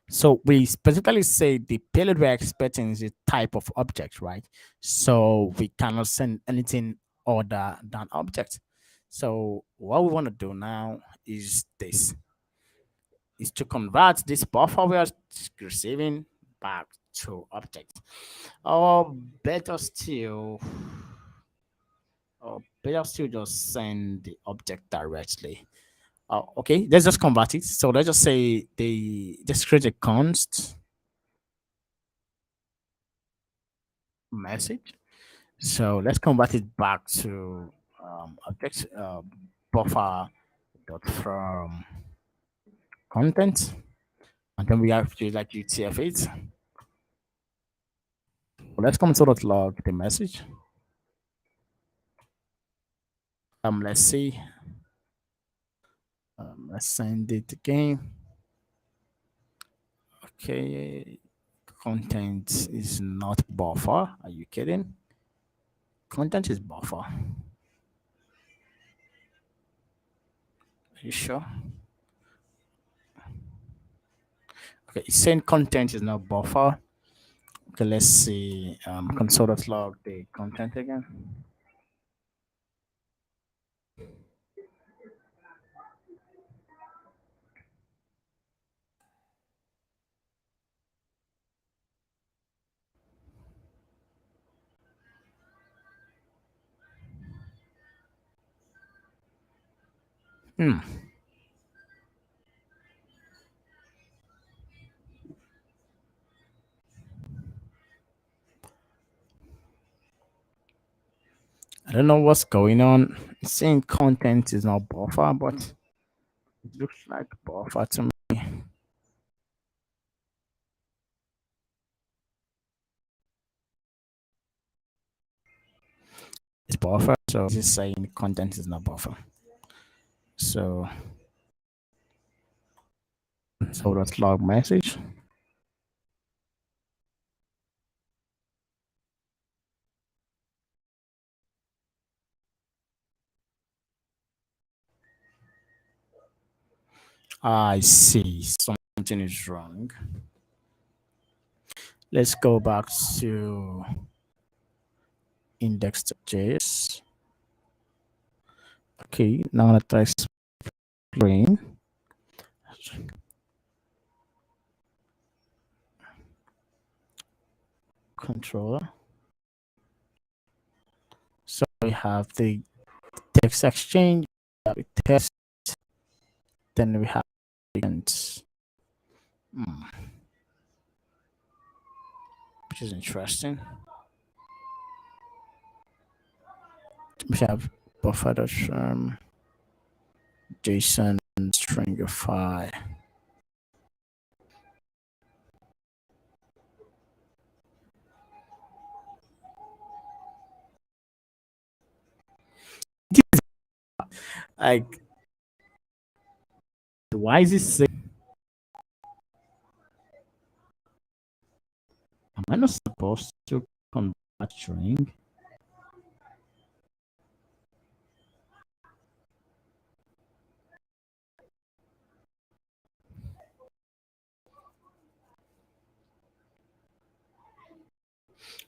So we specifically say the payload we're expecting is a type of object, right? So we cannot send anything other than object. So what we want to do now is this, is to convert this buffer we are receiving back to object. Or better still, just send the object directly. Okay, let's just convert it. So let's just say just create a const message. So let's convert it back to object buffer dot from content, and then we have to like UTF-8. So let's console.log the message. Let's see. Let's send it again. Okay, content is not buffer. Are you kidding? Content is buffer. Are you sure? Okay, it's saying content is not buffer. Okay, let's see. Console.log the content again. Hmm. I don't know what's going on. It's saying content is not buffer, but it looks like buffer to me. It's buffer, so it's just saying content is not buffer. So that's log message. I see something is wrong. Let's go back to index.js. Okay, now I'm gonna try explain. Controller. So we have the text exchange, text, then we have events, which is interesting. We have buffer.from JSON stringify. Like, why is it say? Am I not supposed to convert string?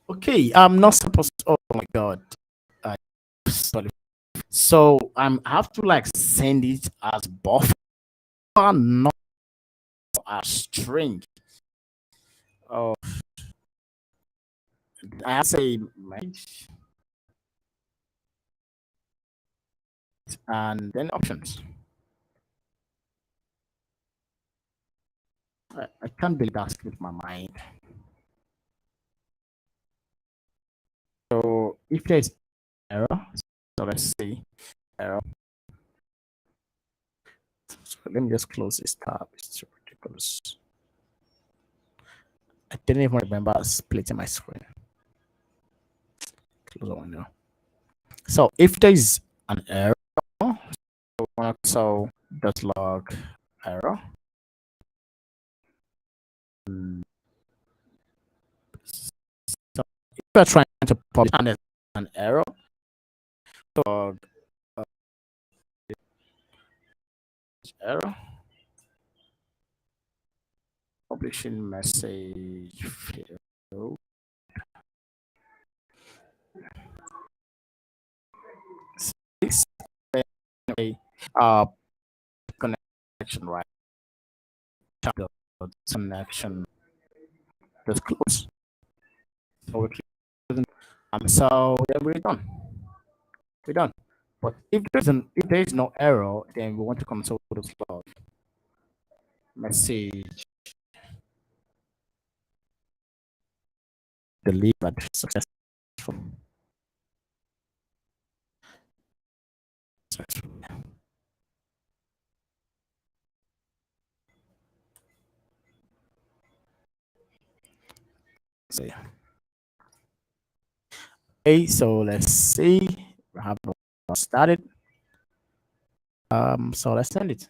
Okay, I'm not supposed. Oh my god. Uh, sorry. So I have to like send it as buffer, not as string. Oh, I have to say message and then options. I can't believe that slipped my mind. So if there's error, so let's see error. So let me just close this tab. It's ridiculous. I didn't even remember splitting my screen. Close that window. So if there is an error, so dot log error. So if we're trying to publish and there's an error, log error, publishing message failed. Six, uh, connection, right? Connection just close. So we so then we're done. We're done. But if there is no error, then we want to console the log message delivered successful. So yeah. Okay, so let's see. We have started. So let's send it.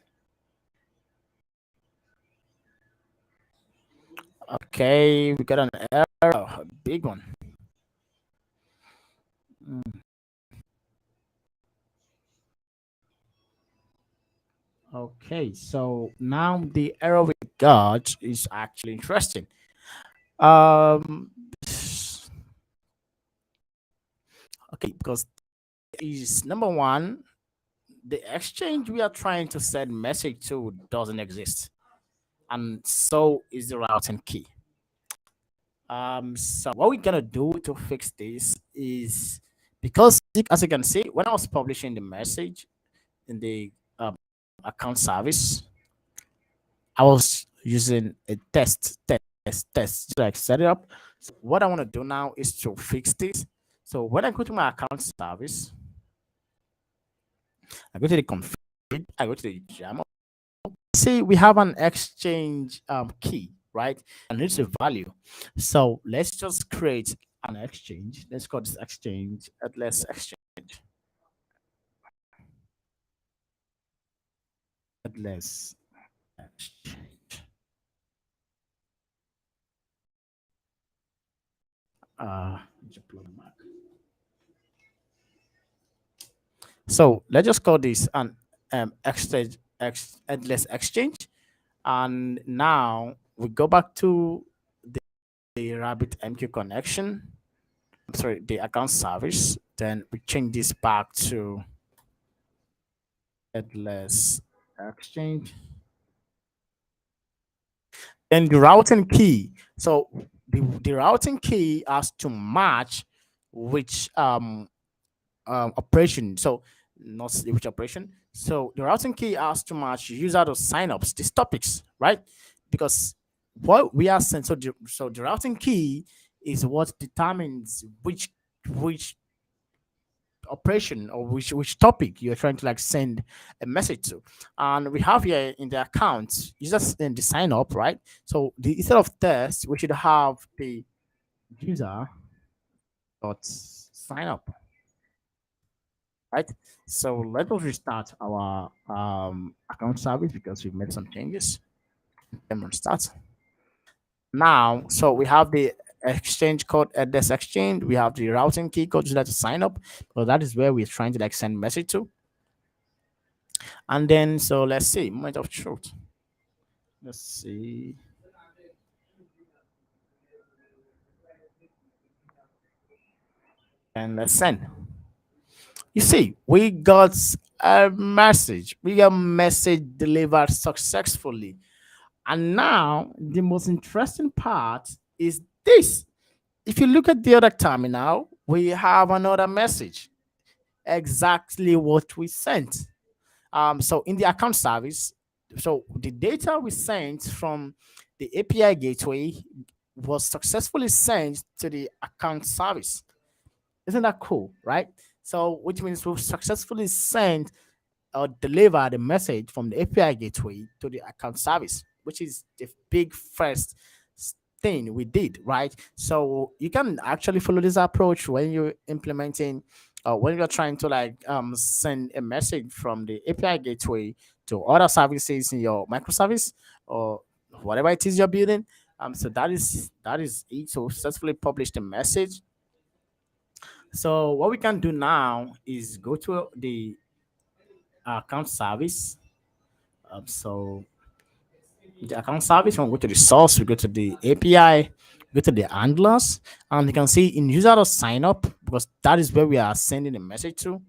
Okay, we got an error, a big one. Mm, okay, so now the error we got is actually interesting. Um, okay, because is number one, the exchange we are trying to send message to doesn't exist, and so is the routing key. So what we're gonna do to fix this is because as you can see, when I was publishing the message in the account service, I was using a test to like set it up. So what I want to do now is to fix this. So when I go to my account service, I go to the config, I go to the YAML. See, we have an exchange key, right? And it's a value. So let's just create an exchange. Let's call this exchange Headless exchange. Headless exchange. Just plug them back. So let's just call this an headless exchange. And now we go back to the Rabbit MQ connection. Sorry, the account service. Then we change this back to headless exchange. Then the routing key. So the routing key has to match which operation. So not which operation. So the routing key has to match user to signups, these topics, right? Because what we are sent, so the routing key is what determines which operation or which topic you're trying to like send a message to. And we have here in the account users in the sign up, right? So instead of test, we should have the user dot sign up. right? So let us restart our account service because we've made some changes. And we'll start now. So we have the exchange code at this exchange. We have the routing key code to sign up. So that is where we're trying to like send message to. And then so let's see, moment of truth. Let's see. And let's send. You see, we got a message. We got message delivered successfully. And now the most interesting part is this. If you look at the other terminal, we have another message. Exactly what we sent. So in the account service, so the data we sent from the API gateway was successfully sent to the account service. Isn't that cool, right? So which means we've successfully sent or delivered a message from the API gateway to the account service, which is the big first thing we did, right? So you can actually follow this approach when you're implementing when you're trying to like send a message from the API gateway to other services in your microservice or whatever it is you're building. So that is it. So successfully published a message. So what we can do now is go to the account service. So the account service, we go to the source, we go to the API, go to the handlers, and you can see in user to sign up because that is where we are sending a message to.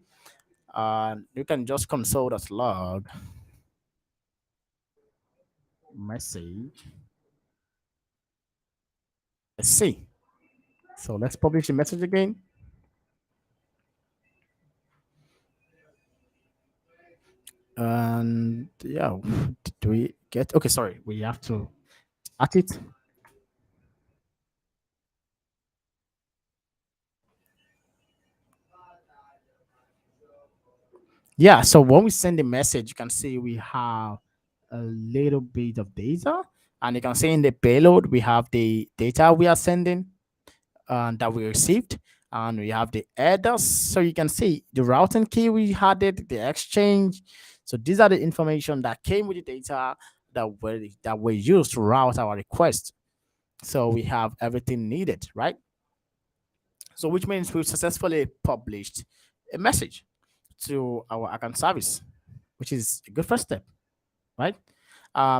You can just console that log message. Let's see. So let's publish the message again. And yeah, do we get okay? Sorry, we have to start it. Yeah, so when we send the message, you can see we have a little bit of data, and you can see in the payload we have the data we are sending that we received, and we have the headers. So you can see the routing key we had it, the exchange. So these are the information that came with the data that were used to route our request. So we have everything needed, right? So which means we've successfully published a message to our account service, which is a good first step, right?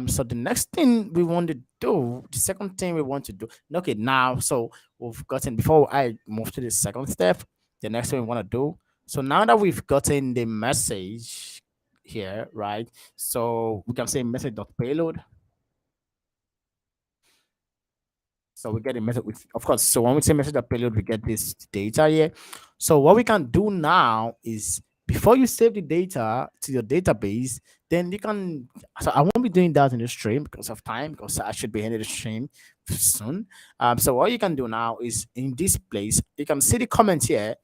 So the next thing we want to do, the second thing we want to do, okay, now, so we've gotten, before I move to the second step, the next thing we want to do. So now that we've gotten the message here, right? So we can say message.payload. So we get a message with, of course. So when we say message payload, we get this data here. So what we can do now is before you save the data to your database, then you can. So I won't be doing that in the stream because of time, because I should be ending the stream soon. So what you can do now is in this place, you can see the comment here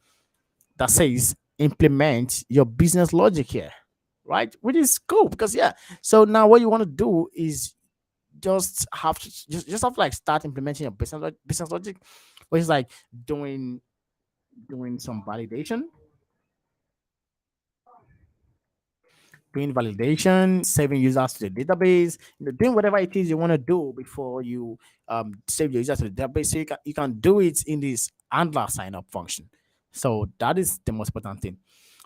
that says implement your business logic here, right? Which is cool because yeah. So now what you want to do is just have to like start implementing your business logic, which is like doing doing some validation, saving users to the database, doing whatever it is you want to do before you save your users to the database. So you can do it in this handler sign up function. So that is the most important thing.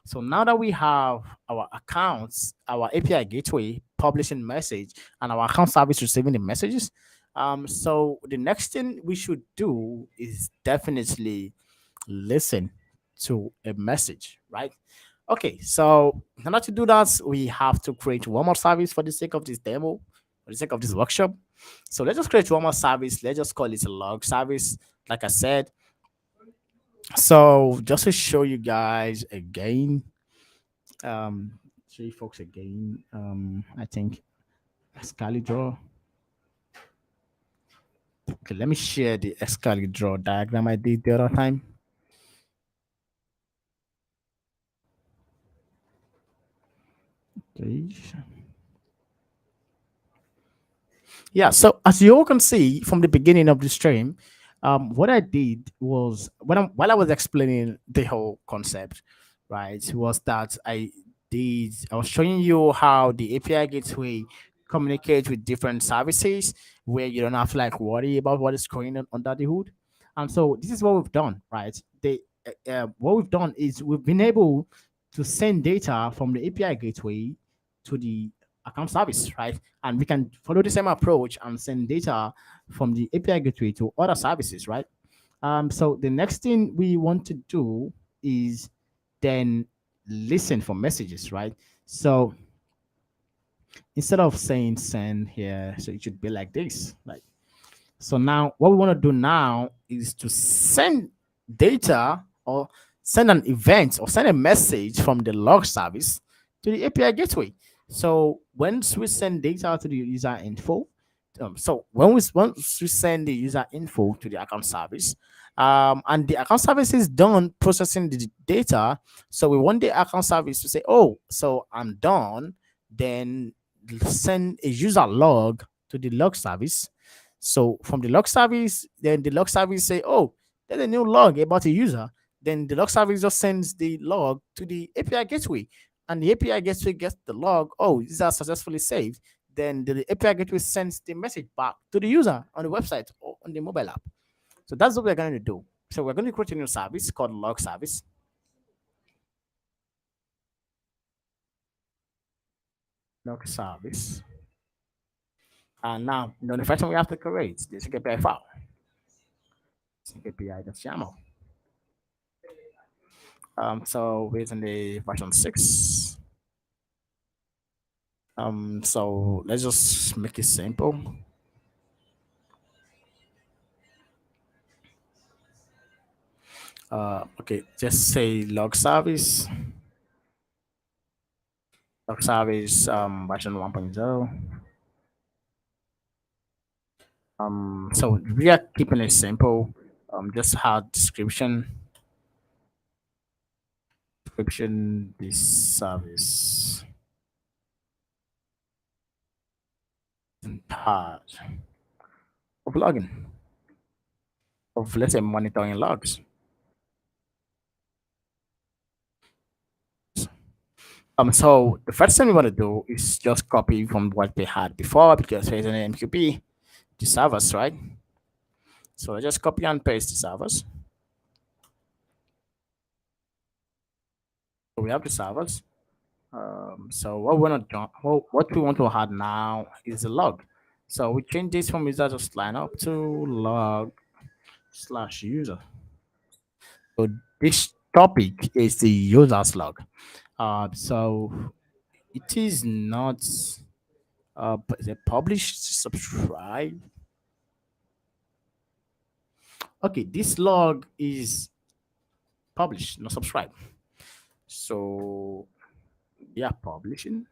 So now that we have our accounts, our API gateway publishing message, and our account service receiving the messages, so the next thing we should do is definitely listen to a message, right? Okay, so in order to do that, we have to create one more service for the sake of this demo, for the sake of this workshop. So let's just create one more service. Let's just call it a log service, like I said. So just to show you guys again, show you folks again, I think Excalibur. Okay, let me share the Excalibur diagram I did the other time. Okay. Yeah, so as you all can see from the beginning of the stream, what I did was while I was explaining the whole concept, right, was that I was showing you how the API gateway communicates with different services where you don't have to like worry about what is going on under the hood. And so this is what we've done, right? What we've done is we've been able to send data from the API gateway to the account service, right? And we can follow the same approach and send data from the API gateway to other services, right? So the next thing we want to do is then listen for messages, right? So instead of saying send here, so it should be like this, like so. Now what we want to do now is to send data or send an event or send a message from the log service to the API gateway. So once we send data to the user info, so once we send the user info to the account service, and the account service is done processing the data, so we want the account service to say, "Oh, so I'm done." Then send a user log to the log service. So from the log service, then the log service say, "Oh, there's a new log about a user." Then the log service just sends the log to the API gateway, and the API gateway gets the log. Oh, these are successfully saved. Then the API gateway sends the message back to the user on the website or on the mobile app. So that's what we're going to do. So we're going to create a new service called log service. Log service. And now, the first one we have to create this API file. API.yaml. So we're in the version 6. So let's just make it simple. Okay, just say log service version 1.0. So we are keeping it simple. Just have description this service part of login of, let's say, monitoring logs. So the first thing we want to do is just copy from what we had before because there's an MQP, the servers, right? So I just copy and paste the servers. So we have the servers. So what we want to do, what we want to add now is a log. So we change this from user just line up to log slash user. So this topic is the user's log. So it is not is it published, subscribe. Okay, this log is published, not subscribe. So yeah, publishing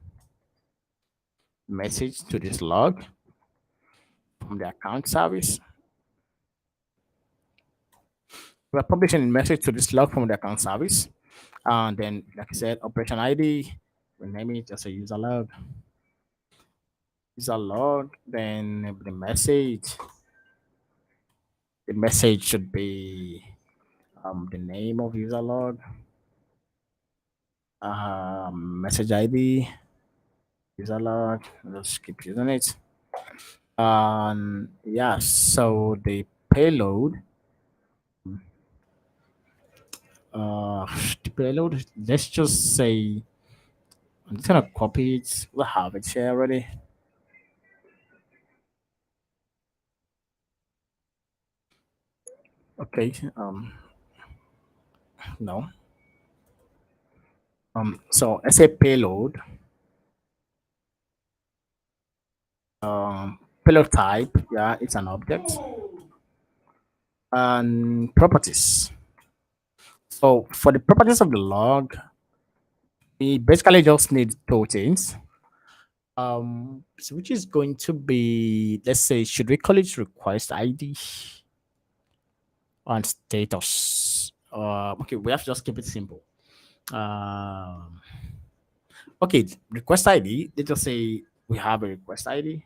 message to this log from the account service. We're publishing a message to this log from the account service. And then, like I said, operation ID, we name it as a user log, then the message should be the name of user log, message ID, user log, let's keep using it. Yeah, so the payload, uh, the payload, let's just say, I'm just gonna copy it. We have it here already. Okay, no. So let's say payload, payload type, yeah, it's an object, and properties. So for the properties of the log, we basically just need two things. So which is going to be, let's say, should we call it request ID and status? Okay, we have to just keep it simple. Um, okay, request ID. Let's just say we have a request ID.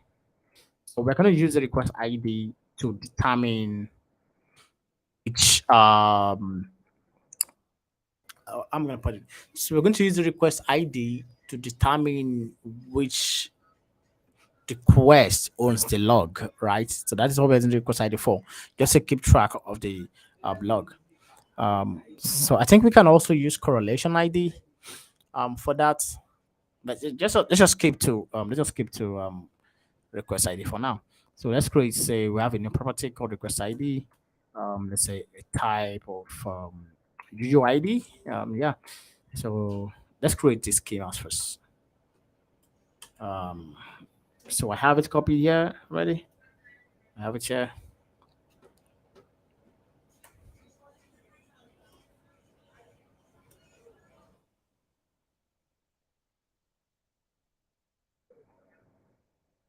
So we're going to use the request ID to determine which I'm gonna put it. So we're going to use the request ID to determine which request owns the log, right? So that is what we're using the request ID for, just to keep track of the log. So I think we can also use correlation ID for that. But let's just skip to request ID for now. So let's create, say we have a new property called request ID. Let's say a type of UUID. Yeah. So let's create this schemas first. Um, so I have it copied here already. I have it here.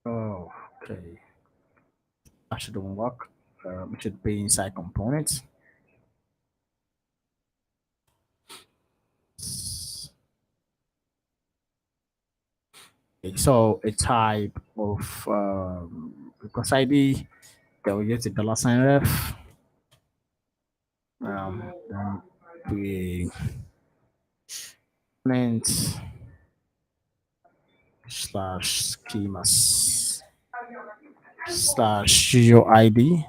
Oh, okay. That shouldn't work. It should be inside components. Okay, so a type of request ID that we use the dollar sign ref. Then we component slash schemas slash UUID.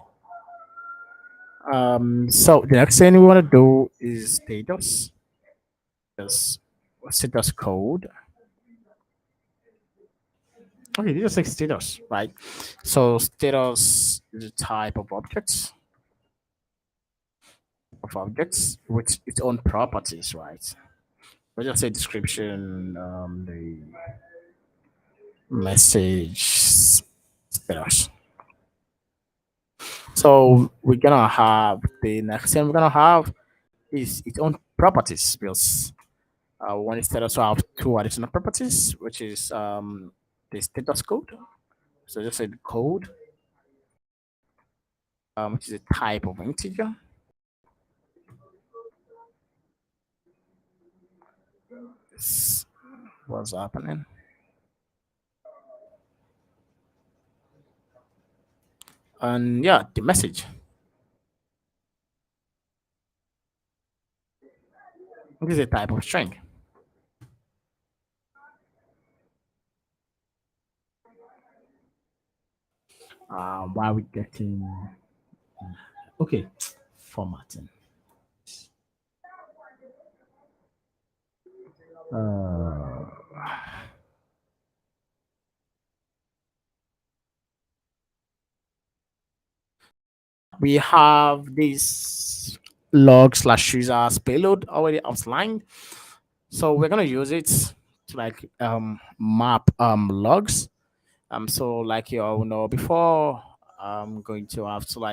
So the next thing we want to do is status. Just status code. Okay, these are like status, right? So status is a type of objects with its own properties, right? Let's just say description, the message status. So we're gonna have the next thing we're gonna have is its own properties because one is status will have two additional properties, which is the status code. So just say the code, which is a type of integer. This- What's happening? And yeah, the message, which is a type of string. Why are we getting okay formatting? Uh, we have this log slash users payload already outlined. So we're gonna use it to like map logs. So like you all know before, I'm going to have to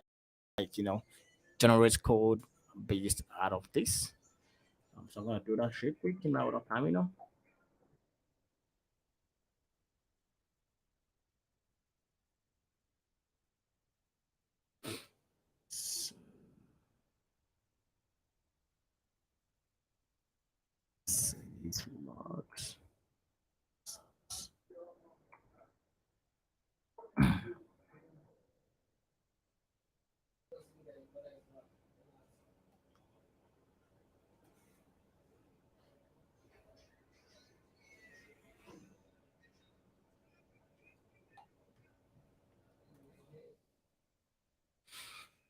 generate code based out of this. So I'm gonna do that real quick in my other time. So, these logs.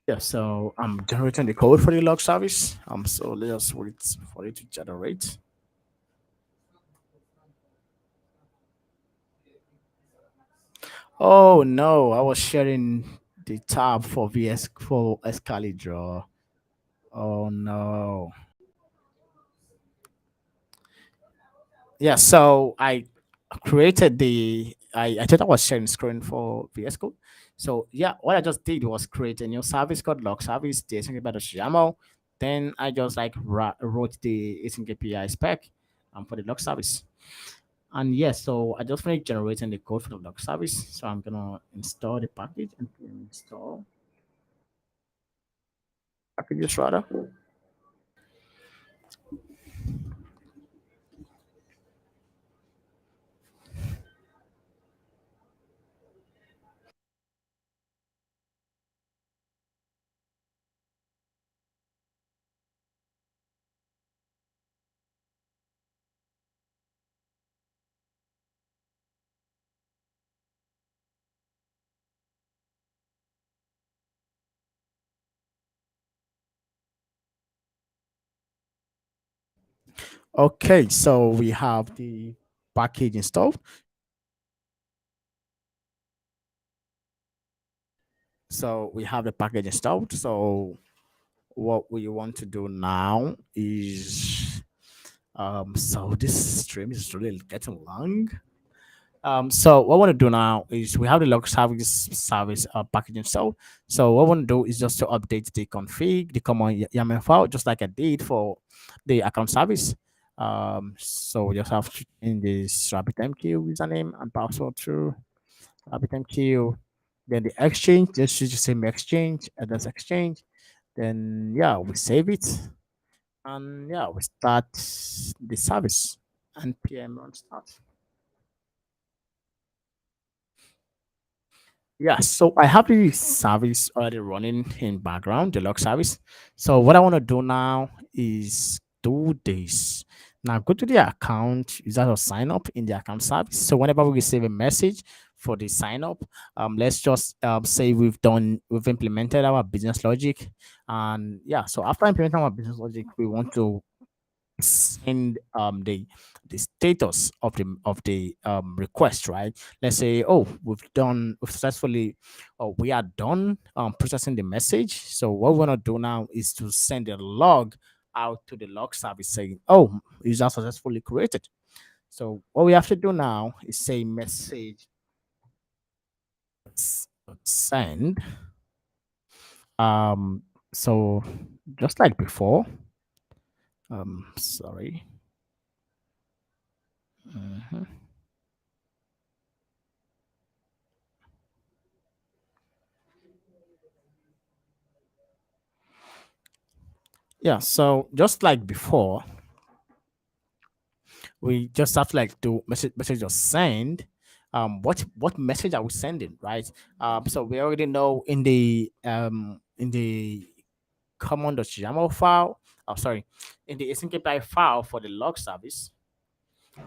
Yeah, so I'm generating the code for the log service. So let's just wait for it to generate. Oh no, I was sharing the tab for VS for Escalidraw. Oh no. Yeah, so I created I thought I was sharing screen for VS Code. So yeah, what I just did was create a new service called log service, the async YAML. Then I just like wrote the async API spec for the log service. And yes, so I just finished generating the code for the log service. So I'm gonna install the package and install packages rather. Okay, so we have the package installed. So we have the package installed. So what we want to do now is so this stream is really getting long. So what I want to do now is we have the log service package installed. So what I want to do is just to update the config, the common YAML file, just like I did for the account service. So we just have to in this RabbitMQ username and password to RabbitMQ. Then the exchange, just use the same exchange, address exchange. Then yeah, we save it and yeah, we start the service and PM run start. Yeah, so I have the service already running in background, the log service. So what I want to do now is do this. Now go to the account, user will sign up in the account service. So whenever we receive a message for the sign up, let's just say we've implemented our business logic. And yeah, so after implementing our business logic, we want to send the status of the request, right? Let's say, oh, we've successfully, oh, we are done processing the message. So what we want to do now is to send a log out to the log service saying, oh, user successfully created. So what we have to do now is say message send. um so just like before, sorry. Mhm. Yeah, so just like before, we just have to like do message just send. What message are we sending, right? So we already know in the common.yaml file, oh sorry, in the async API file for the log service,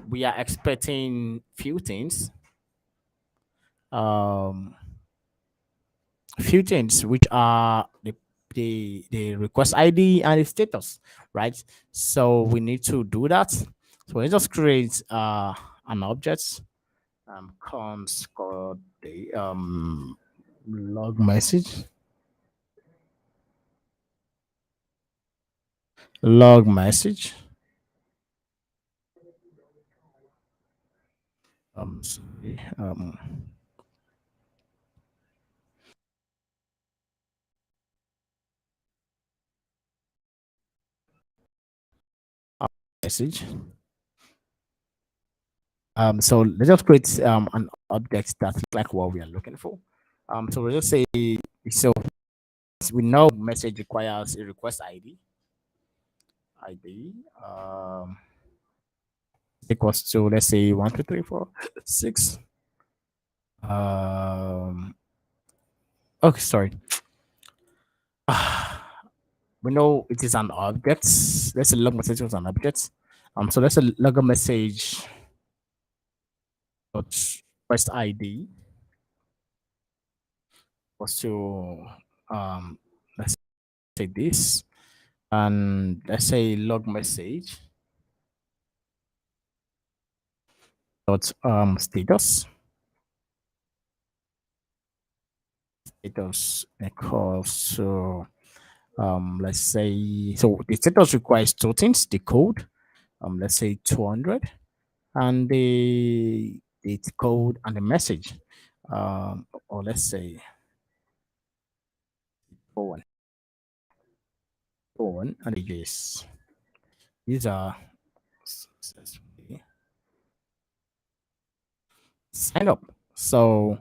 we are expecting few things. Um Few things which are the request ID and the status, right? So we need to do that. So let's just create an object comes called the log message. Log message. Sorry, message. So let's just create an object that looks like what we are looking for. So we'll just say, so we know message requires a request ID. ID equals to, let's say, 1 2 3 4 6. Um okay, sorry. We know it is an object. Let's say log message was an object. So let's say log a message dot first ID was to let's say this, and let's say log message dot status equals to let's say, so the status requires two things: the code, let's say 200, and the code and the message, or let's say 4 1 and the JS. These are successfully signed up. So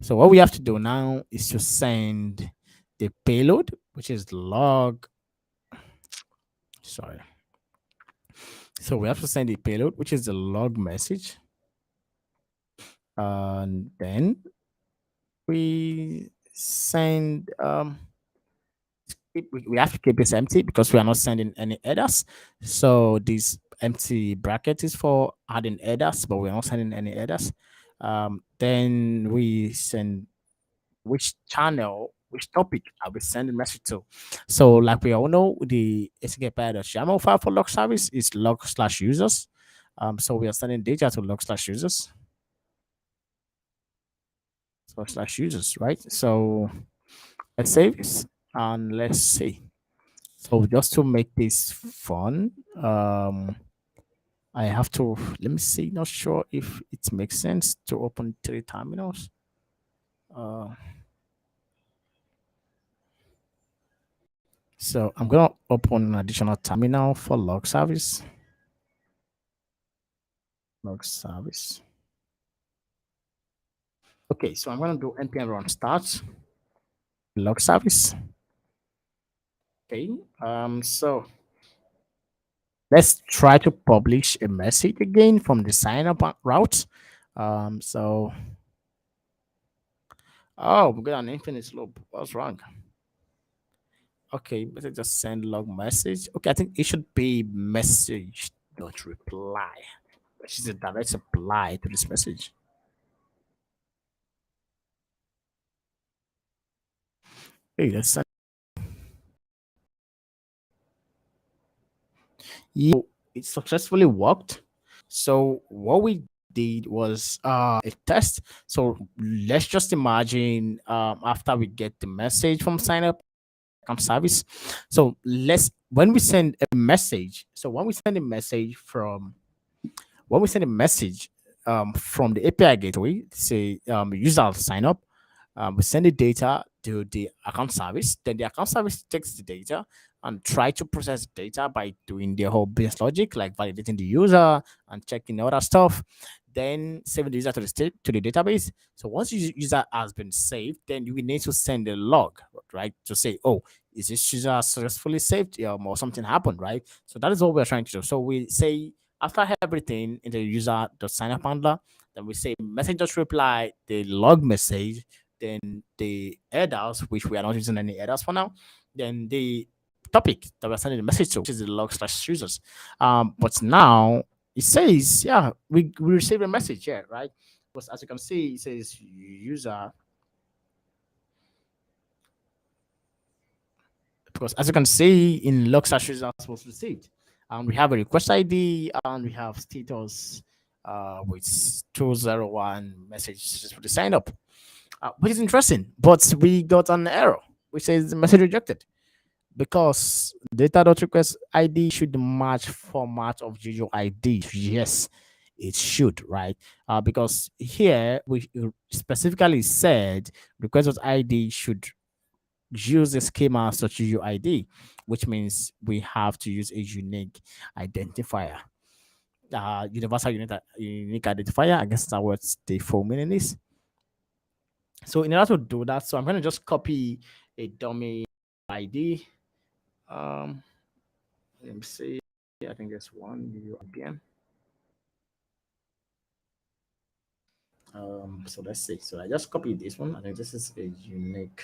what we have to do now is to send the payload, which is log. Sorry. So we have to send the payload, which is the log message, and then we send we have to keep this empty because we are not sending any headers. So this empty bracket is for adding headers, but we're not sending any headers. Then we send which channel which topic I will send a message to. So, like we all know, the SKPI.YAML file for log service is log slash users. So we are sending data to log slash users, slash users, right? So let's save this and let's see. So just to make this fun, I have to let me see. Not sure if it makes sense to open three terminals. Uh, so I'm gonna open an additional terminal for log service. Log service. Okay, so I'm gonna do npm run start log service. Okay. So let's try to publish a message again from the sign up route. So oh, we got an infinite loop. What's wrong? Okay, let's just send log message. Okay, I think it should be message dot reply, which is a direct reply to this message. Hey, let's send. Yeah, it successfully worked. So what we did was a test. So let's just imagine after we get the message from sign up account service. So let's when we send a message. So when we send a message from the API gateway, say user sign up, we send the data to the account service. Then the account service takes the data and try to process data by doing the whole business logic, like validating the user and checking other stuff. Then saving the user to the state to the database. So once the user has been saved, then you will need to send a log, right, to say, oh, is this user successfully saved, or something happened, right? So that is what we're trying to do. So we say after everything in the user sign up handler, then we say message dot reply the log message, then the headers, which we are not using any headers for now, then the topic that we're sending the message to, which is the log slash users. But now it says, yeah, we received a message here, right? But as you can see, it says user, because as you can see in log slash users was received. We have a request ID and we have status with 201 message for the sign up, which is interesting. But we got an error which says the message rejected because data.request ID should match format of user ID. Yes, it should, right? Because here we specifically said request ID should use a schema such as UID, which means we have to use a unique identifier. Universal unique identifier. I guess that's what the full meaning is. So in order to do that, so I'm going to just copy a dummy ID. Let me see. I think there's one UIPN. So let's see. So I just copied this one. I think this is a unique,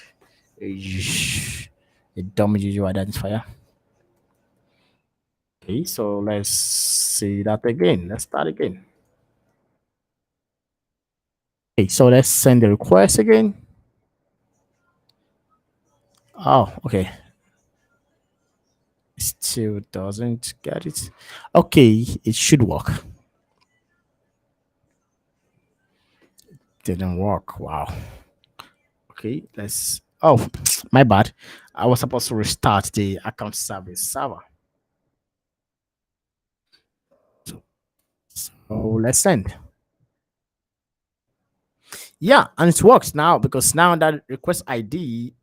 a dummy UUID identifier. Okay, so let's see that again. Let's start again. Okay, so let's send the request again. Oh, okay. Still doesn't get it. Okay, it should work. Didn't work. Wow. Okay, let's. Oh, my bad. I was supposed to restart the account service server. So let's send. Yeah, and it works now because now that request ID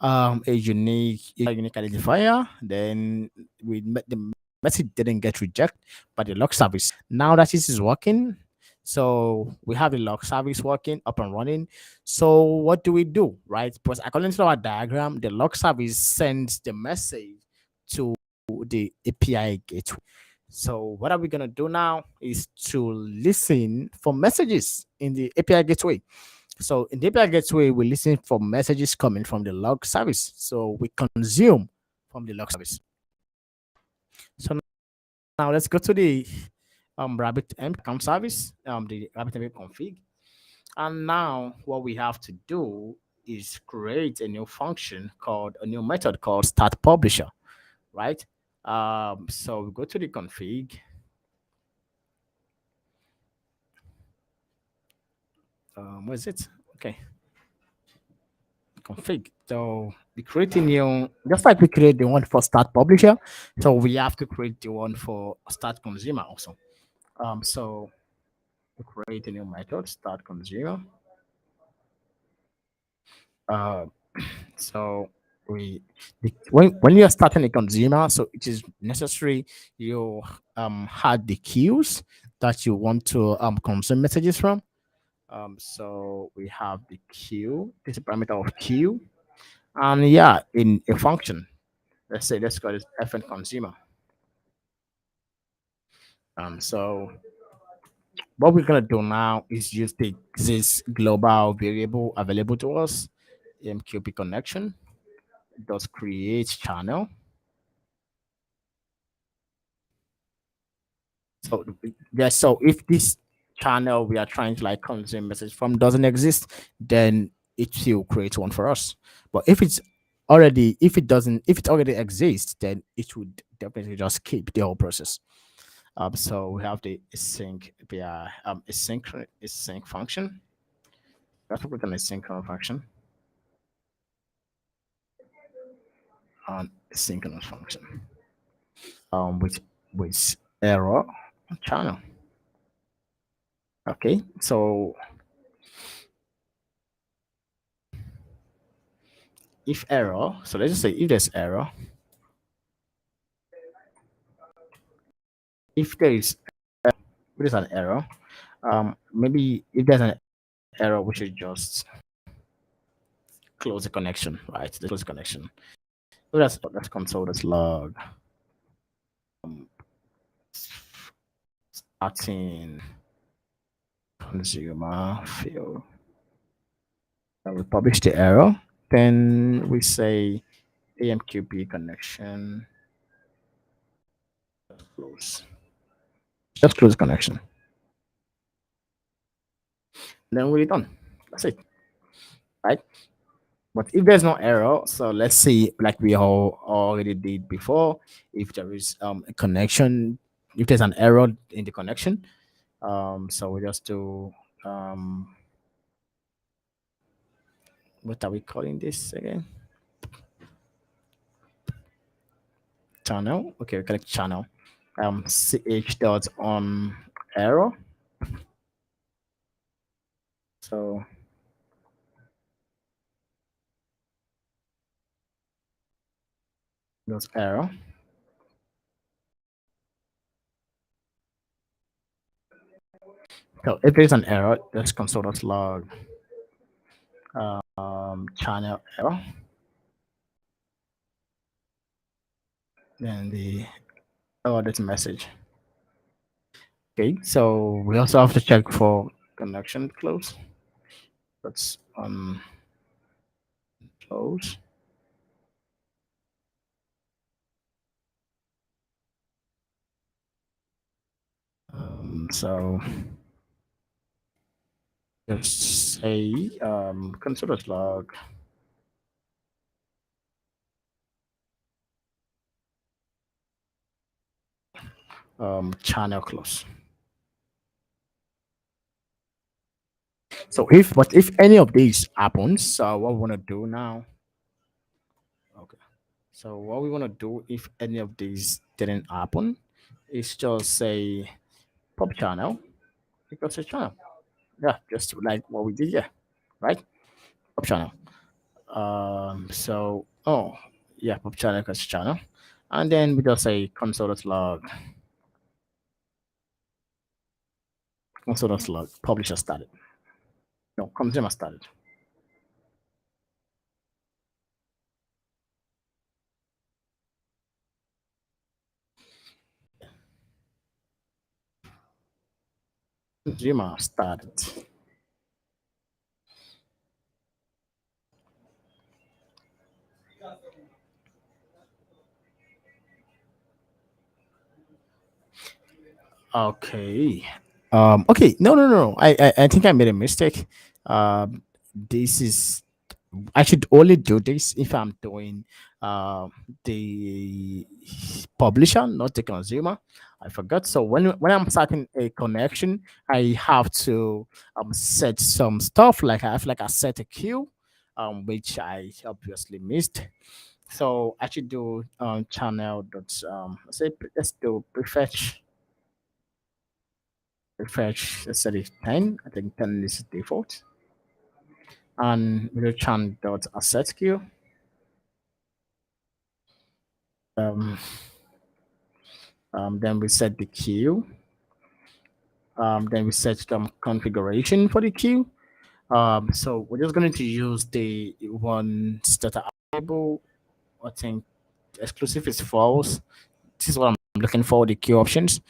a unique identifier, then the message didn't get rejected by the log service. Now that this is working, so we have the log service working up and running. So what do we do, right? Because according to our diagram, the log service sends the message to the API gateway. So what are we gonna do now is to listen for messages in the API gateway. So in the API gateway, we listen for messages coming from the log service. So we consume from the log service. So now let's go to the RabbitMQ account service, the RabbitMQ config. And now what we have to do is create a new function called a new method called start publisher, right? So we go to the config. What is it? Okay, config. So we create a new, just like we create the one for start publisher. So we have to create the one for start consumer also. So we create a new method, start consumer. Uh, so when you're starting a consumer, so it is necessary you had the queues that you want to consume messages from. So we have the queue, this is a parameter of queue, and yeah, in a function, let's call it fn consumer. So what we're gonna do now is use this global variable available to us, mqp connection, does create channel. So yeah, so if this channel we are trying to like consume message from doesn't exist, then it will create one for us. But if it doesn't, if it already exists, then it would definitely just keep the whole process. So we have the async via async function. That's what an asynchronous function on asynchronous function. With error channel. Okay, so if error, so let's just say if there's error, if there is an error, maybe if there's an error, we should just close the connection, right? Let's close the connection. So that's console that's log starting consumer field. And we publish the error. Then we say AMQP connection. Close. Just close the connection. Then we're done. That's it. Right? But if there's no error, so let's see, like we all already did before, if there is a connection, if there's an error in the connection, so we just do what are we calling this again? Channel. Okay, we collect channel. Ch dot on error. So dot error. So if there's an error, just console dot log channel error. Then the this message. Okay, so we also have to check for connection close. That's close. So just say console log channel close. So if any of these happens, so what we want to do now? Okay. So what we want to do if any of these didn't happen is just say pop channel equals a channel. Yeah, just like what we did here, right? Pop channel. So yeah, pop channel equals channel, and then we just say console.log publisher started. No, consumer started. Consumer started. Okay. Okay. No. I think I made a mistake. This is I should only do this if I'm doing uh, the publisher, not the consumer. I forgot. So when I'm starting a connection, I have to set some stuff like I set a queue, which I obviously missed. So I should do channel dot say let's do prefetch let's set it 10. I think 10 is default. And return dot asset queue. Um, then we set the queue. Then we set some configuration for the queue. So we're just going to use the ones that are available. I think exclusive is false. This is what I'm looking for, the queue options.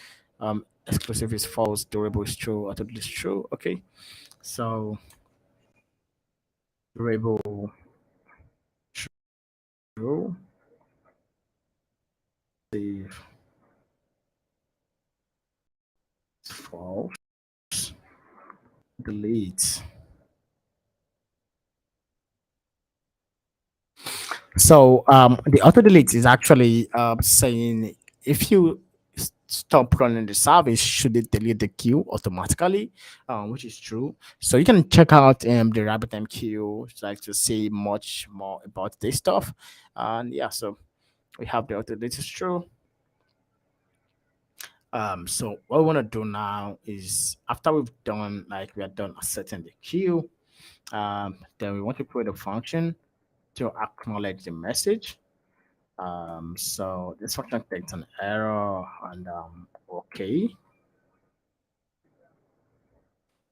Exclusive is false, durable is true, auto is true. Okay. So durable true, the false, delete. So the auto delete is actually saying if you stop running the service, should it delete the queue automatically, which is true. So you can check out the RabbitMQ like to see much more about this stuff. And yeah, so we have the auto delete is true. So what we want to do now is after we've done like we are done setting the queue, then we want to create a function to acknowledge the message. So this function takes an error and okay.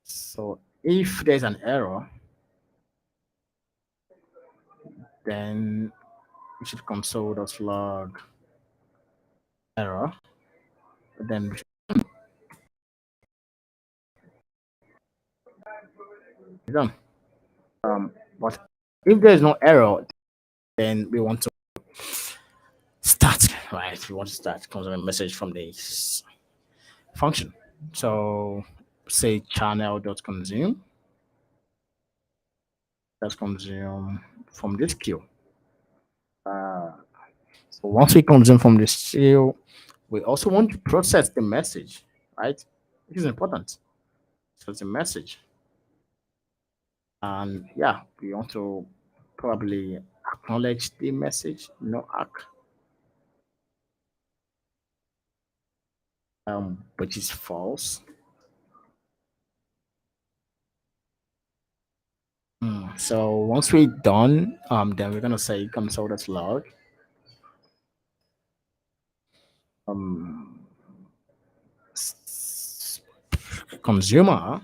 So if there's an error, then we should console.log error. Then we should be done. But if there's no error, then we want to start, right? We want to start consuming message from this function. So say channel.consume, let's consume from this queue. Uh, so once we consume from this queue, we also want to process the message, right? Which is important. So it's a message. And yeah, we want to probably acknowledge the message, no ack, which is false. So once we're done, then we're gonna say console.log um, consumer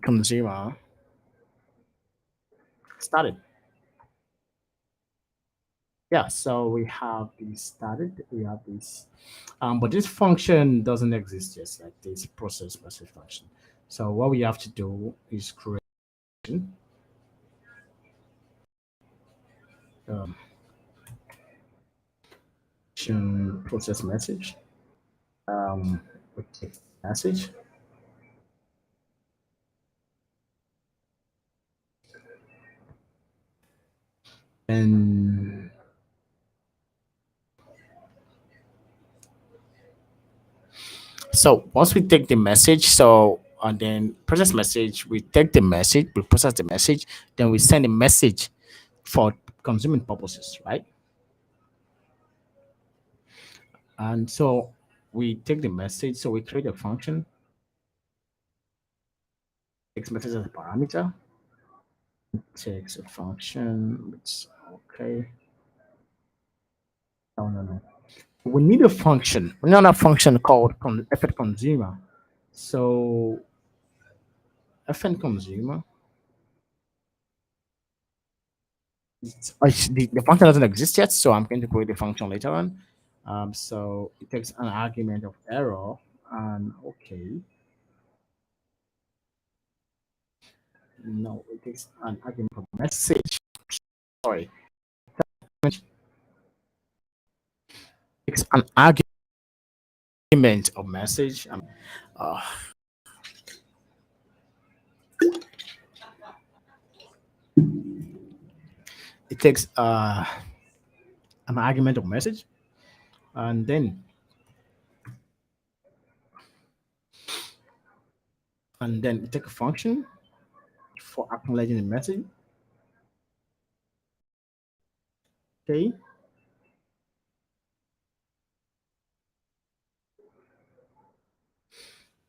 consumer started. Yeah, so we have this started, we have this, but this function doesn't exist yet, like this process message function. So what we have to do is create um, process message, we take message, and so once we take the message, so and then process message, we take the message, we process the message, then we send a message for consuming purposes, right? And so we take the message, so we create a function, takes message as a parameter, takes a function, it's okay. No, no, no. We need a function. We need a function called effort consumer. So FN consumer, the function doesn't exist yet, so I'm going to create the function later on. So it takes an argument of error and okay. No, it takes an argument of message. Sorry, it takes an argument of message. Uh, it takes an argument of message, and then it take a function for acknowledging the message. Okay,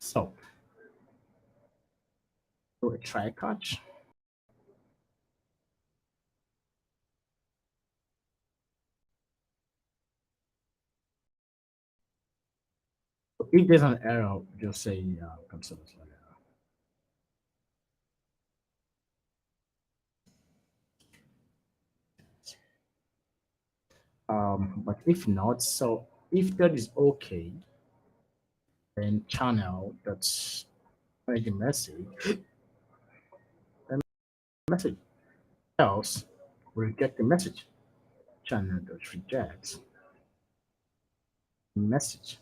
so do a try catch. So if there's an error, just say console log error. But if not, so if that is okay, then channel that's the message else reject the message. Channel that rejects the message.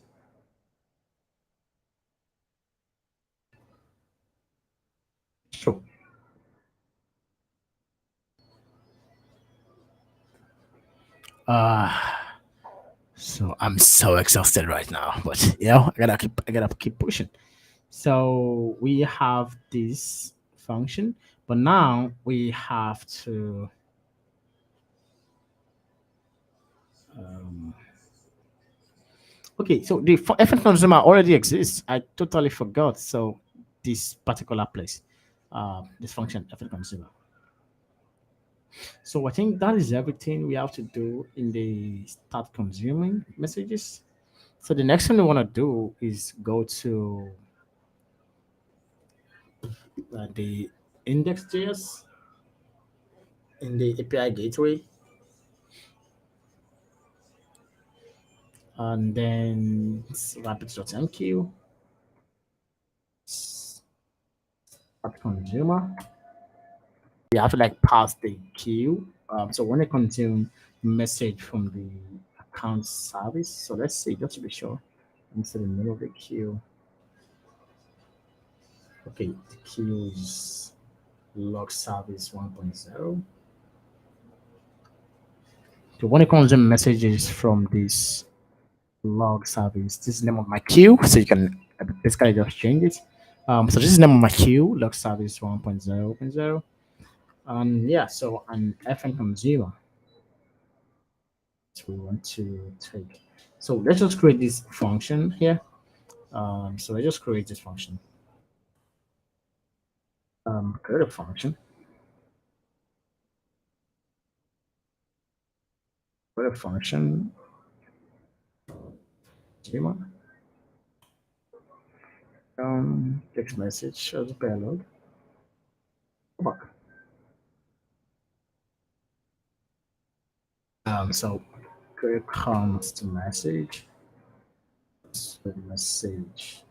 So uh so I'm so exhausted right now, but I gotta keep pushing. So we have this function, but now we have to um, okay, so the FN consumer already exists. I totally forgot. So this particular place, this function FN consumer. So I think that is everything we have to do in the start consuming messages. So the next thing we want to do is go to the index.js in the API gateway, and then rapids.mq, start consumer. We have to like pass the queue. So when I consume message from the account service, so let's see, just to be sure, instead of the name of the queue. Okay, the queue is log service 1.0. So when it consume messages from this log service, this is the name of my queue, so you can basically just change it. So this is the name of my queue, log service 1.0.0. And yeah, so an FN consumer we want to take. So let's just create this function here. So let's just create this function. Create a function. Create a function. Schema. Text message shows payload. Back. So create comes to message. So message.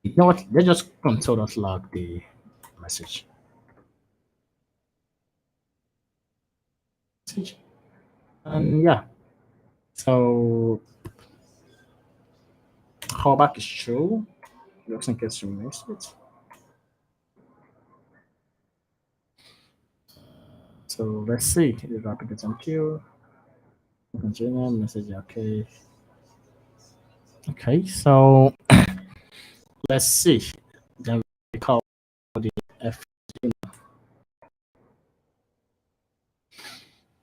You know what? Let's just console.log the message. And yeah, so callback is true, just in case you missed it. So let's see. The rapid is on queue. Continue message. Okay. Okay. So let's see. Then we call the F.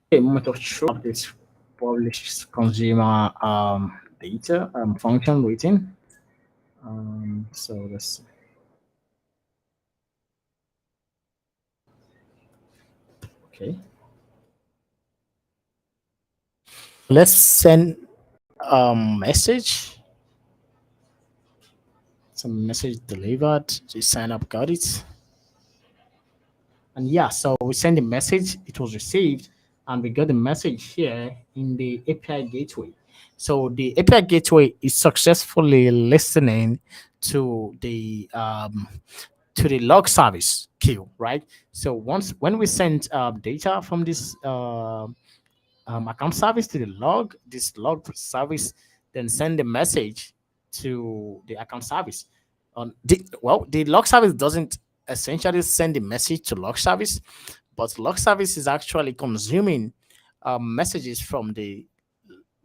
Okay, moment of truth. This published consumer data function waiting. So let's see. Okay. Let's send message. Some message delivered. The sign up got it. And yeah, so we send a message, it was received, and we got the message here in the API gateway. So the API gateway is successfully listening to the log service queue, right? So once when we send data from this account service to the log, this log service then send a message to the account service. The log service doesn't essentially send a message to log service, but log service is actually consuming messages from the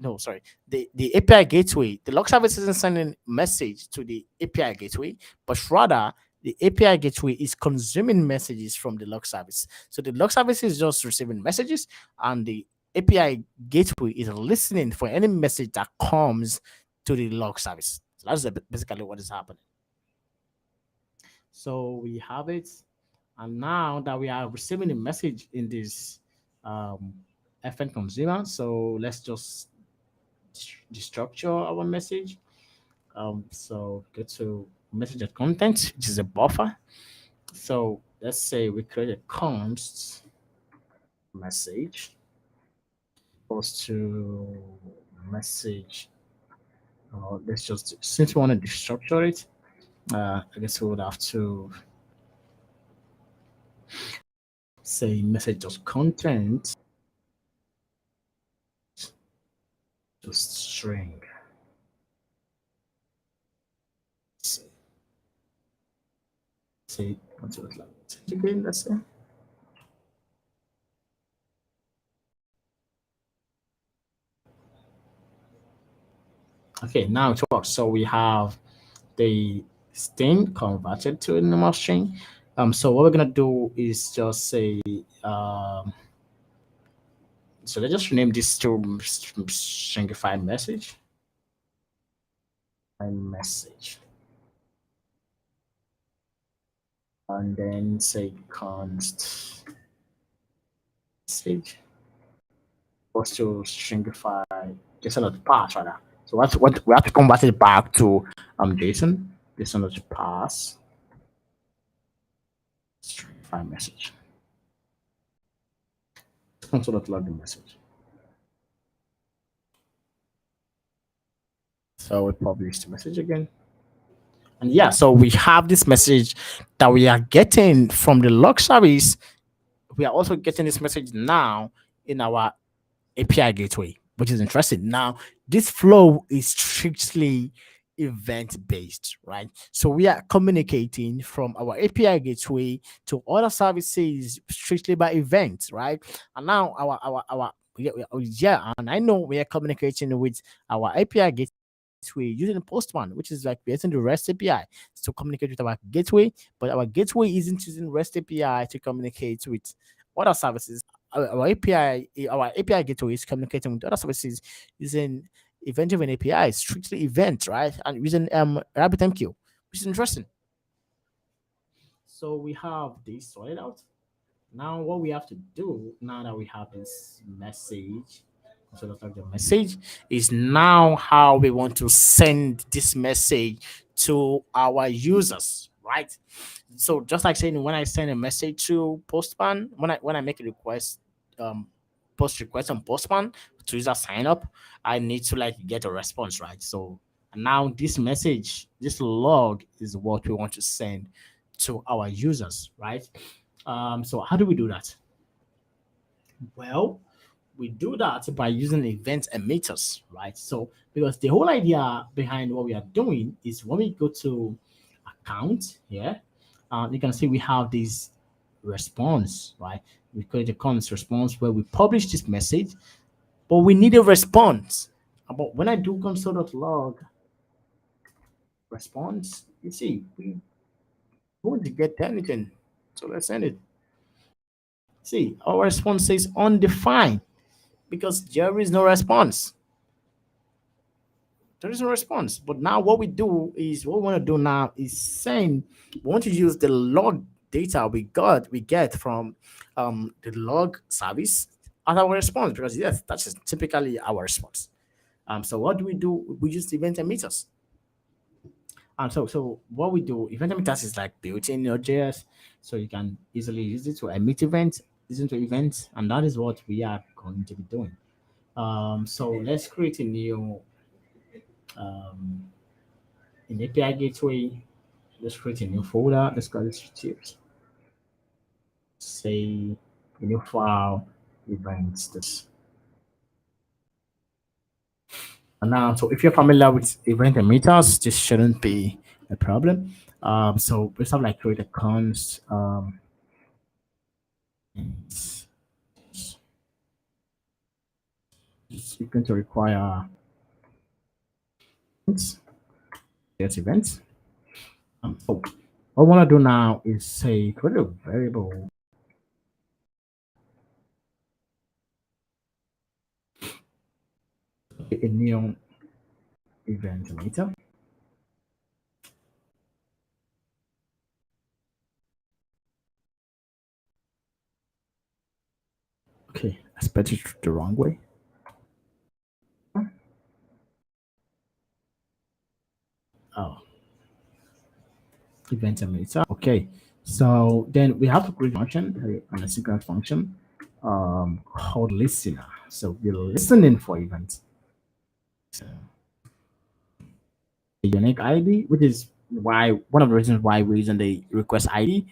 no sorry the API gateway. The log service isn't sending message to the API gateway, but rather the API gateway is consuming messages from the log service. So the log service is just receiving messages, and the API gateway is listening for any message that comes to the log service. So that's basically what is happening. So we have it, and now that we are receiving a message in this um, FN consumer, so let's just destructure our message. So go to message at content, which is a buffer. So let's say we create a const message, goes to message. Let's just since we want to destructure it, I guess we would have to say message just content, just string. Say what's it look like again? Let's say. Okay, now it works. So we have the string converted to a normal string. So what we're gonna do is just say so let's just rename this to stringify message and message, and then say const message was to stringify JSON of the pass rather. So what we have to convert it back to JSON of the pass stringify message. Console.log the message. So we publish the message again. And yeah, so we have this message that we are getting from the log service. We are also getting this message now in our API gateway, which is interesting. Now, this flow is strictly event based, right? So we are communicating from our API gateway to other services strictly by events, right? And now and I know we are communicating with our API gateway using Postman, which is like we're using the REST API to communicate with our gateway, but our gateway isn't using REST API to communicate with other services. Our API gateway is communicating with other services using event-driven API, strictly event, right? And using RabbitMQ, which is interesting. So we have this sorted out. Now, what we have to do now that we have this message, so that's like the message is now how we want to send this message to our users, right? So just like saying when I send a message to Postman, when I make a request, um, post request on Postman to user sign up, I need to like get a response, right? So now this message, this log is what we want to send to our users, right? So how do we do that? Well, we do that by using event emitters, right? So because the whole idea behind what we are doing is when we go to account here, you can see we have this response, right? We create a const response where we publish this message, but we need a response. But when I do console.log response, you see, we won't get anything. So let's send it. See, our response says undefined because there is no response. There is no response. But now what we do is what we want to do now is send. We want to use the log data we get from the log service as our response because yes, that's typically our response. So what do? We use the event emitters. So what we do, event emitters is like built in your JS, so you can easily use it to emit events, listen to events, and that is what we are going to be doing. So let's create a new um, in API gateway. Let's create a new folder. Let's call it tips. Say a new file events this. And now, so if you're familiar with event emitters, this shouldn't be a problem. So we have like create a const it's, it's going to require events, get events. So what I want to do now is say create a variable, a new event meter. Okay, I spelled it the wrong way. Oh, event emitter. Okay, so then we have to create a function, an asynchronous function called listener. So we're listening for events. So a unique ID, which is why one of the reasons why we're using the request ID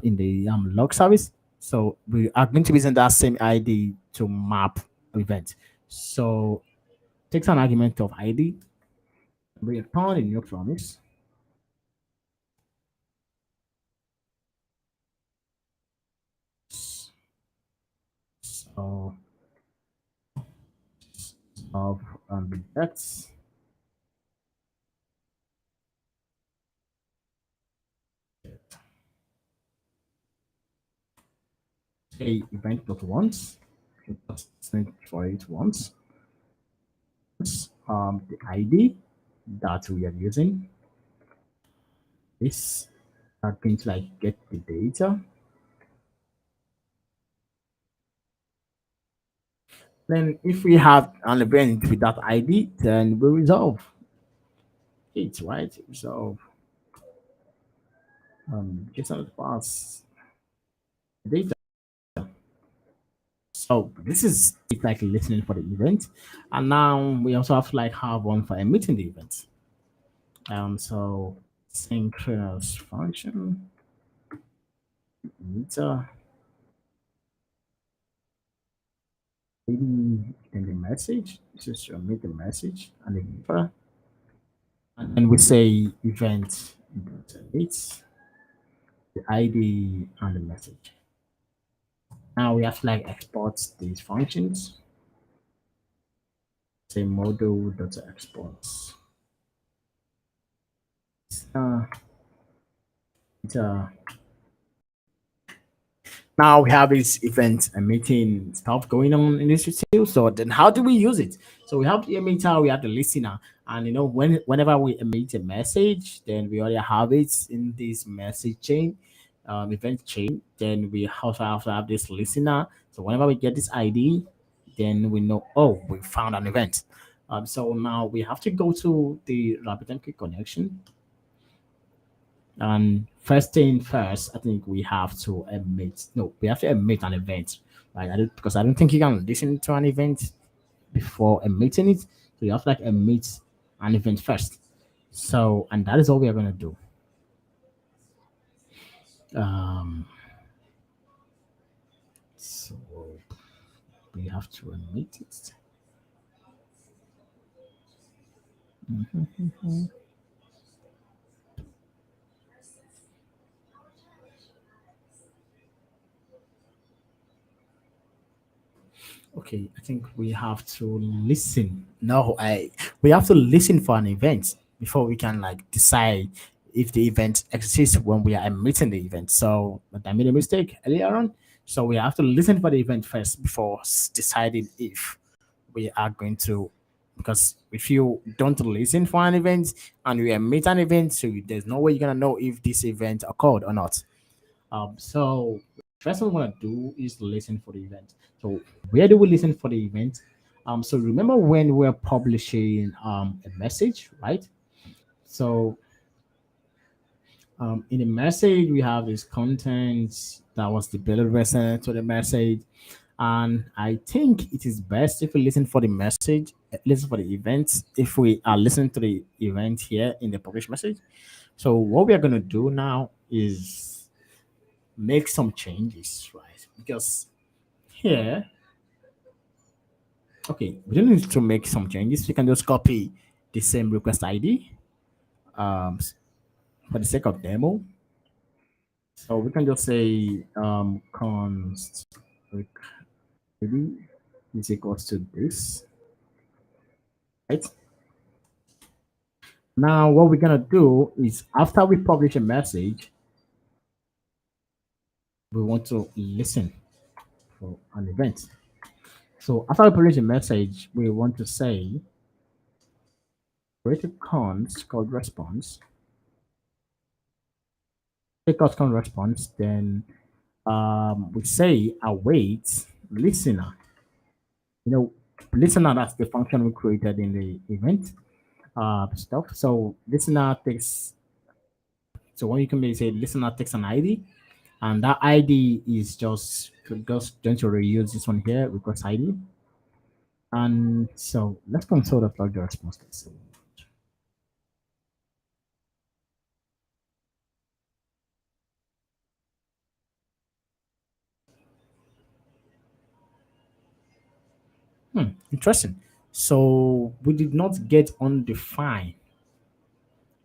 in the log service. So we are going to be using that same ID to map event. So takes an argument of ID, return a new promise. So of rejects a event dot once. Just send for it once. The ID that we are using is are going to like get the data. Then if we have an event with that ID, then we resolve it, right? Resolve JSON pass data. So this is it's like listening for the event. And now we also have to like have one for emitting the event. So synchronous function emitter maybe in the message, just emit the message and the emitter. And then we say event it's the ID and the message. Now we have to like export these functions. Say model.export. Uh, uh, Now we have this event emitting stuff going on in this retail. So then how do we use it? So we have the emitter, we have the listener. And you know, whenever we emit a message, then we already have it in this message chain, event chain. Then we also have to have this listener. So whenever we get this ID, then we know, oh, we found an event. So now we have to go to the RabbitMQ connection. And first thing first, I think we have to emit. No, we have to emit an event, right? Because I don't think you can listen to an event before emitting it. So you have to like emit an event first. So, and that is all we are gonna do. Um, so we have to emit it. Okay, I think we have to listen. No, I we have to listen for an event before we can like decide if the event exists when we are emitting the event. So but I made a mistake earlier on. So we have to listen for the event first before deciding if we are going to, because if you don't listen for an event and you emit an event, so there's no way you're gonna know if this event occurred or not. So first what we want to do is listen for the event. So where do we listen for the event? So remember when we're publishing a message, right? So in the message we have this content that was the build reference to the message, and I think it is best if we listen for the message, listen for the event. If we are listening to the event here in the publish message, so what we are going to do now is make some changes, right? Because here, okay, we don't need to make some changes. We can just copy the same request ID um, for the sake of demo. So we can just say const id is equals to this, right? Now what we're gonna do is after we publish a message, we want to listen for an event. So after we publish a message, we want to say create a const called response. Take out const response, then we say await listener. You know, listener, that's the function we created in the event stuff. So listener takes, so what you can be say listener takes an ID, and that ID is just going to reuse this one here, request ID. And so let's console the plug the response case. Interesting. So we did not get undefined,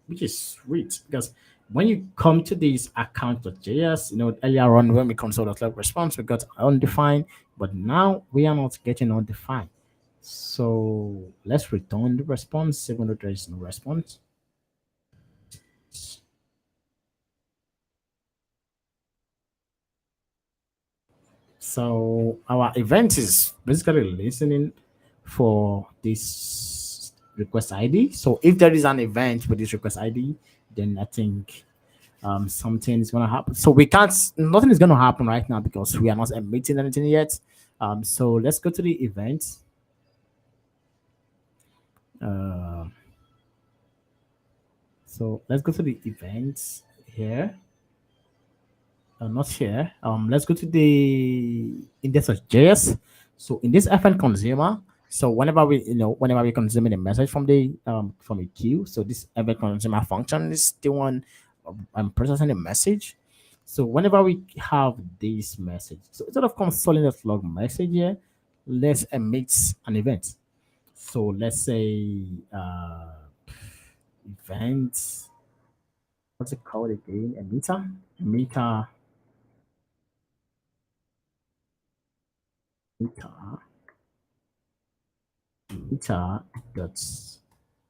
which is sweet because when you come to this account.js, earlier on when we console the plug response, we got undefined, but now we are not getting undefined. So let's return the response, even though there is no response. So our event is basically listening for this request ID. So if there is an event with this request ID, then I think something is gonna happen. So we can't, nothing is gonna happen right now because we are not emitting anything yet. So let's go to the event. Uh, so let's go to the events here. Not here. Let's go to the index.js. So in this FN consumer, so whenever we consuming a message from a queue, so this event consumer function is the one processing the message. So whenever we have this message, so instead of consoling the log message here, let's emit an event. So let's say event, what's it called again? Emitter, emitter, emitter that's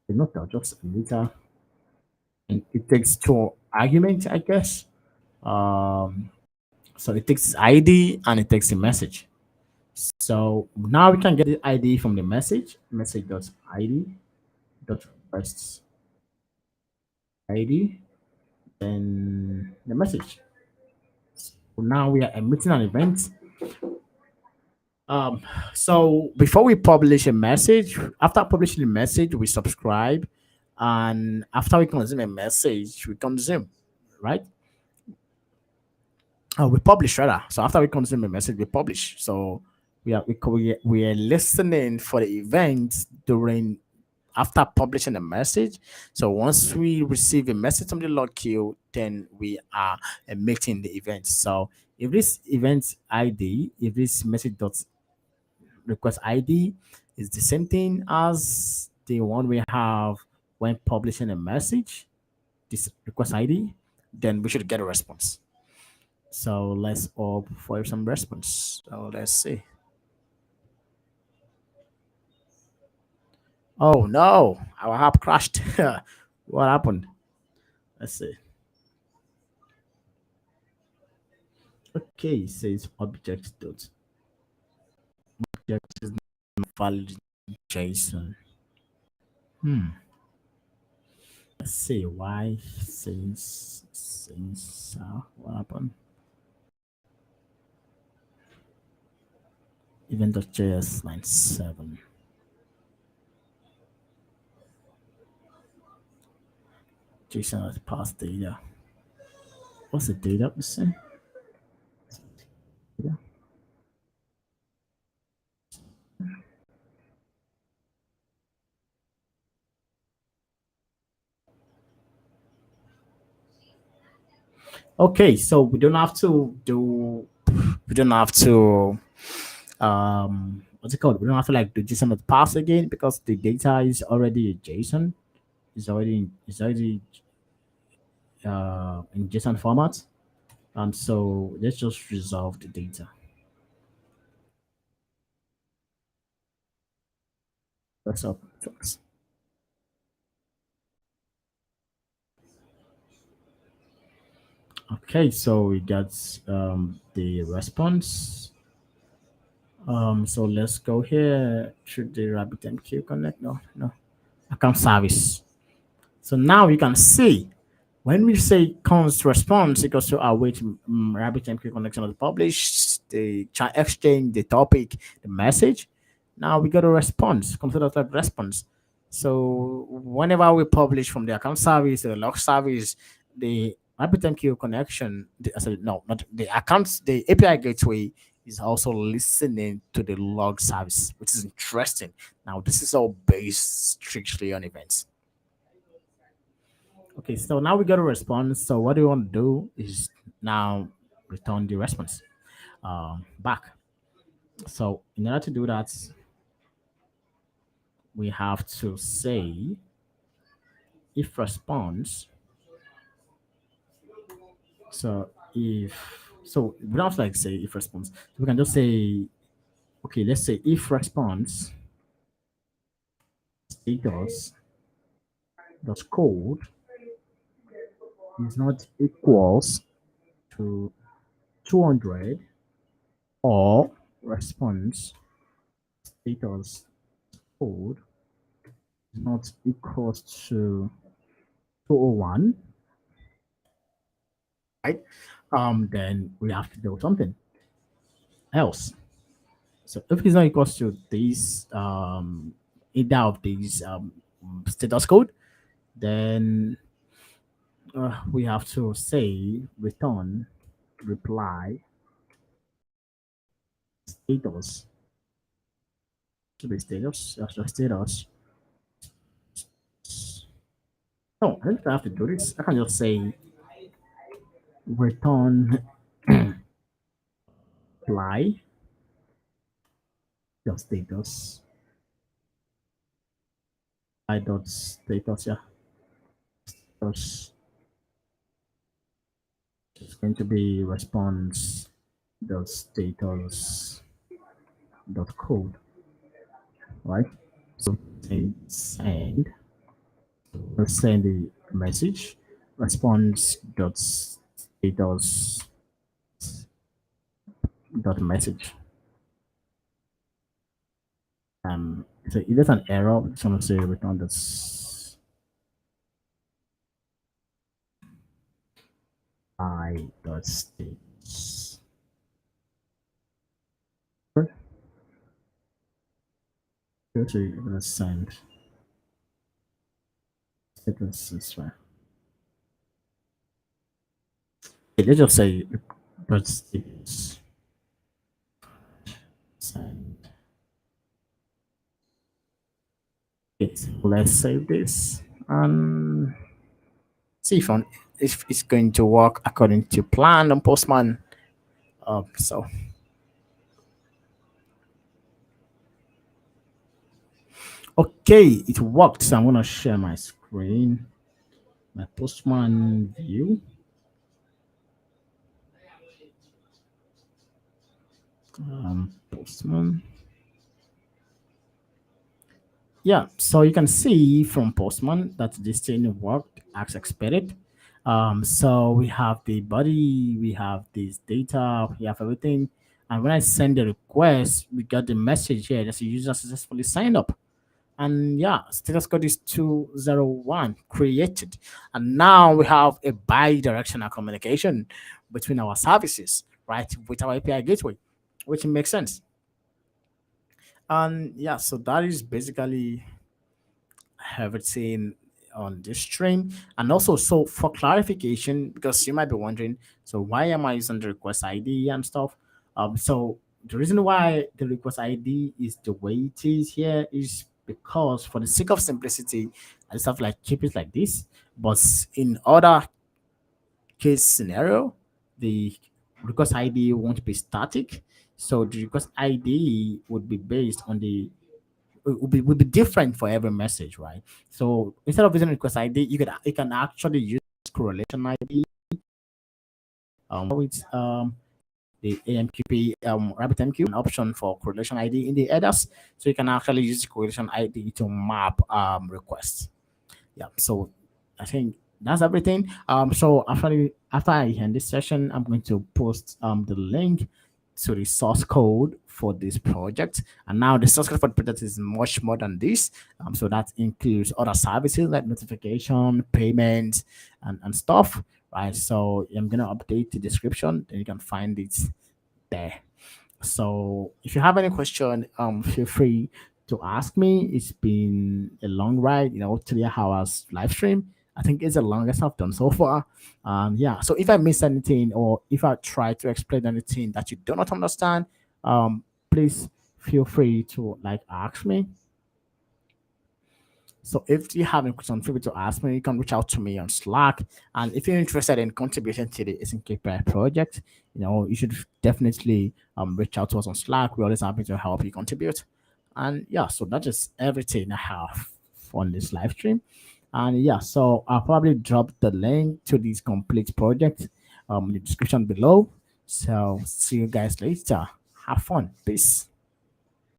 not dot, just emitter, and it takes two arguments, I guess. Um, so it takes ID and it takes the message. So now we can get the ID from the message dot ID dot first ID, then the message. So now we are emitting an event. Um, so before we publish a message, after publishing the message, we subscribe, and after we consume a message, we consume, right? We publish rather. So after we consume a message, we publish. So we are listening for the event during after publishing a message. So once we receive a message from the log queue, then we are emitting the event. So if this event ID, if this message dot request ID is the same thing as the one we have when publishing a message, this request ID, then we should get a response. So let's hope for some response. So let's see. Oh no, our app crashed. What happened? Let's see. Okay, it says object is not valid in JSON. Let's see why since what happened? Event.js line 7. JSON has passed data. What's the data we say? Yeah. Okay, so we don't have to what's it called? We don't have to like do JSON with pass again because the data is already JSON. It's already in JSON format. So let's just resolve the data. Let's up. Okay, so we got the response. So let's go here to the RabbitMQ Connect. No, no, account service. So now you can see when we say const response equals to await RabbitMQ connection of the publish, the chat exchange, the topic, the message. Now we got a response, consider that response. So whenever we publish from the account service, the log service, the RabbitMQ connection, sorry, no, not the accounts, the API gateway is also listening to the log service, which is interesting. Now this is all based strictly on events. Okay, so now we got a response. So what do you want to do is now return the response back. So in order to do that, we have to say if response. So if we don't have to like say if response. We can just say okay. Let's say if response status dot code is not equals to 200 or response status code is not equals to 201, right? Then we have to do something else. So if it's not equals to these either of these status code, then we have to say return reply status to the status Oh, I don't have to do this. I can just say return reply your status I dot status, yeah. Status is going to be response dot status dot code, right? So say send, let's send the message response dot status dot message. So if there's an error, it's gonna say return this I dot status. Actually, let's send status this way. Okay, let's just say dot status send. Okay, so let's save this and see if it's going to work according to plan on Postman. So okay, it worked. So I'm gonna share my screen, my Postman view. Postman. Yeah, so you can see from Postman that this thing worked as expected. So we have the body, we have this data, we have everything. And when I send the request, we got the message here that the user successfully signed up. And yeah, status code is 201 created. And now we have a bi-directional communication between our services, right? With our API gateway, which makes sense. And yeah, so that is basically everything on this stream. And also, so for clarification, because you might be wondering, so why am I using the request ID and stuff? So the reason why the request ID is the way it is here is because for the sake of simplicity, I just have like keep it like this. But in other case scenario, the request ID won't be static. So the request ID would be based on the would be different for every message, right? So instead of using request ID, you can actually use correlation ID with the AMQP Rabbit MQ, an option for correlation ID in the headers, so you can actually use the correlation ID to map requests. Yeah, so I think that's everything. So after I end this session, I'm going to post the link to the source code for this project. And now the source code for the project is much more than this. So that includes other services like notification, payments, and stuff. Right. So I'm gonna update the description, then you can find it there. So if you have any question, feel free to ask me. It's been a long ride, 3 hours live stream. I think it's the longest I've done so far. Yeah. So if I miss anything or if I try to explain anything that you do not understand, please feel free to like ask me. So if you have any questions, feel free to ask me. You can reach out to me on Slack. And if you're interested in contributing to the SNKPI project, you should definitely reach out to us on Slack. We're always happy to help you contribute. And yeah, so that is everything I have on this live stream. And yeah, so I'll probably drop the link to this complete project in the description below. So see you guys later. Have fun. Peace.